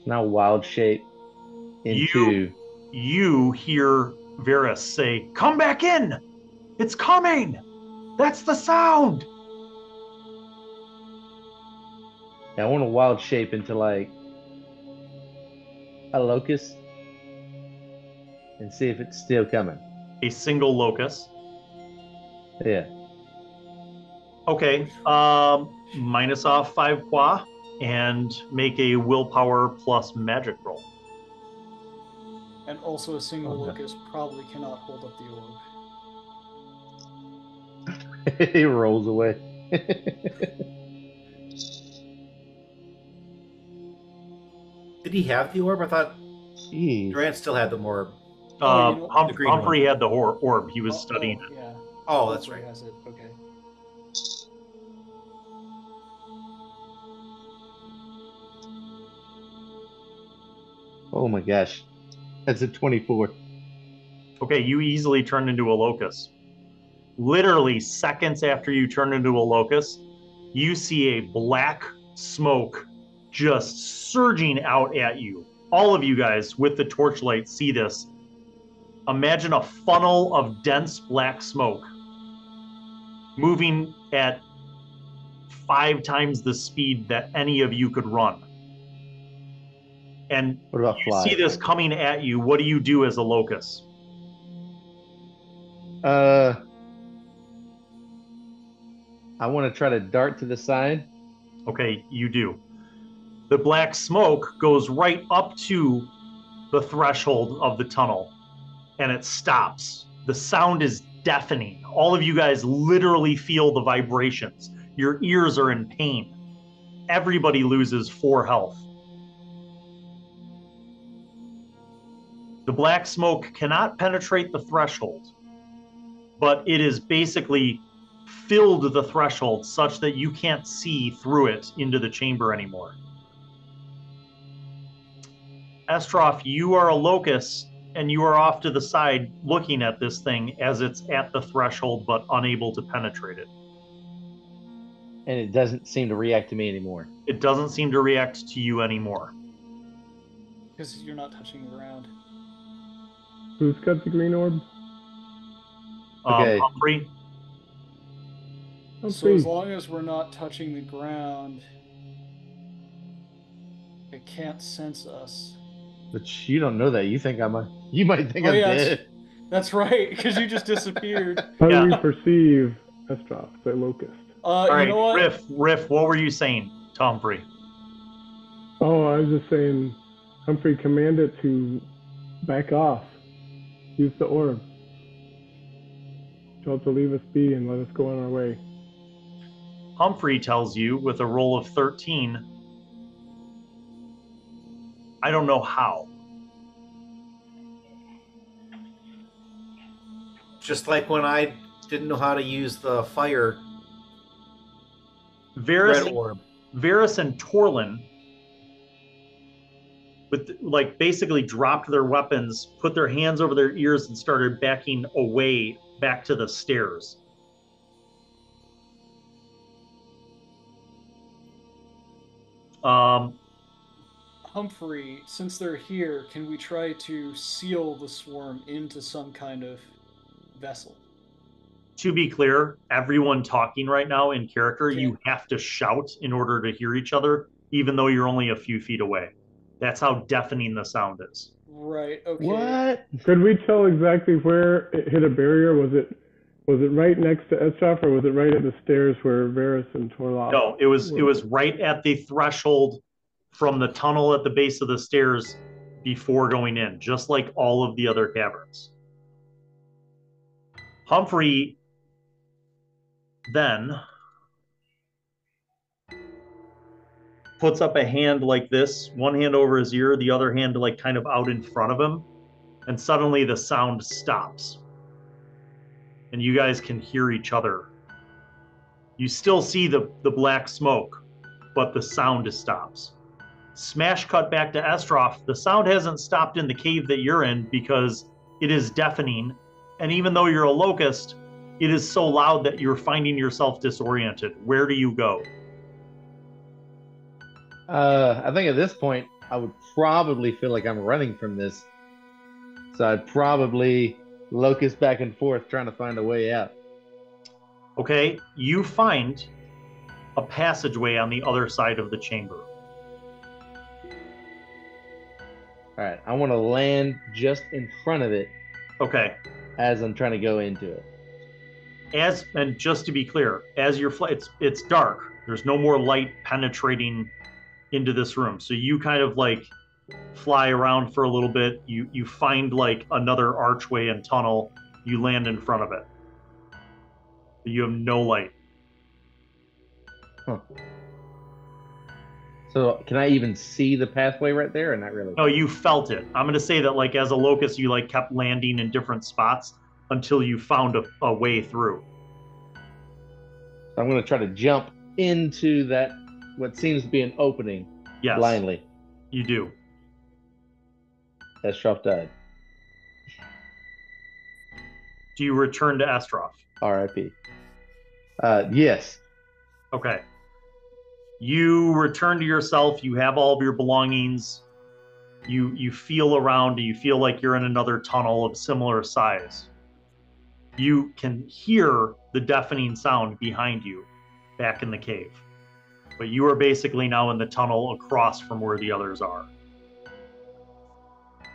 Now wild shape into... You hear Varys say, "Come back in! It's coming! That's the sound!" I want to wild shape into like a locust and see if it's still coming. A single locust. Yeah. Okay. Minus off 5 qua and make a willpower plus magic roll. And also a single locust probably cannot hold up the orb. He rolls away. Did he have the orb? I thought Jeez. Durant still had the orb. The green Humphrey one. had the orb. He was studying it. Yeah. Oh, that's Humphrey right. has it. Okay. Oh my gosh. That's a 24. Okay, you easily turned into a locust. Literally seconds after you turn into a locust, you see a black smoke just surging out at you. All of you guys with the torchlight see this. Imagine a funnel of dense black smoke moving at 5 times the speed that any of you could run. And What about you fly? see this coming at you. What do you do as a locust? I want to try to dart to the side. Okay, you do. The black smoke goes right up to the threshold of the tunnel, and it stops. The sound is deafening. All of you guys literally feel the vibrations. Your ears are in pain. Everybody loses 4 health. The black smoke cannot penetrate the threshold, but it is basically filled the threshold such that you can't see through it into the chamber anymore. Estrof, you are a locust, and you are off to the side looking at this thing as it's at the threshold but unable to penetrate it. And it doesn't seem to react to me anymore. It doesn't seem to react to you anymore. Because you're not touching the ground. Who's got the green orb? Okay. Humphrey? So as long as we're not touching the ground, it can't sense us. But you don't know that. You think you might think I'm dead. That's right, because you just disappeared. How do we perceive Estrof, the locust? All right, you know what? Riff, what were you saying to Humphrey? Oh, I was just saying, Humphrey, command it to back off. Use the orb. Tell it to leave us be and let us go on our way. Humphrey tells you with a roll of 13, I don't know how. Just like when I didn't know how to use the fire red orb. Varys and Torlin basically dropped their weapons, put their hands over their ears, and started backing away back to the stairs. Humphrey, since they're here, can we try to seal the swarm into some kind of vessel? To be clear, everyone talking right now in character, Okay. you have to shout in order to hear each other, even though you're only a few feet away. That's how deafening the sound is. Right. Okay. What? Could we tell exactly where it hit a barrier? Was it right next to Estrof, or was it right at the stairs where Varys and Torloff? No, it was right at the threshold from the tunnel at the base of the stairs before going in, just like all of the other caverns. Humphrey then puts up a hand like this, one hand over his ear, the other hand like kind of out in front of him, and suddenly the sound stops. And you guys can hear each other. You still see the black smoke, but the sound stops. Smash cut back to Estrof. The sound hasn't stopped in the cave that you're in because it is deafening. And even though you're a locust, it is so loud that you're finding yourself disoriented. Where do you go? I think at this point, I would probably feel like I'm running from this. So I'd probably locust back and forth trying to find a way out. Okay, you find a passageway on the other side of the chamber. All right, I want to land just in front of it Okay, as I'm trying to go into it. and just to be clear, as you're it's dark. There's no more light penetrating into this room. So you kind of like fly around for a little bit. You find like another archway and tunnel. You land in front of it. But you have no light. Huh. So can I even see the pathway right there, or not really? No, you felt it. I'm going to say that like as a locust, you like kept landing in different spots until you found a way through. So I'm going to try to jump into that, what seems to be an opening, Yes, blindly. you do. Estrof died. Do you return to Estrof? R.I.P. Yes. Okay. You return to yourself. You have all of your belongings. You feel around. You feel like you're in another tunnel of similar size. You can hear the deafening sound behind you back in the cave. But you are basically now in the tunnel across from where the others are.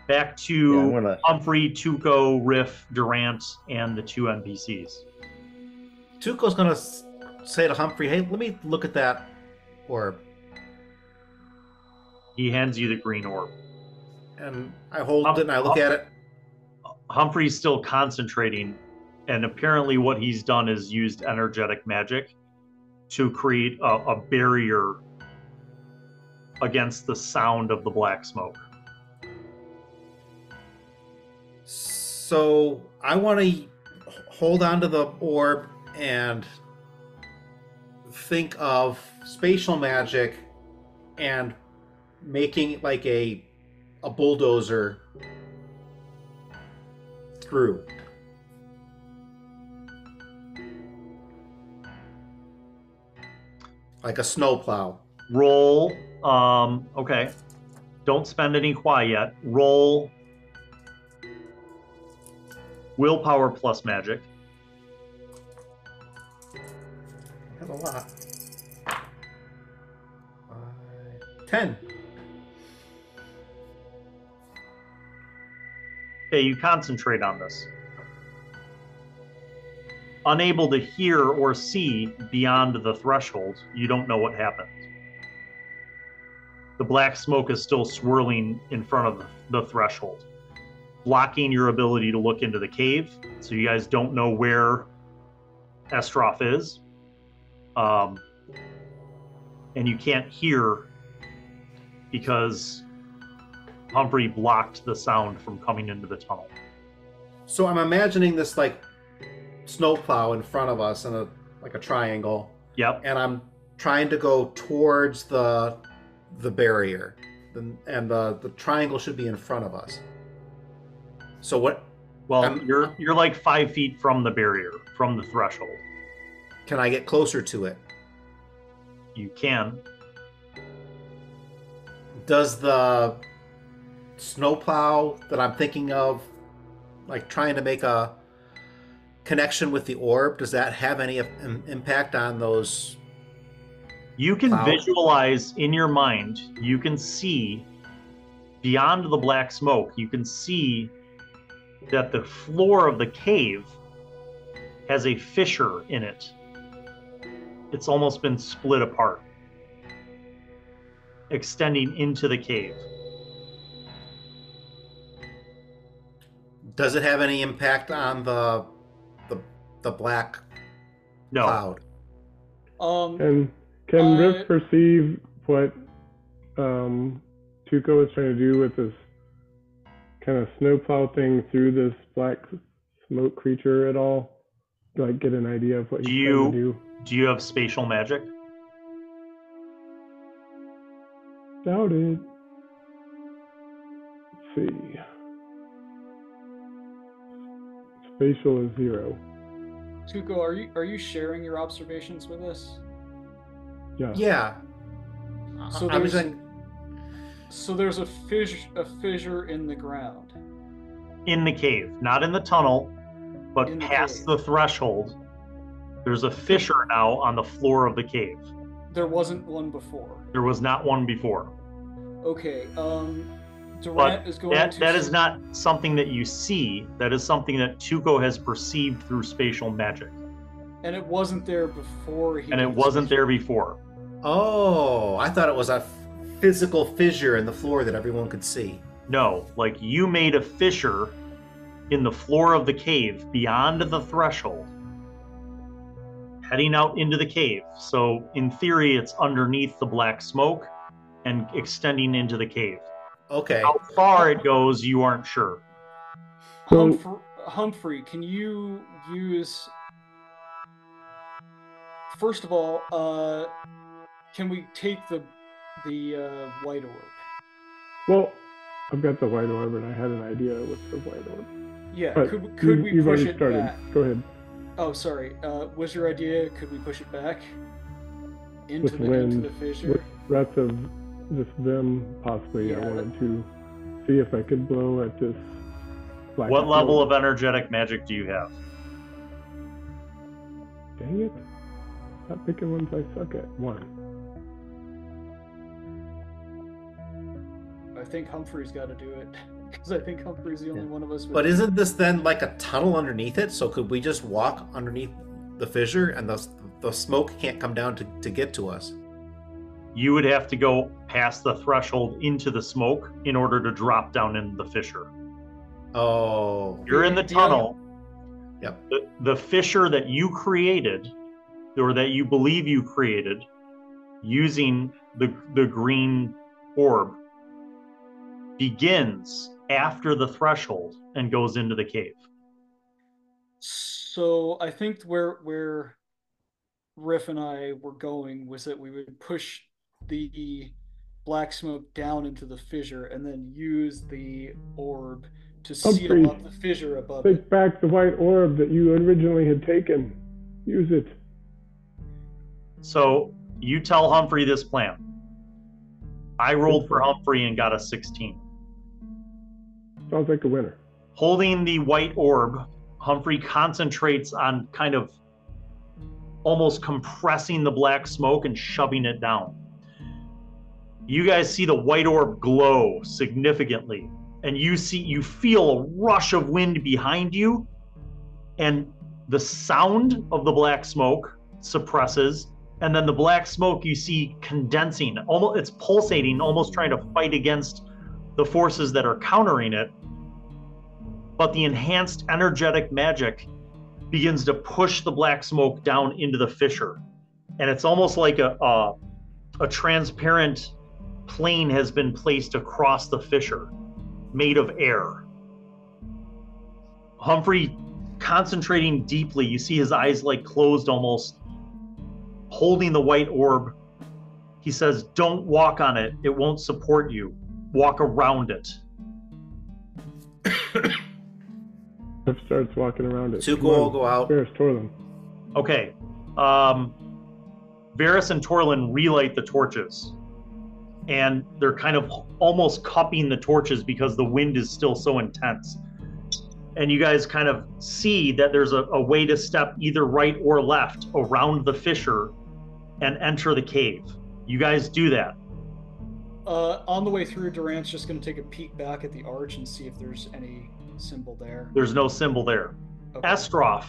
Back to Humphrey, Tuco, Riff, Durant, and the two NPCs. Tuco's gonna say to Humphrey, "Hey, let me look at that orb." He hands you the green orb. And I hold it and I look at it. Humphrey's still concentrating, and apparently what he's done is used energetic magic to create a barrier against the sound of the black smoke. So I want to hold on to the orb and think of spatial magic and making like a bulldozer through. Like a snowplow. Roll, okay. Don't spend any qua yet. Roll willpower plus magic. That's a lot. 10. Okay, you concentrate on this. Unable to hear or see beyond the threshold, you don't know what happened. The black smoke is still swirling in front of the threshold, blocking your ability to look into the cave, so you guys don't know where Estrof is. And you can't hear because Humphrey blocked the sound from coming into the tunnel. So I'm imagining this like snowplow in front of us in like a triangle. Yep. And I'm trying to go towards the barrier, and the triangle should be in front of us. So what? Well, you're like 5 feet from the barrier, from the threshold. Can I get closer to it? You can. Does the snowplow that I'm thinking of, like trying to make a connection with the orb, does that have any impact on those? You can Cloud? visualize in your mind, you can see beyond the black smoke, you can see that the floor of the cave has a fissure in it. It's almost been split apart, extending into the cave. Does it have any impact on the black No. cloud? Can Riff perceive what Tuco is trying to do with this kind of snowplow thing through this black smoke creature at all? Like, get an idea of what he's trying to do? Do you have spatial magic? Doubt it. Let's see. Spatial is 0. Tuco, are you sharing your observations with us? Yeah. Yeah. So I was there's, in, so there's a fissure in the ground. In the cave, not in the tunnel, but In the past cave. the threshold. There's a fissure now on the floor of the cave. There wasn't one before. There was not one before. Okay. Durant But is going to. that is not something that you see. That is something that Tuco has perceived through spatial magic. And it wasn't there before he. And did it the wasn't fissure. there before. oh, I thought it was a physical fissure in the floor that everyone could see. No, like you made a fissure in the floor of the cave beyond the threshold, heading out into the cave. So in theory, it's underneath the black smoke and extending into the cave. Okay. How far it goes, you aren't sure. Humphrey, can you use? First of all, can we take the white orb? Well, I've got the white orb, and I had an idea with the white orb. Yeah. But Could we you've push already it started. back? Go ahead. Oh, sorry. Was your idea? Could we push it back into With the wind, fissure? with breath of this vim, possibly. Yeah, I wanted to see if I could blow at this black What level smoke. of energetic magic do you have? Dang it. Not picking ones I suck at. 1. I think Humphrey's got to do it because I think Humphrey's the only one of us. With But isn't this then like a tunnel underneath it? So could we just walk underneath the fissure and the smoke can't come down to get to us? You would have to go past the threshold into the smoke in order to drop down in the fissure. Oh. You're in the tunnel. Yep. The fissure that you created, or that you believe you created, using the green orb, begins after the threshold and goes into the cave. So I think where Riff and I were going was that we would push the black smoke down into the fissure and then use the orb to Humphrey, seal up the fissure above it. Take back the white orb that you originally had taken. Use it. So you tell Humphrey this plan. I rolled for Humphrey and got a 16. Sounds like a winner. Holding the white orb, Humphrey concentrates on kind of almost compressing the black smoke and shoving it down. You guys see the white orb glow significantly, and you feel a rush of wind behind you, and the sound of the black smoke suppresses, and then the black smoke you see condensing, almost it's pulsating, almost trying to fight against the forces that are countering it. But the enhanced energetic magic begins to push the black smoke down into the fissure. And it's almost like a transparent plane has been placed across the fissure, made of air. Humphrey, concentrating deeply, you see his eyes like closed almost, holding the white orb. He says, "Don't walk on it. It won't support you. Walk around it." Riff starts walking around it. Tuco Come on, will go out. Ferris, Torlin. Okay. Varys and Torlin relight the torches. And they're kind of almost cupping the torches because the wind is still so intense. And you guys kind of see that there's a way to step either right or left around the fissure and enter the cave. You guys do that. On the way through, Durant's just going to take a peek back at the arch and see if there's any symbol there. There's no symbol there. Okay. Estrof,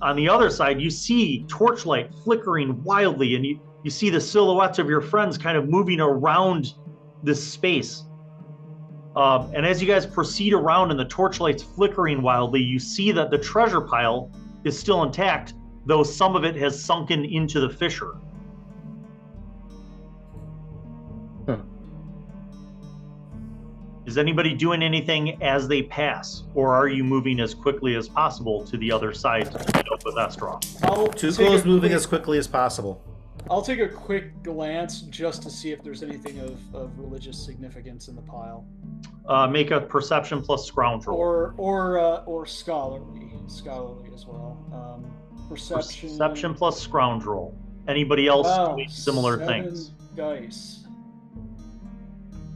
on the other side, you see torchlight flickering wildly, and you see the silhouettes of your friends kind of moving around this space. And as you guys proceed around and the torchlight's flickering wildly, you see that the treasure pile is still intact, though some of it has sunken into the fissure. Huh. Is anybody doing anything as they pass, or are you moving as quickly as possible to the other side to meet up with Estrof? Tuco is moving as quickly as possible. I'll take a quick glance just to see if there's anything of religious significance in the pile. Make a perception plus scrounge roll. Or scholarly as well. Perception plus scrounge roll. Anybody else doing similar 7 things? Dice.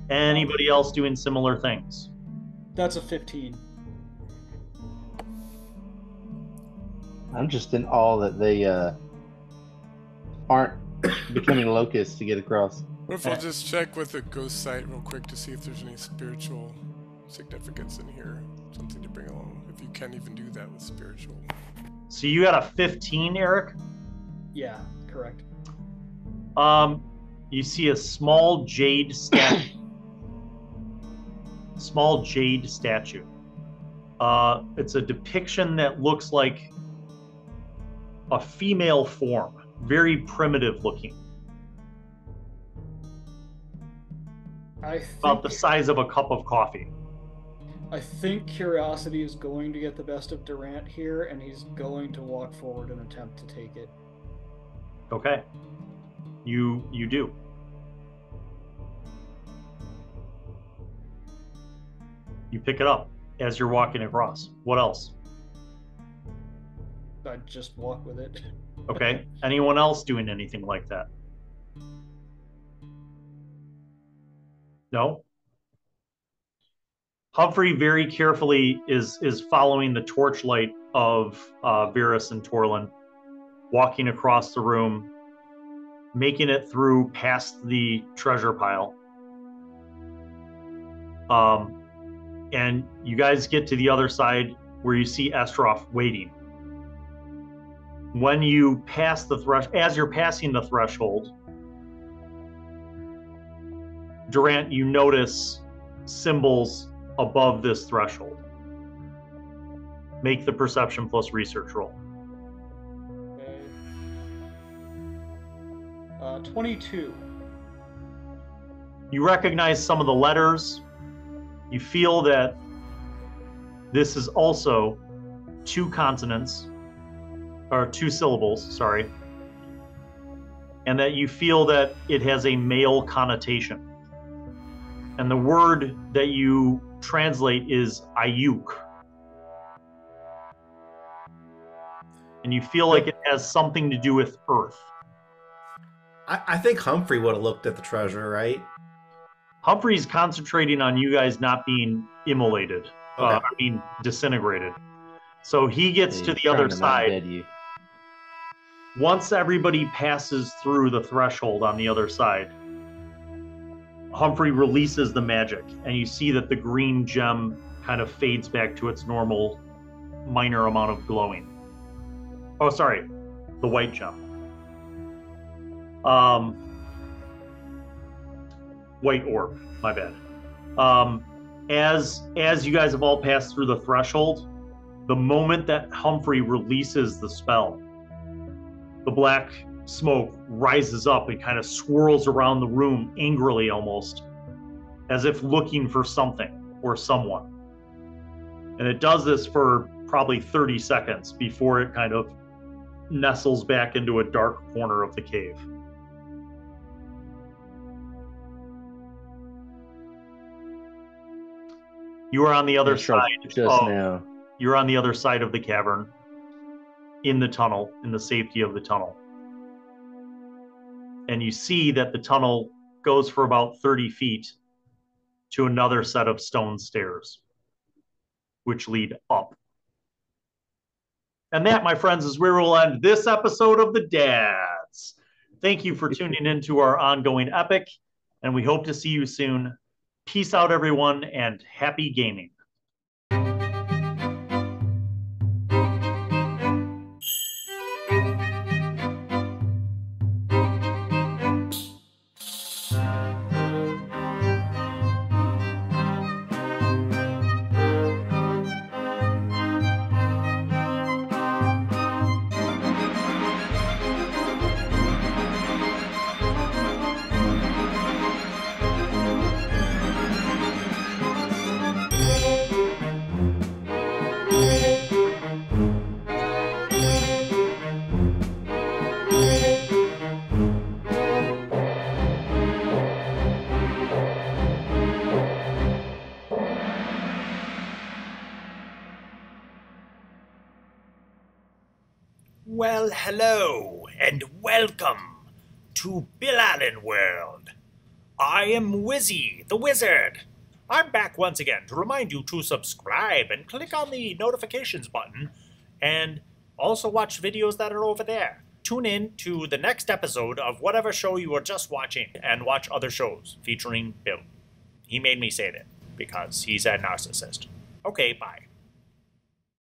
Anybody else doing similar things? That's a 15. I'm just in awe that they aren't becoming locusts to get across. What if I'll just check with the ghost site real quick to see if there's any spiritual significance in here? Something to bring along, if you can even do that with spiritual. So you got a 15, Erik? Yeah, correct. You see a small jade statue. It's a depiction that looks like a female form, very primitive looking. About the size of a cup of coffee. I think curiosity is going to get the best of Durant here, and he's going to walk forward and attempt to take it. Okay. You do. You pick it up as you're walking across. What else? I just walk with it. Okay. Anyone else doing anything like that? No? Humphrey very carefully is following the torchlight of Varys and Torlin, walking across the room, making it through past the treasure pile. And you guys get to the other side where you see Estrof waiting. When you pass the as you're passing the threshold, Durant, you notice symbols above this threshold. Make the perception plus research roll. Okay. 22. You recognize some of the letters. You feel that this is also two syllables, sorry. And that you feel that it has a male connotation. And the word that you translate is Ayuk. And you feel like it has something to do with Earth. I think Humphrey would have looked at the treasure, right? Humphrey's concentrating on you guys not being immolated. Okay. Disintegrated. So he gets to the other side. Once everybody passes through the threshold on the other side, Humphrey releases the magic, and you see that the green gem kind of fades back to its normal minor amount of glowing. Oh, sorry, the white gem. White orb, my bad. As you guys have all passed through the threshold, the moment that Humphrey releases the spell, the black smoke rises up and kind of swirls around the room angrily, almost as if looking for something or someone. And it does this for probably 30 seconds before it kind of nestles back into a dark corner of the cave. You are on the other side now. You're on the other side of the cavern, in the tunnel, in the safety of the tunnel. And you see that the tunnel goes for about 30 feet to another set of stone stairs, which lead up. And that, my friends, is where we'll end this episode of The Dads. Thank you for tuning in to our ongoing epic, and we hope to see you soon. Peace out, everyone, and happy gaming. Well, hello, and welcome to Bill Allan World. I am Wizzy, the Wizard. I'm back once again to remind you to subscribe and click on the notifications button, and also watch videos that are over there. Tune in to the next episode of whatever show you were just watching, and watch other shows featuring Bill. He made me say that, because he's a narcissist. Okay, bye.